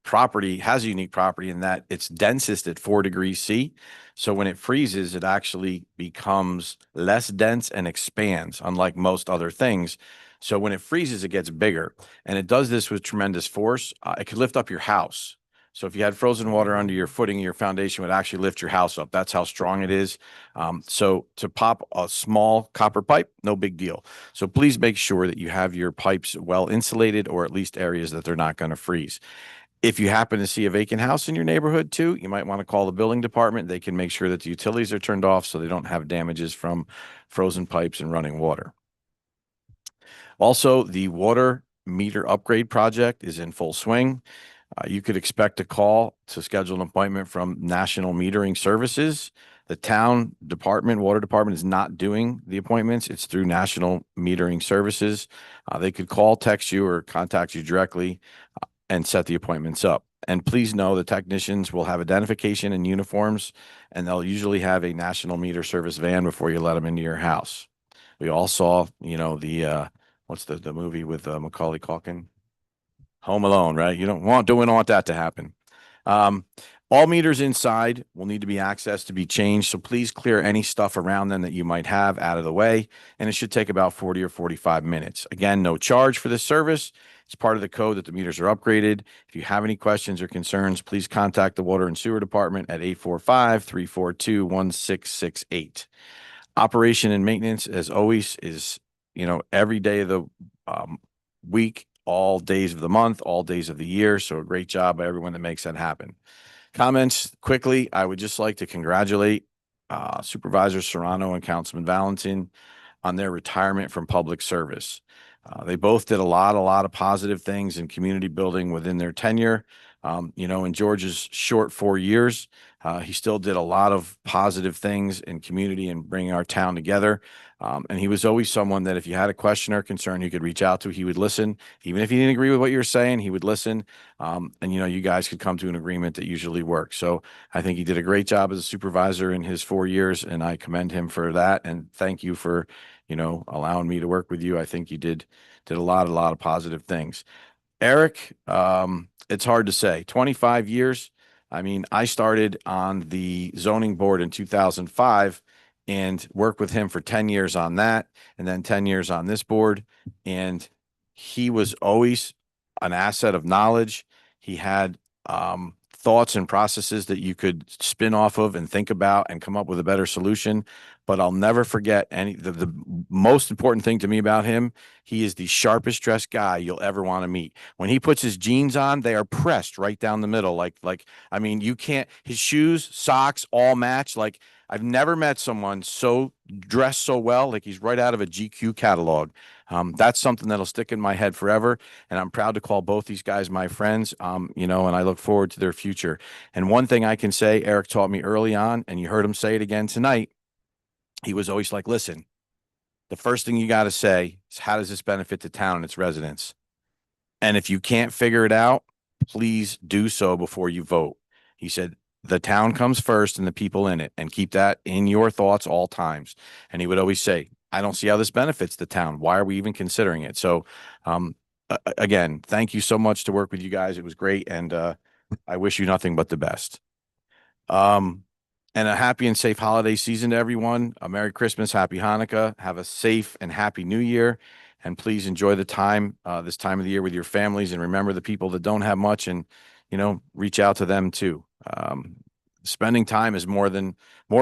property, has a unique property in that it's densest at 4 degrees C. So when it freezes, it actually becomes less dense and expands, unlike most other things. So when it freezes, it gets bigger, and it does this with tremendous force. It could lift up your house. So if you had frozen water under your footing, your foundation would actually lift your house up. That's how strong it is. So to pop a small copper pipe, no big deal. So please make sure that you have your pipes well insulated, or at least areas that they're not going to freeze. If you happen to see a vacant house in your neighborhood too, you might want to call the building department. They can make sure that the utilities are turned off so they don't have damages from frozen pipes and running water. Also, the water meter upgrade project is in full swing. You could expect a call to schedule an appointment from National Metering Services. The town department, water department, is not doing the appointments. It's through National Metering Services. They could call, text you, or contact you directly and set the appointments up. And please know the technicians will have identification and uniforms, and they'll usually have a National Meter Service van before you let them into your house. We all saw, the what's the movie with Macaulay Culkin? Home Alone, right? You don't want that to happen. All meters inside will need to be accessed to be changed, so please clear any stuff around them that you might have out of the way, and it should take about 40 or 45 minutes. Again, no charge for this service. It's part of the code that the meters are upgraded. If you have any questions or concerns, please contact the Water and Sewer Department at 845-342-1668. Operation and maintenance, as always, is, every day of the week, all days of the month, all days of the year. So a great job by everyone that makes that happen. Comments quickly. I would just like to congratulate Supervisor Serrano and Councilman Valentin on their retirement from public service. They both did a lot of positive things in community building within their tenure. In George's short 4 years, he still did a lot of positive things in community and bringing our town together. And he was always someone that if you had a question or concern, you could reach out to. He would listen. Even if he didn't agree with what you were saying, he would listen. You guys could come to an agreement that usually works. So I think he did a great job as a supervisor in his 4 years, and I commend him for that. And thank you for, allowing me to work with you. I think you did a lot of positive things. Eric, it's hard to say. 25 years. I mean, I started on the zoning board in 2005 and worked with him for 10 years on that, and then 10 years on this board. And he was always an asset of knowledge. He had thoughts and processes that you could spin off of and think about and come up with a better solution. But I'll never forget the most important thing to me about him. He is the sharpest dressed guy you'll ever want to meet. When he puts his jeans on, they are pressed right down the middle. I mean, you can't, his shoes, socks, all match. Like, I've never met someone so dressed so well, like he's right out of a GQ catalog. That's something that'll stick in my head forever. And I'm proud to call both these guys my friends, and I look forward to their future. And one thing I can say, Eric taught me early on, and you heard him say it again tonight. He was always like, listen, the first thing you got to say is, how does this benefit the town and its residents? And if you can't figure it out, please do so before you vote. He said, the town comes first and the people in it, and keep that in your thoughts all times. And he would always say, I don't see how this benefits the town. Why are we even considering it? So, again, thank you so much to work with you guys. It was great. And, I wish you nothing but the best. And a happy and safe holiday season to everyone. A Merry Christmas, Happy Hanukkah. Have a safe and happy New Year. And please enjoy the time, this time of the year with your families, and remember the people that don't have much, and, reach out to them too. Spending time is more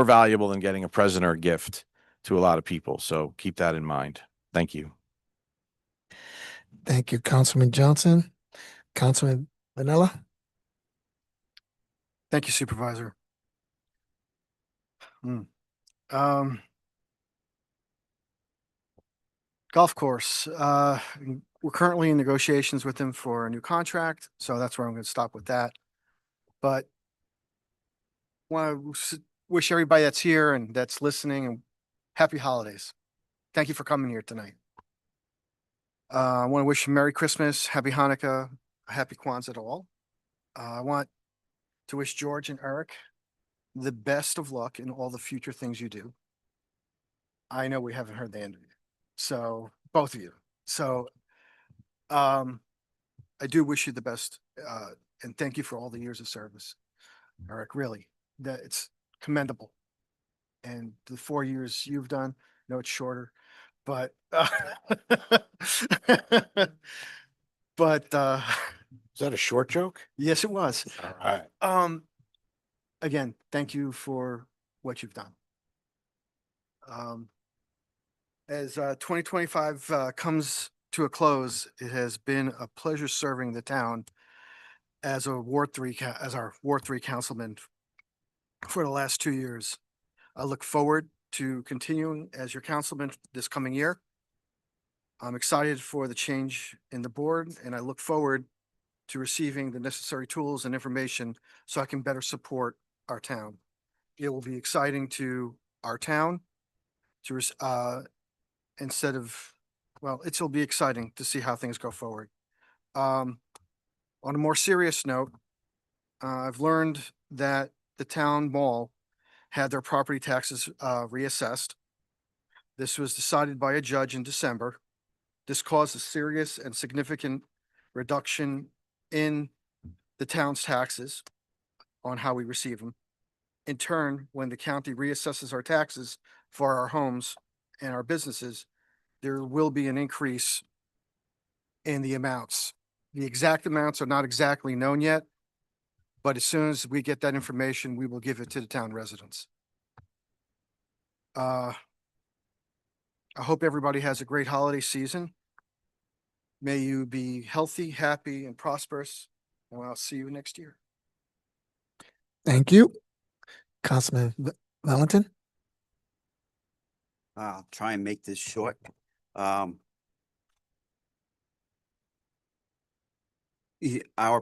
valuable than getting a present or a gift to a lot of people. So keep that in mind. Thank you. Thank you, Councilman Johnson. Councilman Vanilla. Thank you, Supervisor. Golf course. We're currently in negotiations with them for a new contract, so that's where I'm going to stop with that. But want to wish everybody that's here and that's listening and happy holidays. Thank you for coming here tonight. I want to wish you Merry Christmas, Happy Hanukkah, Happy Kwanzaa to all. I want to wish George and Eric the best of luck in all the future things you do. I know we haven't heard the end of it. So both of you. So I do wish you the best, and thank you for all the years of service, Eric. Really, that it's commendable. And the 4 years you've done, no, it's shorter, but but is that a short joke? Yes, it was. All right. Again, thank you for what you've done. As 2025 comes to a close, it has been a pleasure serving the town as our Ward 3 councilman for the last 2 years. I look forward to continuing as your councilman this coming year. I'm excited for the change in the board, and I look forward to receiving the necessary tools and information so I can better support our town. It will be exciting to our town to it'll be exciting to see how things go forward. On a more serious note, I've learned that the town mall had their property taxes reassessed. This was decided by a judge in December. This caused a serious and significant reduction in the town's taxes on how we receive them. In turn, when the county reassesses our taxes for our homes and our businesses, there will be an increase in the amounts. The exact amounts are not exactly known yet, but as soon as we get that information, we will give it to the town residents. I hope everybody has a great holiday season. May you be healthy, happy, and prosperous, and I'll see you next year. Thank you. Councilman Valentin? I'll try and make this short. Our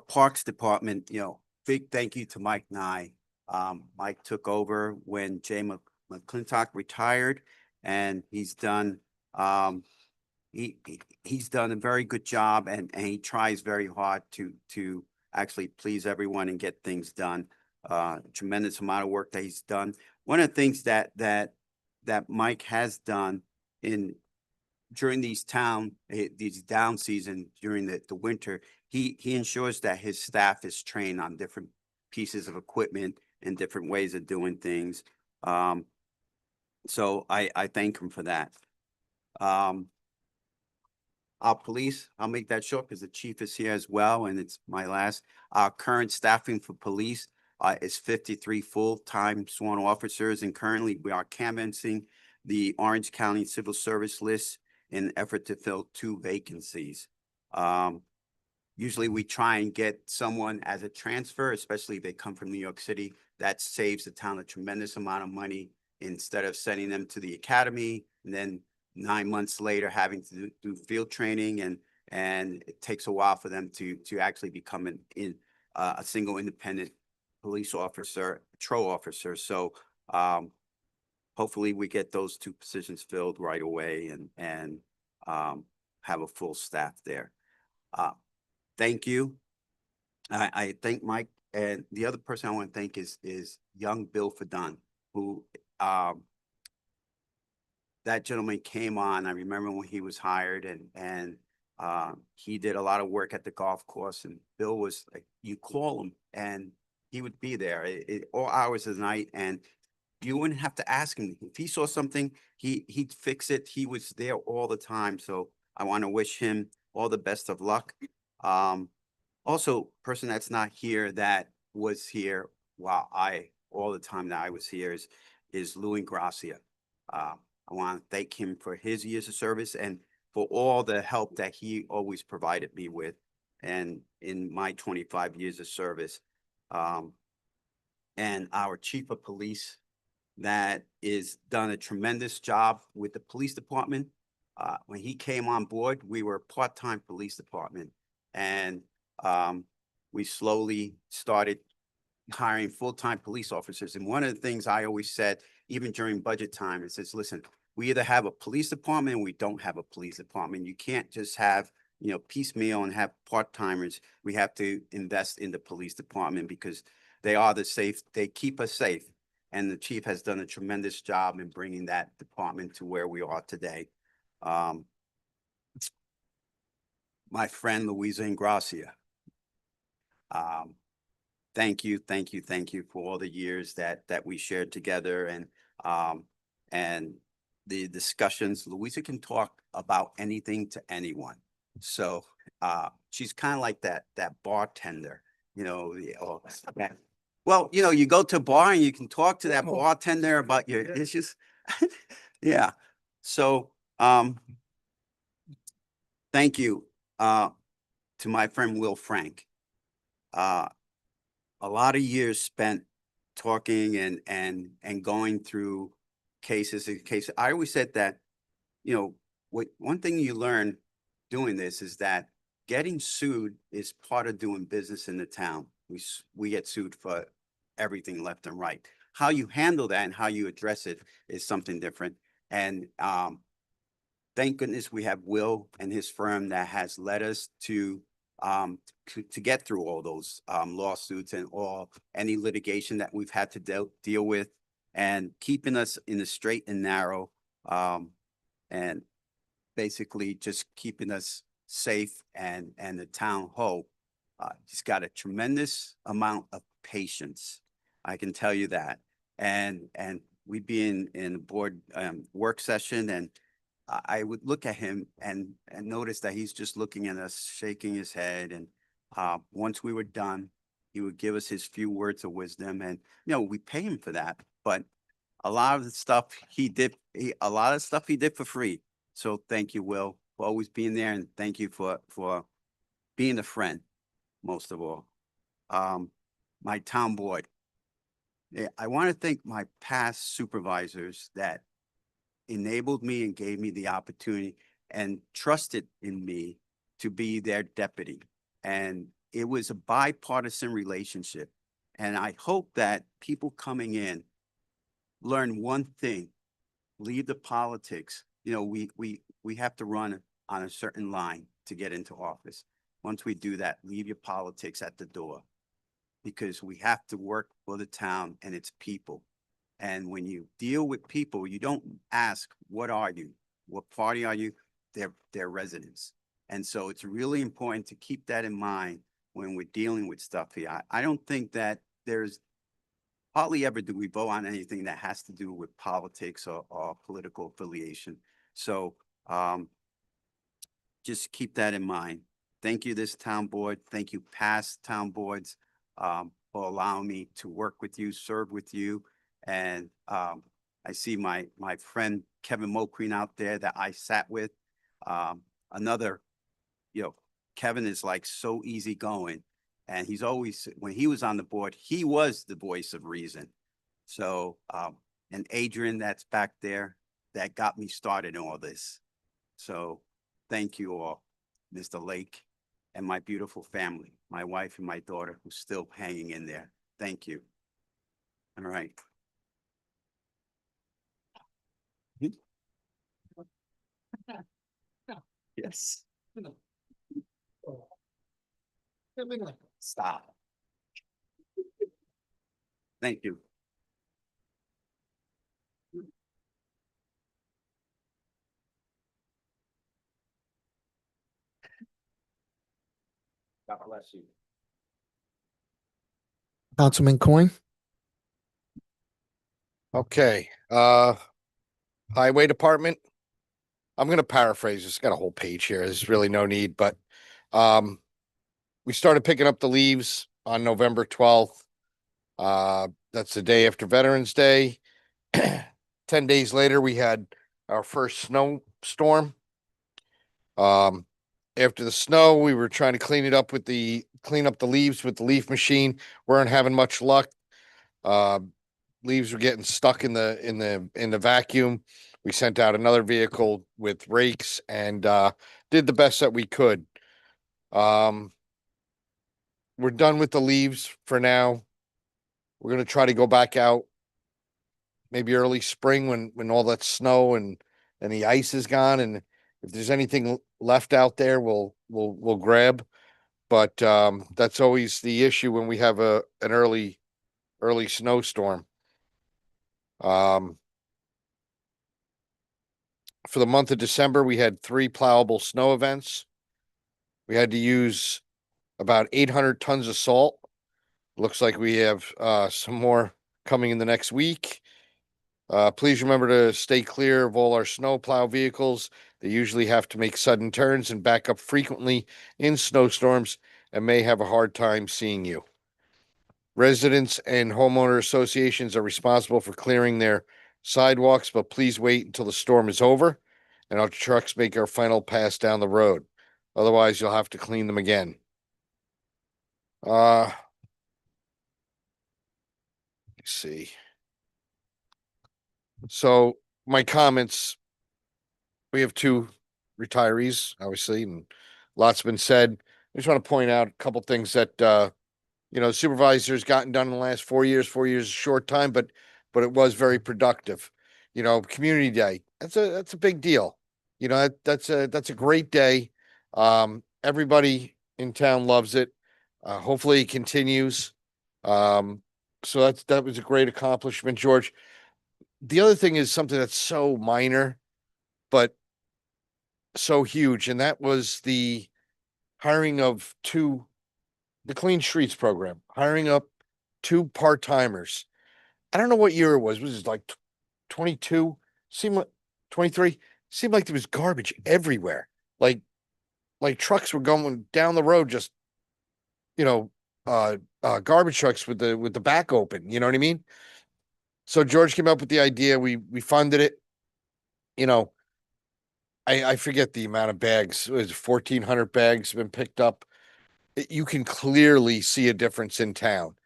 Parks Department, big thank you to Mike Nye. Mike took over when Jay McClintock retired, and he's done he's done a very good job, and he tries very hard to actually please everyone and get things done. Tremendous amount of work that he's done. One of the things that Mike has done during these down season during the winter, he ensures that his staff is trained on different pieces of equipment and different ways of doing things. So I thank him for that. Our police, I'll make that short because the chief is here as well, and it's my last. Our current staffing for police is 53 full-time sworn officers, and currently we are canvassing the Orange County Civil Service list in an effort to fill 2 vacancies. Usually we try and get someone as a transfer, especially if they come from New York City. That saves the town a tremendous amount of money instead of sending them to the academy and then 9 months later having to do field training, and it takes a while for them to actually become a single independent police officer, patrol officer. So hopefully we get those 2 positions filled right away and have a full staff there. Thank you. I thank Mike, and the other person I want to thank is young Bill Fadon, who that gentleman came on. I remember when he was hired, and he did a lot of work at the golf course, and Bill was like, you call him and he would be there all hours of the night, and you wouldn't have to ask him. If he saw something, he'd fix it. He was there all the time. So I want to wish him all the best of luck. Also, person that's not here that was here while all the time that I was here is Lou Ingracia. I want to thank him for his years of service and for all the help that he always provided me with, and in my 25 years of service. And our chief of police that is done a tremendous job with the police department. When he came on board, we were a part-time police department, and we slowly started hiring full-time police officers. And one of the things I always said, even during budget time, is says, listen, we either have a police department or we don't have a police department. You can't just have, piecemeal and have part-timers. We have to invest in the police department because they keep us safe. And the chief has done a tremendous job in bringing that department to where we are today. My friend, Louisa Ingracia. Thank you for all the years that we shared together, and the discussions. Louisa can talk about anything to anyone. So she's kind of like that bartender, well, you go to a bar and you can talk to that bartender about your issues. Yeah. So thank you to my friend Will Frank. A lot of years spent talking and going through cases. I always said that, one thing you learn doing this is that getting sued is part of doing business in the town. We get sued for everything left and right. How you handle that and how you address it is something different. And thank goodness we have Will and his firm that has led us to get through all those lawsuits and any litigation that we've had to deal with, and keeping us in the straight and narrow. And basically just keeping us safe and the town whole. He's got a tremendous amount of patience. I can tell you that. And we'd be in a board work session, and I would look at him and notice that he's just looking at us, shaking his head. And once we were done, he would give us his few words of wisdom. And, you know, we pay him for that. But a lot of the stuff he did, a lot of stuff he did for free. So thank you, Will, for always being there. And thank you for being a friend, most of all. My town board. Yeah, I want to thank my past supervisors that enabled me and gave me the opportunity and trusted in me to be their deputy. And it was a bipartisan relationship. And I hope that people coming in learn one thing: leave the politics. You know, we have to run on a certain line to get into office. Once we do that, leave your politics at the door, because we have to work for the town and its people. And when you deal with people, you don't ask, what are you? What party are you? They're residents. And so it's really important to keep that in mind when we're dealing with stuff here. I don't think that there's hardly ever do we vote on anything that has to do with politics or political affiliation. So just keep that in mind. Thank you, this town board. Thank you, past town boards, for allowing me to work with you, serve with you. And I see my friend Kevin Mokreen out there that I sat with. Another, you know, Kevin is like so easygoing, and he's always, when he was on the board, he was the voice of reason. So, and Adrian that's back there, that got me started in all this. So thank you all, Mr. Lake, and my beautiful family, my wife and my daughter, who's still hanging in there. Thank you. All right. Yes. Stop. Thank you. God bless you. Councilman Coyne? Okay, Highway Department. I'm gonna paraphrase, it's got a whole page here, there's really no need, but we started picking up the leaves on November 12th. That's the day after Veterans Day. 10 days later, we had our first snowstorm. After the snow, we were trying to clean up the leaves with the leaf machine. Weren't having much luck. Leaves were getting stuck in the vacuum. We sent out another vehicle with rakes and did the best that we could. We're done with the leaves for now. We're gonna try to go back out maybe early spring when all that snow and the ice is gone, and if there's anything left out there, we'll grab. But that's always the issue when we have an early snowstorm. For the month of December, we had 3 plowable snow events. We had to use about 800 tons of salt. Looks like we have some more coming in the next week. Please remember to stay clear of all our snow plow vehicles. They usually have to make sudden turns and back up frequently in snowstorms and may have a hard time seeing you. Residents and homeowner associations are responsible for clearing their sidewalks, but please wait until the storm is over and our trucks make our final pass down the road. Otherwise, you'll have to clean them again. Let's see. So my comments, we have 2 retirees, obviously, and lots been said. I just want to point out a couple things that, supervisors gotten done in the last 4 years. 4 years is a short time, but it was very productive. Community Day, that's a big deal. That's a great day. Everybody in town loves it. Hopefully it continues. So that was a great accomplishment, George. The other thing is something that's so minor, but so huge, and that was the hiring of the Clean Streets program, hiring up 2 part-timers. I don't know what year it was. Was it like 22? Seemed like 23? Seemed like there was garbage everywhere. Like trucks were going down the road, just, you know, garbage trucks with the back open, you know what I mean? So George came up with the idea. We funded it. You know, I forget the amount of bags. It was 1,400 bags been picked up. You can clearly see a difference in town.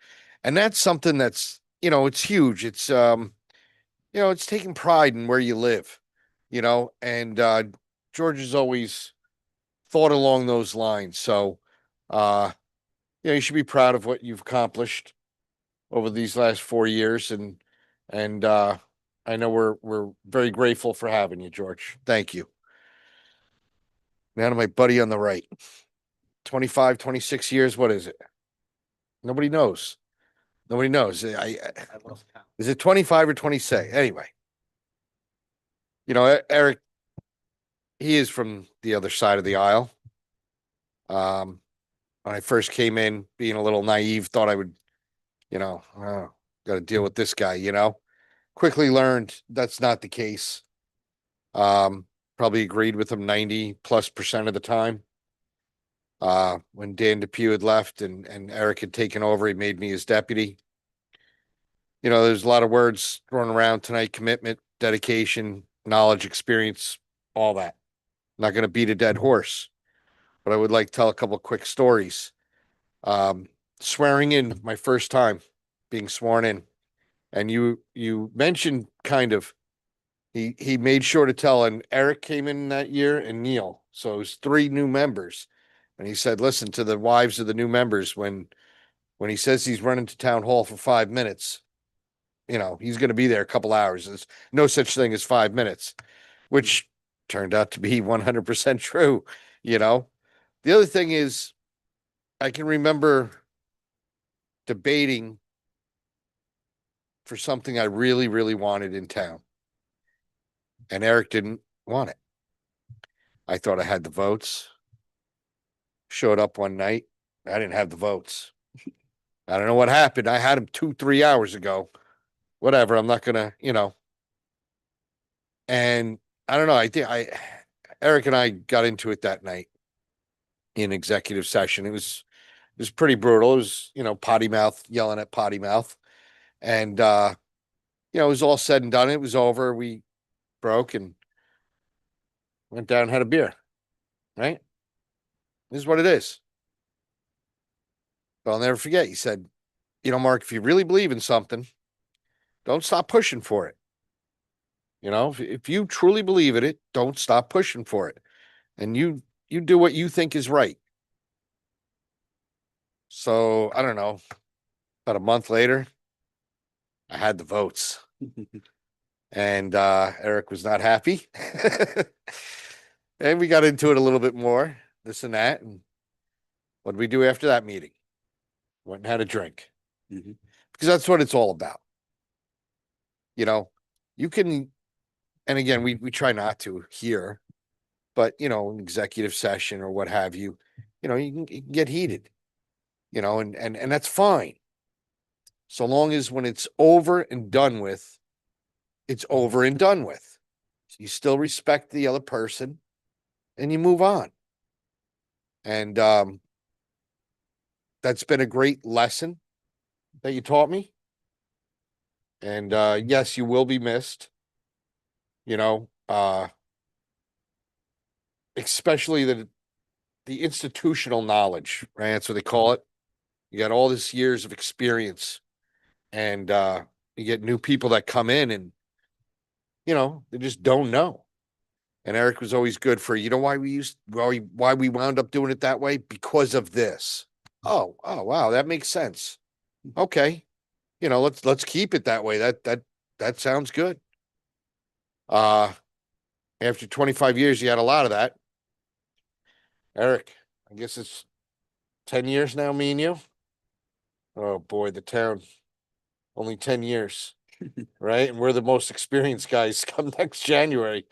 And that's something that's, it's huge. It's, it's taking pride in where you live, and, George has always thought along those lines. So, you should be proud of what you've accomplished over these last 4 years. And, I know we're very grateful for having you, George. Thank you. Now to my buddy on the right, 25, 26 years. What is it? Nobody knows. Nobody knows. Is it 25 or 26? Anyway, Eric, he is from the other side of the aisle. When I first came in, being a little naive, thought I would, got to deal with this guy, quickly learned that's not the case. Probably agreed with him 90+% of the time. When Dan Depew had left and Eric had taken over, he made me his deputy. There's a lot of words thrown around tonight: commitment, dedication, knowledge, experience, all that. I'm not going to beat a dead horse, but I would like to tell a couple of quick stories. Swearing in, my first time being sworn in, and you mentioned kind of, he made sure to tell, and Eric came in that year and Neil. So it was 3 new members. And he said, listen to the wives of the new members, when he says he's running to town hall for 5 minutes, he's going to be there a couple hours. There's no such thing as 5 minutes, which turned out to be 100% true. The other thing is, I can remember debating for something I really, really wanted in town, and Eric didn't want it. I thought I had the votes. Showed up one night. I didn't have the votes. I don't know what happened. I had him 2-3 hours ago. Whatever. I'm not gonna, and I don't know. I think Eric and I got into it that night in executive session. It was pretty brutal. It was, potty mouth, yelling at potty mouth. And, it was all said and done. It was over. We broke and went down and had a beer. Right? This is what it is. But I'll never forget. He said, Mark, if you really believe in something, don't stop pushing for it. If you truly believe in it, don't stop pushing for it. And you do what you think is right. So I don't know, about a month later, I had the votes. And Eric was not happy. And we got into it a little bit more, this and that. And what did we do after that meeting? Went and had a drink. Because that's what it's all about. You can, and again, we try not to here, but an executive session or what have you, you can get heated, and that's fine. So long as when it's over and done with, it's over and done with. You still respect the other person and you move on. And that's been a great lesson that you taught me. And yes, you will be missed, especially the institutional knowledge, right? That's what they call it. You got all this years of experience, and you get new people that come in and, they just don't know. And Eric was always good for, why we wound up doing it that way? Because of this. Oh, wow. That makes sense. Okay. Let's keep it that way. That sounds good. After 25 years, you had a lot of that. Eric, I guess it's 10 years now, me and you. Oh boy, the town, only 10 years, right? And we're the most experienced guys come next January.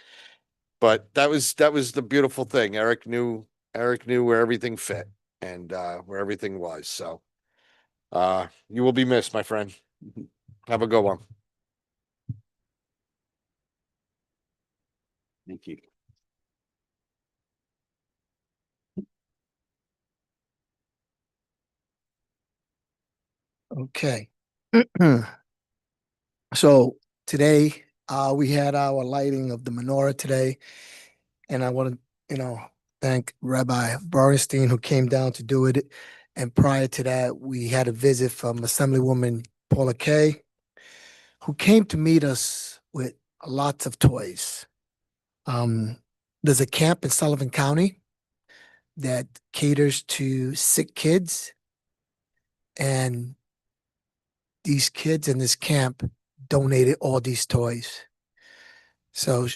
But that was the beautiful thing. Eric knew where everything fit and where everything was. So you will be missed, my friend. Have a good one. Thank you. Okay. So today, we had our lighting of the menorah today. And I want to, thank Rabbi Bernstein who came down to do it. And prior to that, we had a visit from Assemblywoman Paula Kay, who came to meet us with lots of toys. There's a camp in Sullivan County that caters to sick kids. And these kids in this camp donated all these toys. So,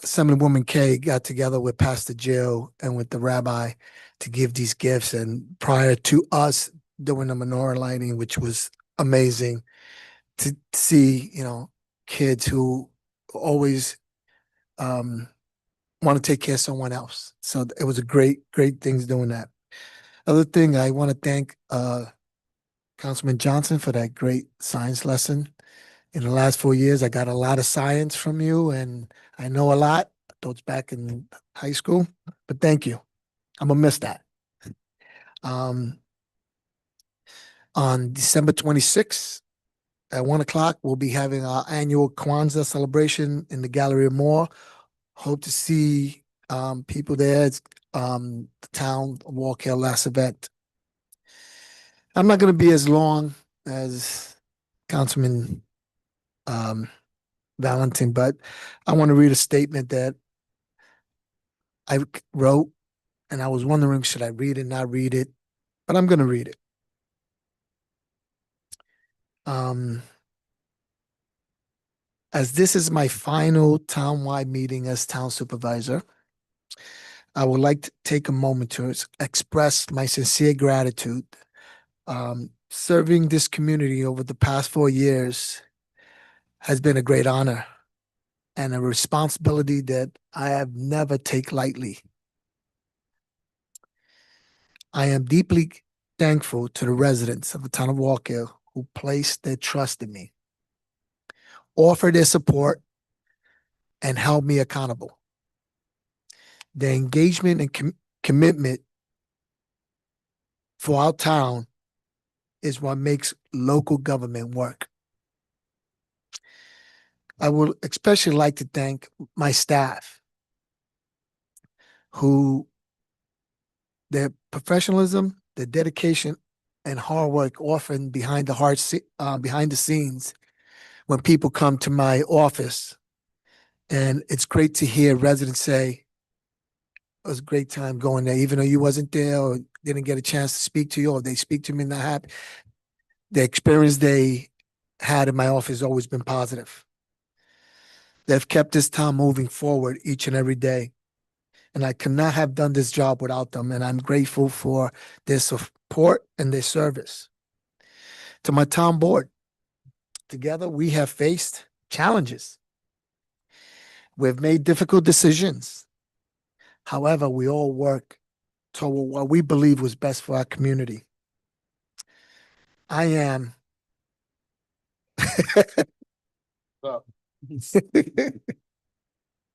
Assemblywoman Kay got together with Pastor Jill and with the rabbi to give these gifts. And prior to us doing the menorah lighting, which was amazing to see, kids who always want to take care of someone else. So it was a great things doing that. Other thing, I want to thank Councilman Johnson for that great science lesson. In the last 4 years, I got a lot of science from you, and I know a lot. Those back in high school, but thank you. I'm gonna miss that. On December 26th at 1:00, we'll be having our annual Kwanzaa celebration in the Gallery of Moore. Hope to see people there. It's the town of Walk Hill last event. I'm not gonna be as long as Councilman Valentin, but I want to read a statement that I wrote, and I was wondering, should I read it, not read it? But I'm going to read it. As this is my final townwide meeting as town supervisor, I would like to take a moment to express my sincere gratitude. Serving this community over the past 4 years has been a great honor and a responsibility that I have never taken lightly. I am deeply thankful to the residents of the town of Walk Hill who placed their trust in me, offered their support, and held me accountable. Their engagement and commitment for our town is what makes local government work. I would especially like to thank my staff, who their professionalism, their dedication, and hard work often behind the scenes when people come to my office. And it's great to hear residents say, it was a great time going there, even though you wasn't there or didn't get a chance to speak to you, or they speak to me and not happy. The experience they had in my office has always been positive. They've kept this town moving forward each and every day. And I could not have done this job without them. And I'm grateful for their support and their service. To my town board, together we have faced challenges. We've made difficult decisions. However, we all work toward what we believe was best for our community. I am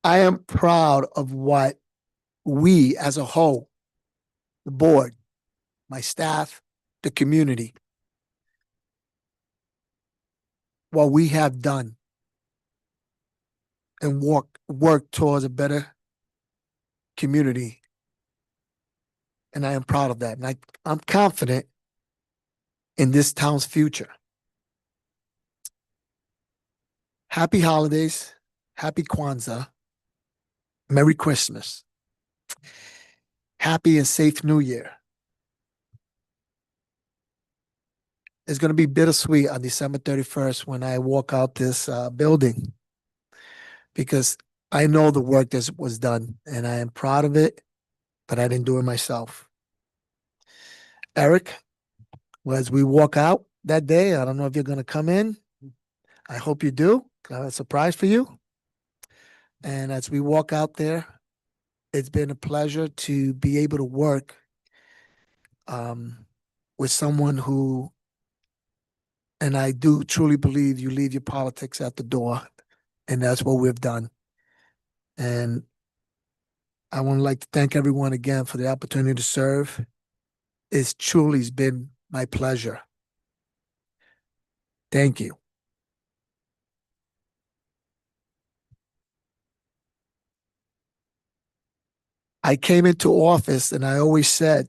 I am proud of what we as a whole, the board, my staff, the community, what we have done and work towards a better community. And I am proud of that. And I'm confident in this town's future. Happy holidays. Happy Kwanzaa. Merry Christmas. Happy and safe New Year. It's going to be bittersweet on December 31st when I walk out this building, because I know the work that was done and I am proud of it, but I didn't do it myself. Eric, as we walk out that day, I don't know if you're going to come in. I hope you do. I have a surprise for you. And as we walk out there, it's been a pleasure to be able to work with someone who, and I do truly believe you leave your politics at the door, and that's what we've done. And I want to like to thank everyone again for the opportunity to serve. It's truly been my pleasure. Thank you. I came into office and I always said,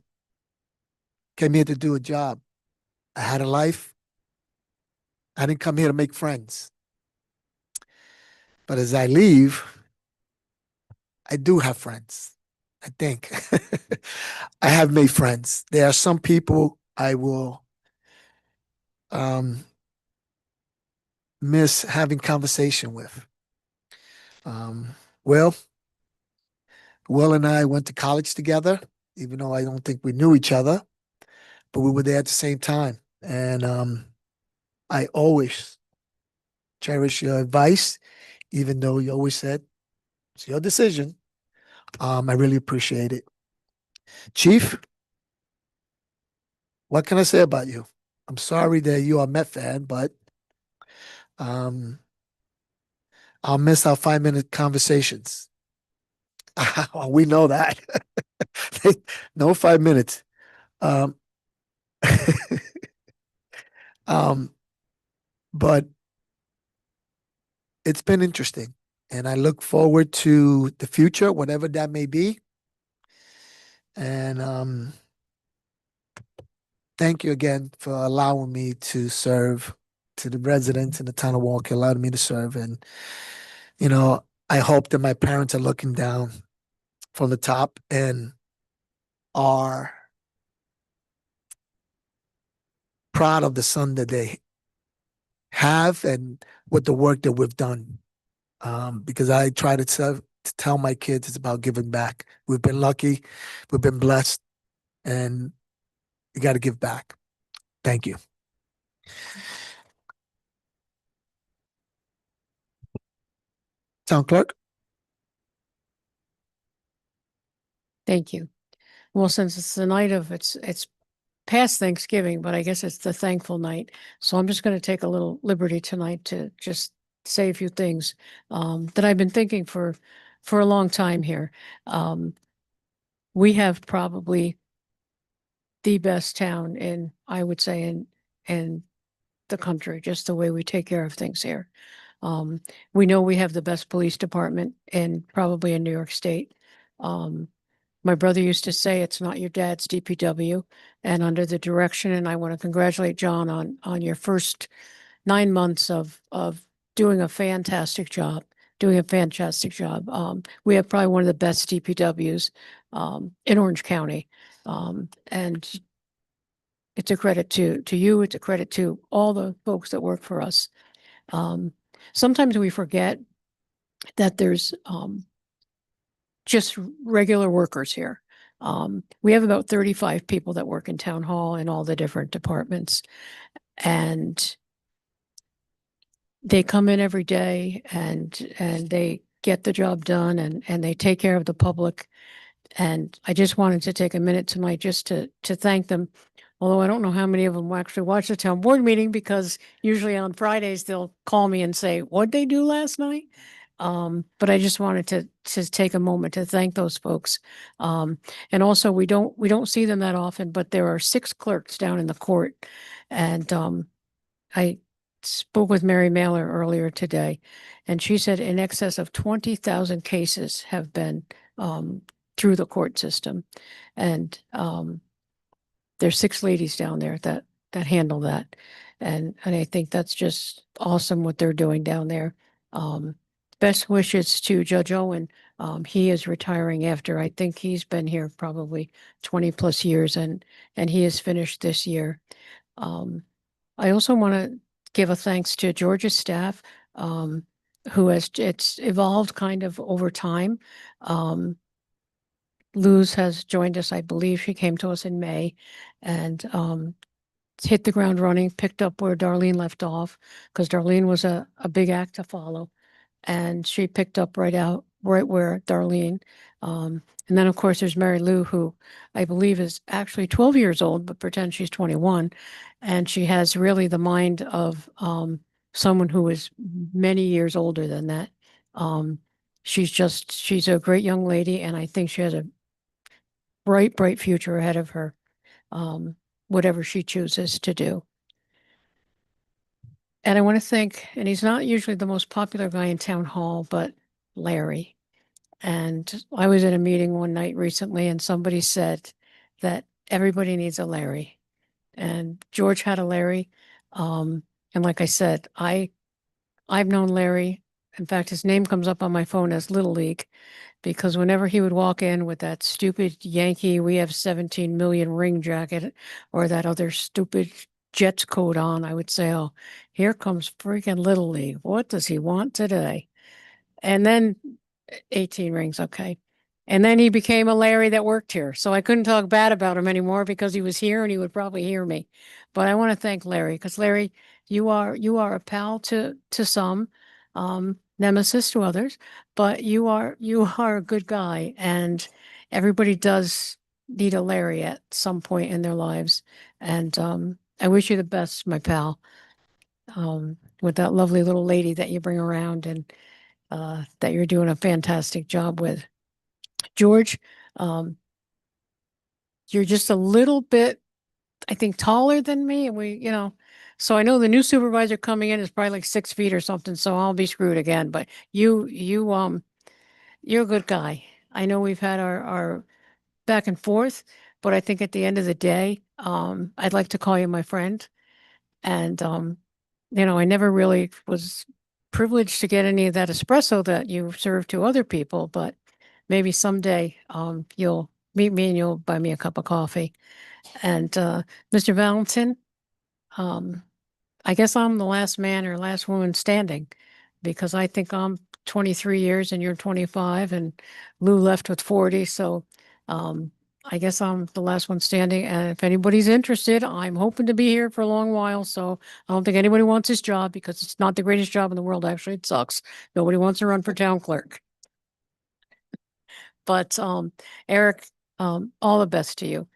came here to do a job. I had a life. I didn't come here to make friends. But as I leave, I do have friends, I think. I have made friends. There are some people I will miss having conversation with. Will and I went to college together, even though I don't think we knew each other, but we were there at the same time. And I always cherish your advice, even though you always said, it's your decision. I really appreciate it. Chief, what can I say about you? I'm sorry that you are a Met fan, but I'll miss our 5-minute conversations. We know that. No 5 minutes. But it's been interesting, and I look forward to the future, whatever that may be. And thank you again for allowing me to serve, to the residents in the town of Walk Hill, allowed me to serve. And, you know, I hope that my parents are looking down from the top and are proud of the son that they have and with the work that we've done. Because I try to tell my kids it's about giving back. We've been lucky, we've been blessed, and you got to give back. Thank you. Town clerk. Thank you. Well, since it's the night of, it's past Thanksgiving, but I guess it's the thankful night. So I'm just going to take a little liberty tonight to just say a few things that I've been thinking for a long time here. We have probably the best town in, I would say, in the country, just the way we take care of things here. We know we have the best police department probably in New York State. My brother used to say it's not your dad's DPW, and under the direction, and I want to congratulate John on your first 9 months of doing a fantastic job. We have probably one of the best DPWs in Orange County, and it's a credit to you. It's a credit to all the folks that work for us. Sometimes we forget that there's just regular workers here. We have about 35 people that work in town hall in all the different departments, and they come in every day and they get the job done and they take care of the public. And I just wanted to take a minute tonight just to thank them. Although I don't know how many of them will actually watch the town board meeting, because usually on Fridays they'll call me and say, what'd they do last night? But I just wanted to take a moment to thank those folks. And also we don't see them that often, but there are 6 clerks down in the court. And I spoke with Mary Mailer earlier today, and she said in excess of 20,000 cases have been through the court system. And there's 6 ladies down there that handle that. And I think that's just awesome what they're doing down there. Best wishes to Judge Owen. He is retiring after, I think he's been here probably 20 plus years, and he is finished this year. I also want to give a thanks to Georgia's staff, who it's evolved kind of over time. Luz has joined us, I believe she came to us in May, and hit the ground running, picked up where Darlene left off, because Darlene was a big act to follow. and she picked up right where Darlene. And then, of course, there's Mary Lou, who I believe is actually 12 years old, but pretends she's 21. And she has really the mind of someone who is many years older than that. She's a great young lady, and I think she has a bright, bright future ahead of her, whatever she chooses to do. And I want to thank, and he's not usually the most popular guy in town hall, but Larry. And I was in a meeting one night recently, and somebody said that everybody needs a Larry. And George had a Larry. And like I said, I've known Larry. In fact, his name comes up on my phone as Little League, because whenever he would walk in with that stupid Yankee, we have 17 million ring jacket, or that other stupid Jets coat on, I would say, oh, here comes freaking Little League. What does he want today? And then 18 rings, okay. And then he became a Larry that worked here. So I couldn't talk bad about him anymore because he was here and he would probably hear me. But I want to thank Larry, because Larry, you are a pal to some, nemesis to others, but you are a good guy, and everybody does need a Larry at some point in their lives. And I wish you the best, my pal, with that lovely little lady that you bring around, and that you're doing a fantastic job with. George, you're just a little bit, I think, taller than me, and so I know the new supervisor coming in is probably like 6 feet or something, so I'll be screwed again. But you're a good guy. I know we've had our back and forth, but I think at the end of the day, I'd like to call you my friend. And I never really was privileged to get any of that espresso that you serve to other people, but maybe someday you'll meet me and you'll buy me a cup of coffee. And Mr. Valentin, I guess I'm the last man or last woman standing, because I think I'm 23 years and you're 25, and Lou left with 40. So I guess I'm the last one standing. And if anybody's interested, I'm hoping to be here for a long while. So I don't think anybody wants this job, because it's not the greatest job in the world. Actually, it sucks. Nobody wants to run for town clerk. But Eric, all the best to you.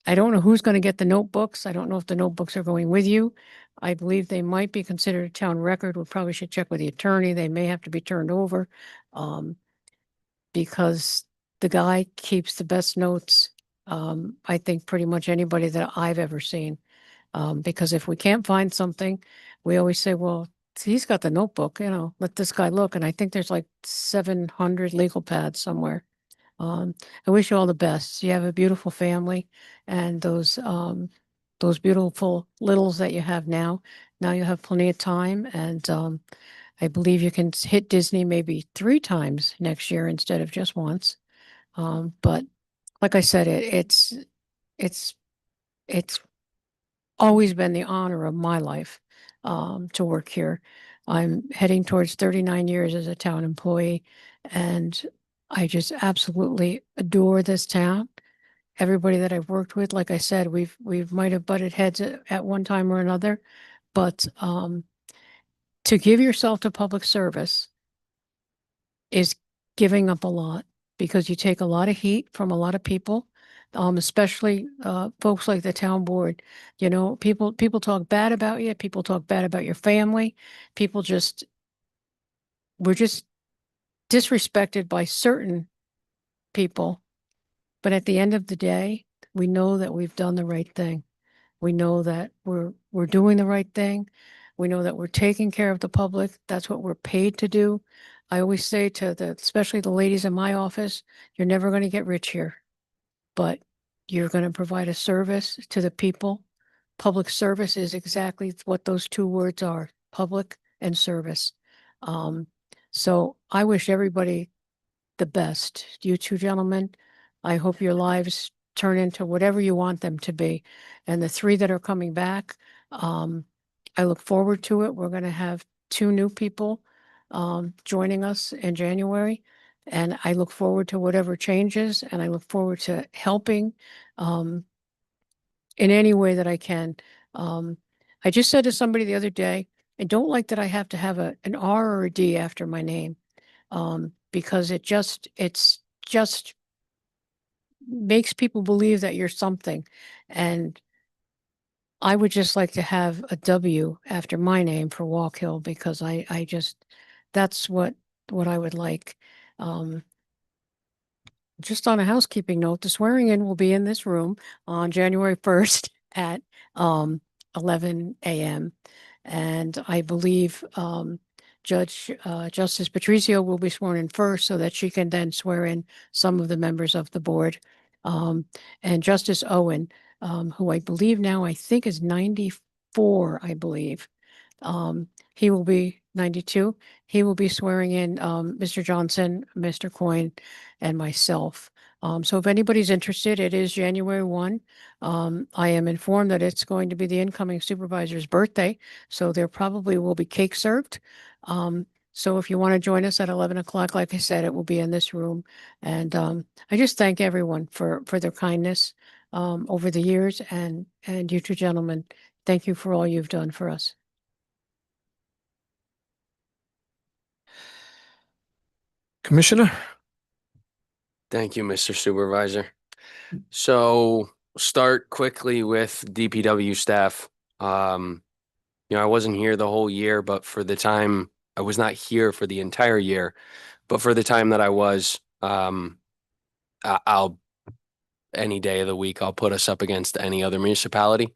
I don't know who's going to get the notebooks. I don't know if the notebooks are going with you. I believe they might be considered a town record. We probably should check with the attorney. They may have to be turned over, because the guy keeps the best notes. I think pretty much anybody that I've ever seen. Because if we can't find something, we always say, well, he's got the notebook, let this guy look. And I think there's like 700 legal pads somewhere. I wish you all the best. You have a beautiful family, and those beautiful littles that you have now. Now you have plenty of time, and I believe you can hit Disney maybe 3 times next year instead of just once. But like I said, it's always been the honor of my life to work here. I'm heading towards 39 years as a town employee, and I just absolutely adore this town. Everybody that I've worked with, like I said, we might have butted heads at one time or another, but to give yourself to public service is giving up a lot, because you take a lot of heat from a lot of people, especially folks like the town board. People talk bad about you. People talk bad about your family. We're just disrespected by certain people. But at the end of the day, we know that we've done the right thing. We know that we're doing the right thing. We know that we're taking care of the public. That's what we're paid to do. I always say to especially the ladies in my office, you're never going to get rich here, but you're going to provide a service to the people. Public service is exactly what those 2 words are: public and service. So I wish everybody the best. You 2 gentlemen, I hope your lives turn into whatever you want them to be. And the 3 that are coming back, I look forward to it. We're going to have 2 new people joining us in January. And I look forward to whatever changes, and I look forward to helping in any way that I can. I just said to somebody the other day, I don't like that I have to have an R or a D after my name. Because it's just makes people believe that you're something. And I would just like to have a W after my name for Walk Hill because I just, that's what I would like. Um, just on a housekeeping note, the swearing in will be in this room on January 1st at 11 a.m. And I believe Justice Patricio will be sworn in first so that she can then swear in some of the members of the board. And Justice Owen, who I believe now I think is 94, I believe. He will be 92. He will be swearing in Mr. Johnson, Mr. Coyne, and myself. So if anybody's interested, it is January 1. I am informed that it's going to be the incoming supervisor's birthday, so there probably will be cake served. So if you want to join us at 11 o'clock, like I said, it will be in this room. And I just thank everyone for their kindness over the years, and you two gentlemen, thank you for all you've done for us. Commissioner? Thank you, Mr. Supervisor. So start quickly with DPW staff. I wasn't here the whole year, but for the time, I was not here for the entire year, but for the time that I was, I'll any day of the week, I'll put us up against any other municipality.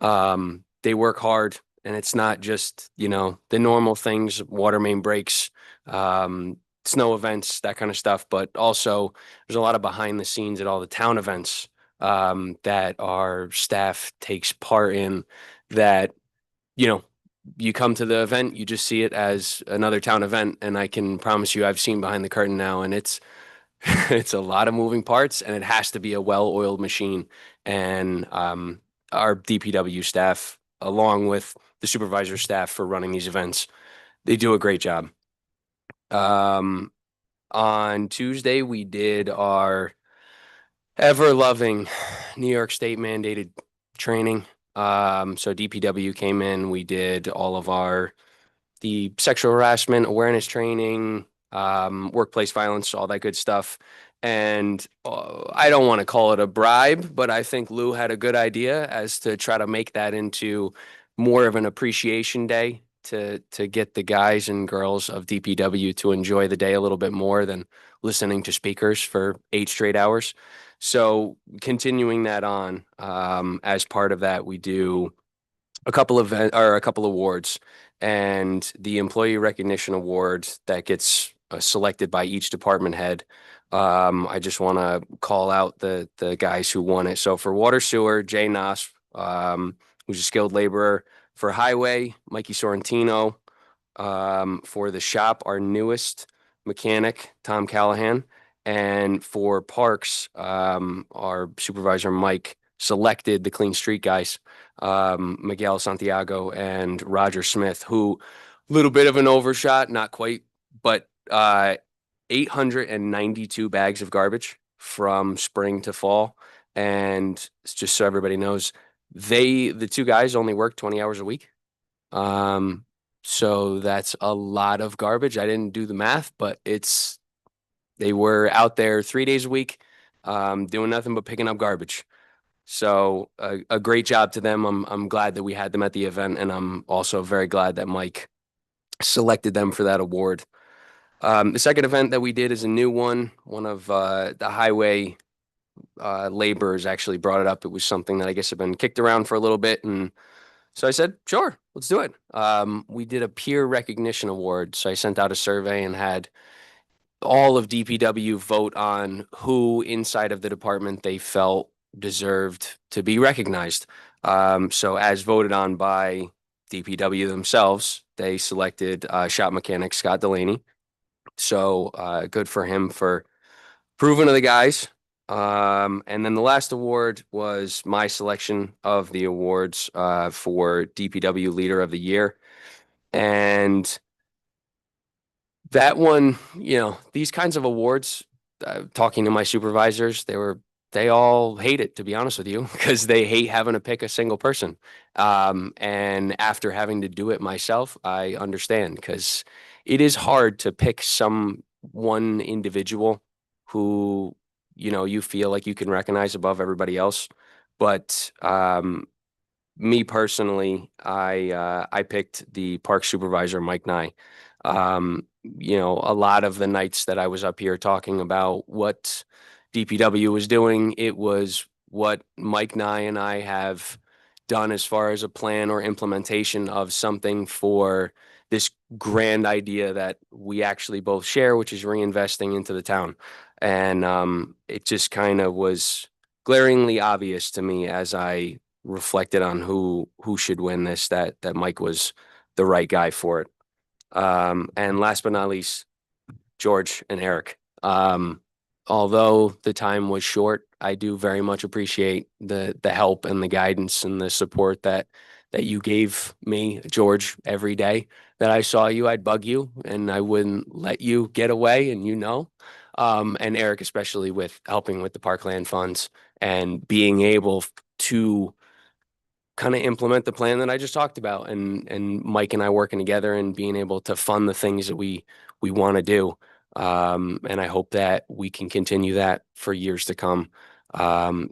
They work hard, and it's not just, the normal things, water main breaks, snow events, that kind of stuff, but also there's a lot of behind the scenes at all the town events that our staff takes part in that, you come to the event, you just see it as another town event. And I can promise you, I've seen behind the curtain now, and it's a lot of moving parts, and it has to be a well-oiled machine. And our DPW staff, along with the supervisor staff for running these events, they do a great job. On Tuesday, we did our ever-loving New York State mandated training. So DPW came in, we did all of the sexual harassment awareness training, workplace violence, all that good stuff. And I don't want to call it a bribe, but I think Lou had a good idea as to try to make that into more of an appreciation day to get the guys and girls of DPW to enjoy the day a little bit more than listening to speakers for 8 straight hours. So continuing that on, as part of that, we do a couple awards, and the employee recognition award that gets selected by each department head. I just want to call out the guys who won it. So for water sewer, Jay Noss, who's a skilled laborer. For highway, Mikey Sorrentino. For the shop, our newest mechanic, Tom Callahan. And for parks, our supervisor, Mike, selected the Clean Street guys, Miguel Santiago and Roger Smith, who little bit of an overshot, not quite, but 892 bags of garbage from spring to fall. And just so everybody knows, the two guys only work 20 hours a week. So that's a lot of garbage. I didn't do the math, but they were out there 3 days a week, doing nothing but picking up garbage. So a great job to them. I'm glad that we had them at the event, and I'm also very glad that Mike selected them for that award. The second event that we did is a new one. One of the highway laborers actually brought it up. It was something that I guess had been kicked around for a little bit, and so I said, sure, let's do it. We did a peer recognition award. So I sent out a survey and had all of DPW vote on who inside of the department they felt deserved to be recognized. So as voted on by DPW themselves, they selected shop mechanic Scott Delaney. So good for him for proving to the guys. And then the last award was my selection of the awards for DPW Leader of the Year. And that one, these kinds of awards, talking to my supervisors, they were they all hate it, to be honest with you, because they hate having to pick a single person. And after having to do it myself, I understand, because it is hard to pick one individual who, you feel like you can recognize above everybody else. But me personally, I picked the park supervisor, Mike Nye. A lot of the nights that I was up here talking about what DPW was doing, it was what Mike Nye and I have done as far as a plan or implementation of something for this grand idea that we actually both share, which is reinvesting into the town. And it just kind of was glaringly obvious to me as I reflected on who should win this, that Mike was the right guy for it. And last but not least, George and Eric. Although the time was short, I do very much appreciate the help and the guidance and the support that you gave me, George, every day that I saw you. I'd bug you and I wouldn't let you get away, and and Eric, especially with helping with the parkland funds and being able to kind of implement the plan that I just talked about, and Mike and I working together and being able to fund the things that we want to do. And I hope that we can continue that for years to come.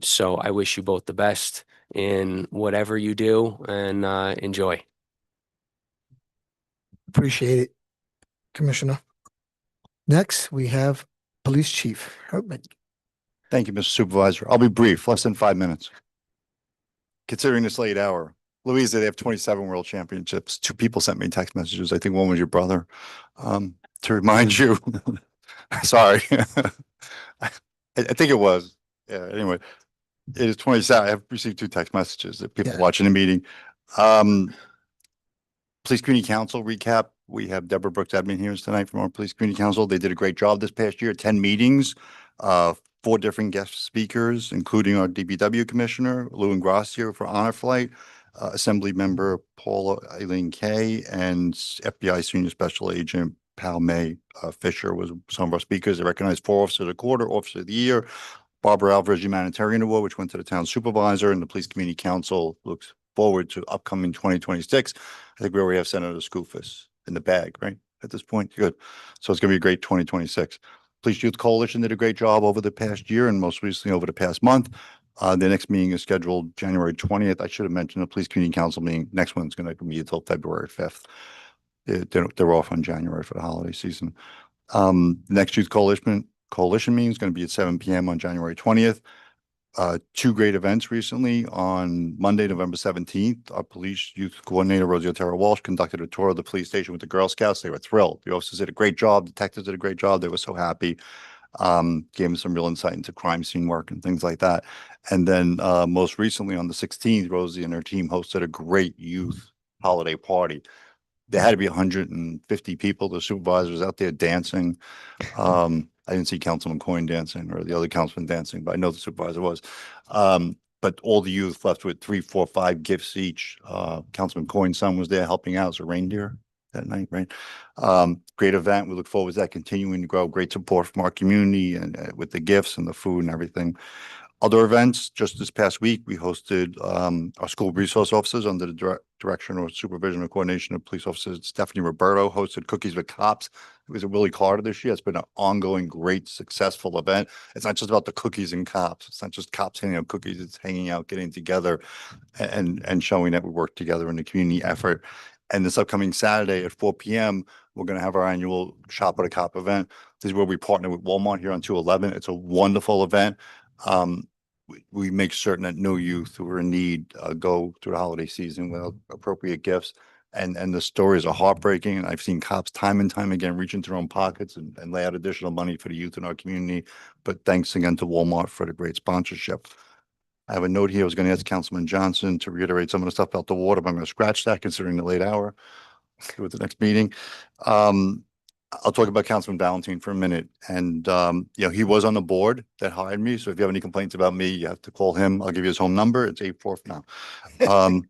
So I wish you both the best in whatever you do, and enjoy. Appreciate it, Commissioner. Next, we have Police Chief Hertman. Thank you, Mr. Supervisor. I'll be brief, less than 5 minutes. Considering this late hour, Louisa, they have 27 world championships. 2 people sent me text messages. I think one was your brother. To remind you, sorry. I think it was. Yeah, anyway, it is 27. I have received 2 text messages that people watching the meeting. Police Community Council recap. We have Deborah Brooks Edmond here tonight from our Police Community Council. They did a great job this past year, 10 meetings, 4 different guest speakers, including our DPW Commissioner, Lou Ingracia for Honor Flight, Assembly Member Paula Eileen Kay, and FBI Senior Special Agent Pal May Fisher was some of our speakers. They recognized 4 Officers of the Quarter, Officer of the Year, Barbara Alvarez Humanitarian Award, which went to the town supervisor, and the Police Community Council looks forward to upcoming 2026. I think we already have Senator Skoufis in the bag, right? At this point, good. So it's going to be a great 2026. Police Youth Coalition did a great job over the past year and most recently over the past month. The next meeting is scheduled January 20th. I should have mentioned the Police Community Council meeting. Next one's going to be until February 5th. They're off on January for the holiday season. The next Youth Coalition meeting is going to be at 7 p.m. on January 20th. 2 great events recently. On Monday, November 17th, our police youth coordinator, Rosie Otero Walsh, conducted a tour of the police station with the Girl Scouts. They were thrilled. The officers did a great job. Detectives did a great job. They were so happy. Gave them some real insight into crime scene work and things like that. And then most recently on the 16th, Rosie and her team hosted a great youth holiday party. There had to be 150 people. The supervisor was out there dancing. I didn't see Councilman Coyne dancing or the other councilman dancing, but I know the supervisor was. But all the youth left with 3, 4, 5 gifts each. Councilman Coyne's son was there helping out as a reindeer that night, right? Great event. We look forward to that continuing to grow. Great support from our community and with the gifts and the food and everything. Other events, just this past week, we hosted our school resource officers under the direction or supervision or coordination of police officers. Stephanie Roberto hosted Cookies with Cops. It was a Willie Carter this year. It's been an ongoing, great, successful event. It's not just about the cookies and cops. It's not just cops handing out cookies. It's hanging out, getting together and showing that we work together in the community effort. And this upcoming Saturday at 4 p.m., we're going to have our annual Shop with a Cop event. This is where we partner with Walmart here on 211. It's a wonderful event. We make certain that no youth who are in need go through the holiday season with appropriate gifts. And the stories are heartbreaking. And I've seen cops time and time again reach into their own pockets and lay out additional money for the youth in our community. But thanks again to Walmart for the great sponsorship. I have a note here. I was going to ask Councilman Johnson to reiterate some of the stuff about the water, but I'm going to scratch that considering the late hour with the next meeting. I'll talk about Councilman Valentine for a minute. And, he was on the board that hired me. So if you have any complaints about me, you have to call him. I'll give you his home number. It's 84 now.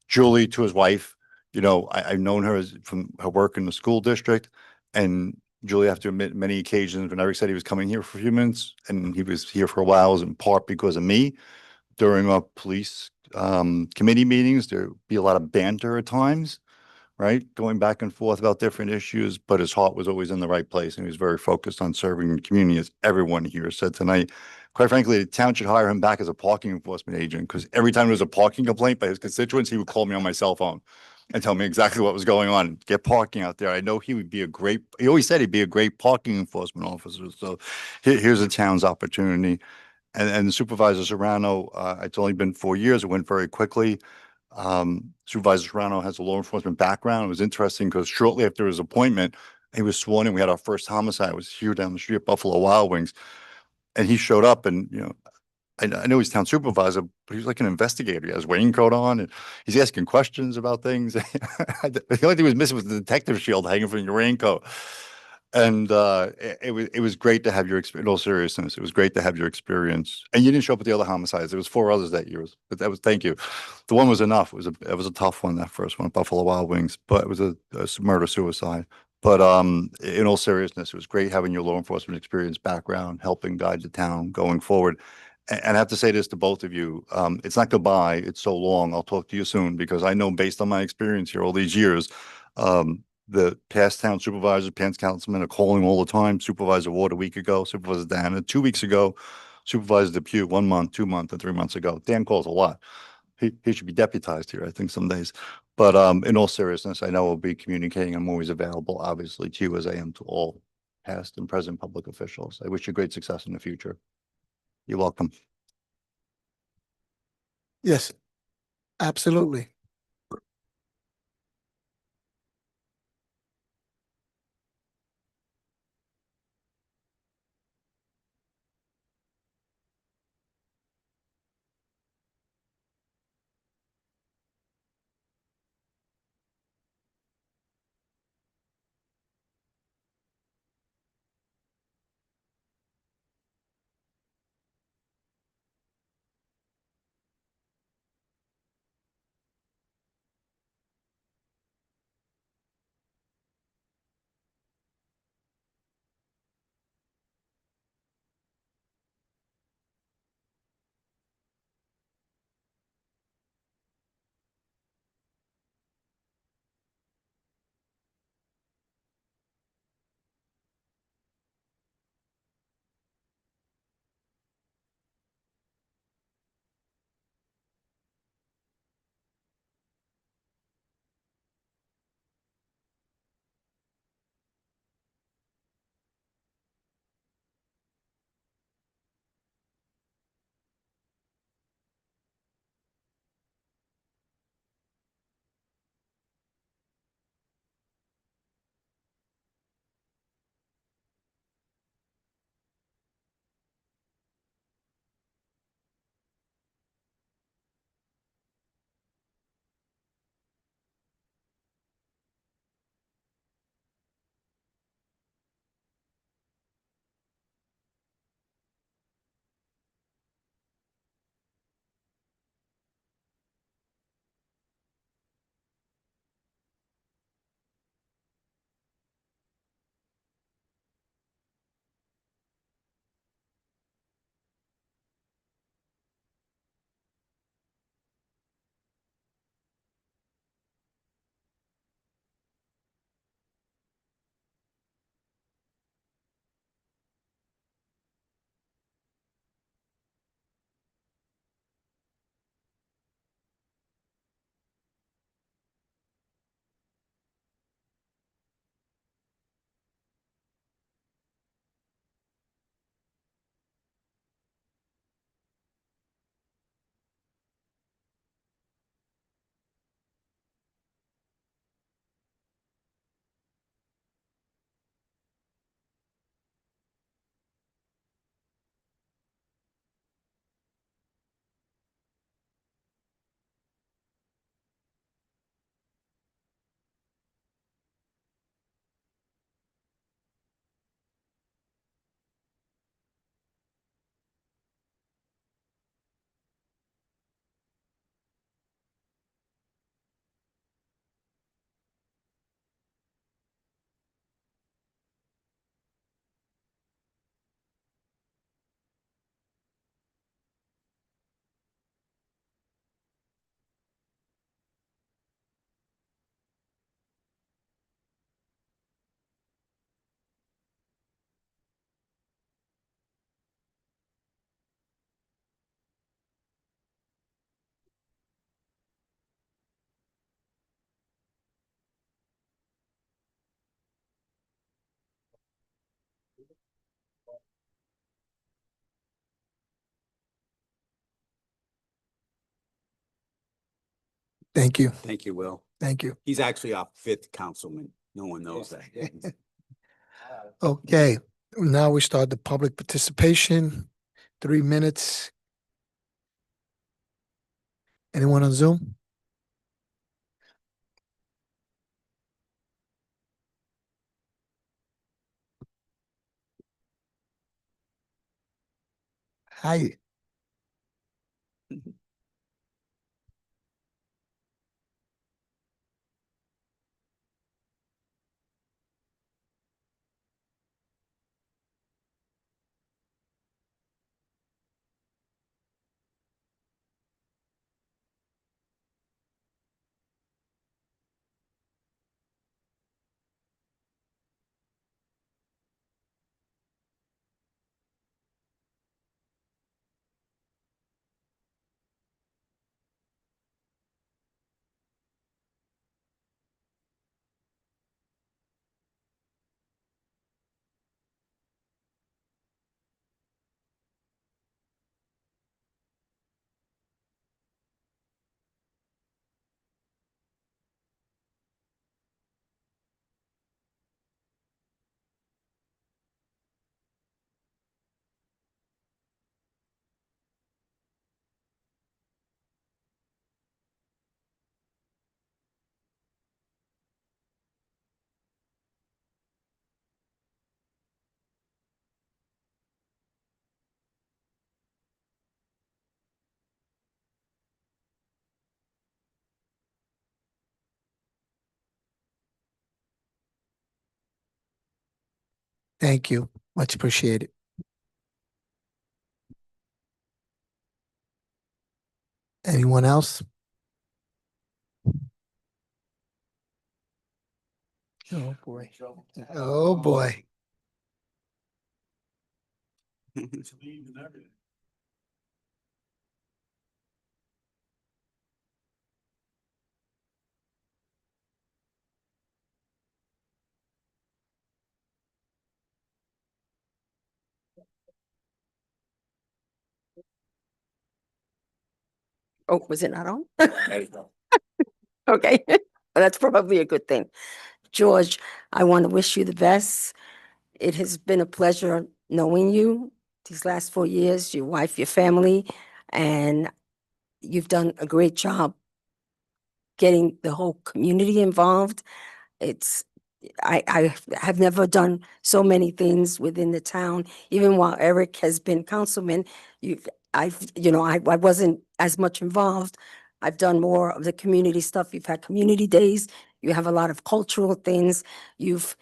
Julie, to his wife, I've known her from her work in the school district. And, Julie, I have to admit, many occasions when Eric said he was coming here for a few minutes and he was here for a while, it was in part because of me. During our police committee meetings, there'd be a lot of banter at times, right? Going back and forth about different issues, but his heart was always in the right place and he was very focused on serving the community, as everyone here said tonight. Quite frankly, the town should hire him back as a parking enforcement agent because every time there was a parking complaint by his constituents, he would call me on my cell phone and tell me exactly what was going on. Get parking out there. I know he would be a great, he always said he'd be a great parking enforcement officer. So here's a town's opportunity. And Supervisor Serrano, it's only been 4 years. It went very quickly. Supervisor Serrano has a law enforcement background. It was interesting because shortly after his appointment, he was sworn in. We had our first homicide. It was here down the street at Buffalo Wild Wings. And he showed up and, I know he's town supervisor, but he's like an investigator. He has raincoat on and he's asking questions about things. The only thing he was missing was the detective shield hanging from your raincoat. And it was great to have your experience. In all seriousness, it was great to have your experience. And you didn't show up at the other homicides. There was 4 others that year, but that was, thank you. The one was enough. It was a tough one, that first one, Buffalo Wild Wings, but it was a murder suicide. But in all seriousness, it was great having your law enforcement experience background, helping guide the town going forward. And I have to say this to both of you, it's not goodbye. It's so long. I'll talk to you soon because I know based on my experience here all these years, the past town supervisors, past councilmen are calling all the time. Supervisor Ward a week ago, Supervisor Dana 2 weeks ago, Supervisor Depew 1 month, 2 months, and 3 months ago. Dan calls a lot. He should be deputized here, I think, some days. But in all seriousness, I know we'll be communicating. I'm always available, obviously, to you as I am to all past and present public officials. I wish you great success in the future. You're welcome. Yes, absolutely. Thank you. Thank you, Will. Thank you. He's actually our fifth councilman. No one knows that. Okay, now we start the public participation. 3 minutes. Anyone on Zoom? Hi. Thank you. Much appreciated. Anyone else? Oh, boy. Oh, boy. Oh, was it not on? Okay, that's probably a good thing. George, I want to wish you the best. It has been a pleasure knowing you these last 4 years, your wife, your family, and you've done a great job getting the whole community involved. I have never done so many things within the town, even while Eric has been councilman. I wasn't as much involved. I've done more of the community stuff. You've had community days. You have a lot of cultural things. You've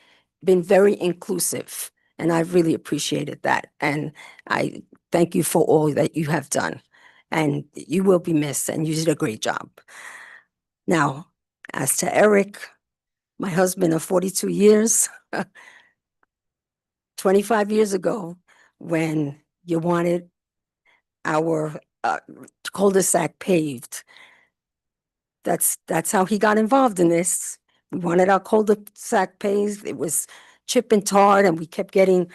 been very inclusive, and I've really appreciated that. And I thank you for all that you have done. And you will be missed, and you did a great job. Now, as to Eric, my husband of 42 years, 25 years ago, when you wanted our cul-de-sac paved, that's how he got involved in this. We wanted our cul-de-sac paved. It was chip and tar, and we kept getting,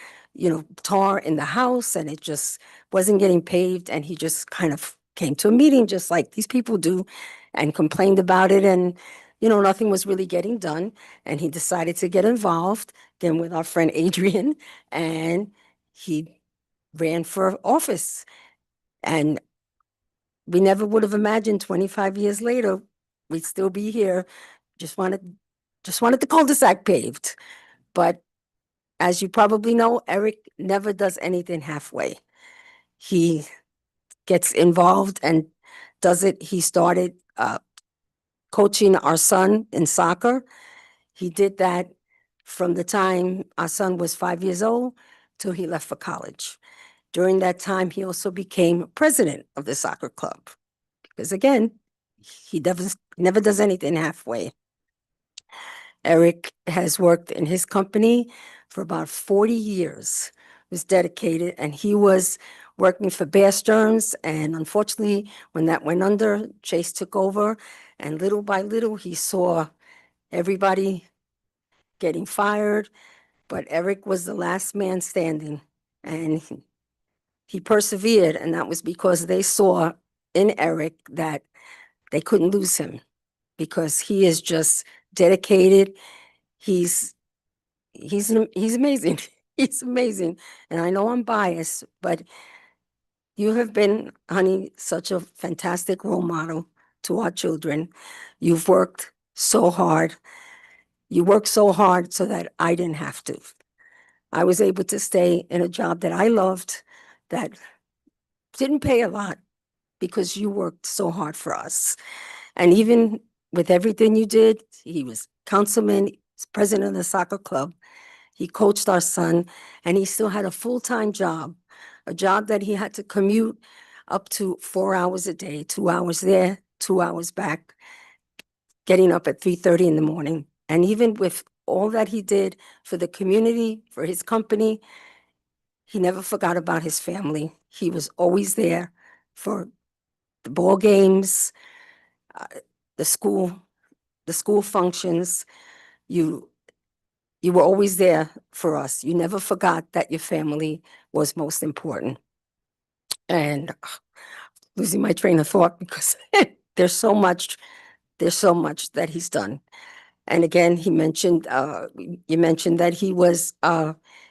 tar in the house, and it just wasn't getting paved. And he just kind of came to a meeting just like these people do and complained about it. And, nothing was really getting done. And he decided to get involved again with our friend Adrian, and he ran for office. And we never would have imagined 25 years later, we'd still be here. Just wanted the cul-de-sac paved. But as you probably know, Eric never does anything halfway. He gets involved and does it. He started coaching our son in soccer. He did that from the time our son was 5 years old till he left for college. During that time, he also became president of the soccer club. Because again, he never does anything halfway. Eric has worked in his company for about 40 years, was dedicated, and he was working for Bear Stearns. And unfortunately, when that went under, Chase took over, and little by little, he saw everybody getting fired, but Eric was the last man standing, and he persevered, and that was because they saw in Eric that they couldn't lose him. because he is just dedicated. He's amazing. He's amazing. And I know I'm biased, but you have been, honey, such a fantastic role model to our children. You've worked so hard. You worked so hard so that I didn't have to. I was able to stay in a job that I loved, that didn't pay a lot, because you worked so hard for us. And even with everything you did, he was councilman, he's president of the soccer club. He coached our son, and he still had a full-time job, a job that he had to commute up to 4 hours a day, 2 hours there, 2 hours back, getting up at 3:30 in the morning. And even with all that he did for the community, for his company, he never forgot about his family. He was always there for the ball games, the school functions. You were always there for us. You never forgot that your family was most important. And losing my train of thought, because there's so much that he's done. And again, you mentioned that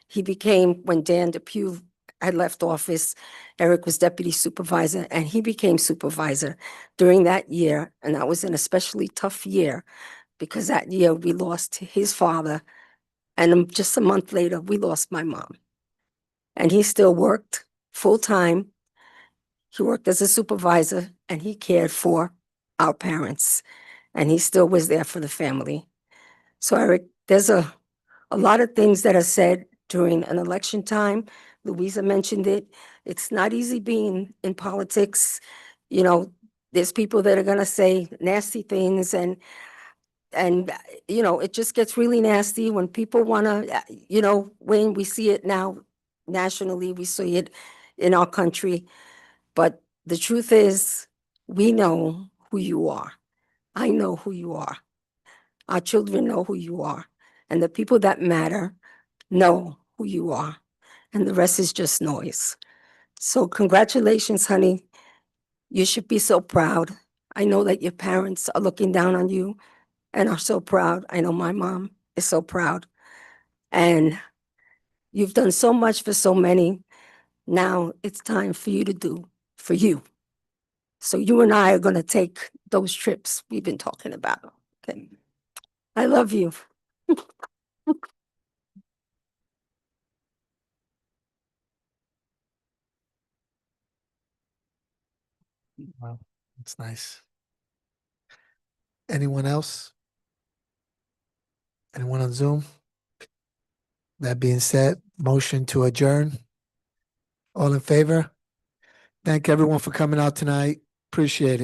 he became, when Dan Depew had left office, Eric was deputy supervisor, and he became supervisor during that year. And that was an especially tough year, because that year we lost his father, and just a month later, we lost my mom. And he still worked full-time. He worked as a supervisor, and he cared for our parents, and he still was there for the family. So Eric, there's a lot of things that are said during an election time. Louisa mentioned it. It's not easy being in politics. You know, there's people that are gonna say nasty things, and it just gets really nasty when people wanna, when we see it now nationally, we see it in our country. But the truth is, we know who you are. I know who you are. Our children know who you are. And the people that matter know who you are. And the rest is just noise. So congratulations, honey. You should be so proud. I know that your parents are looking down on you and are so proud. I know my mom is so proud. And you've done so much for so many. Now it's time for you to do for you. So you and I are going to take those trips we've been talking about. Okay. I love you. Wow, that's nice. Anyone else? Anyone on Zoom? That being said, motion to adjourn. All in favor? Thank everyone for coming out tonight. Appreciate it.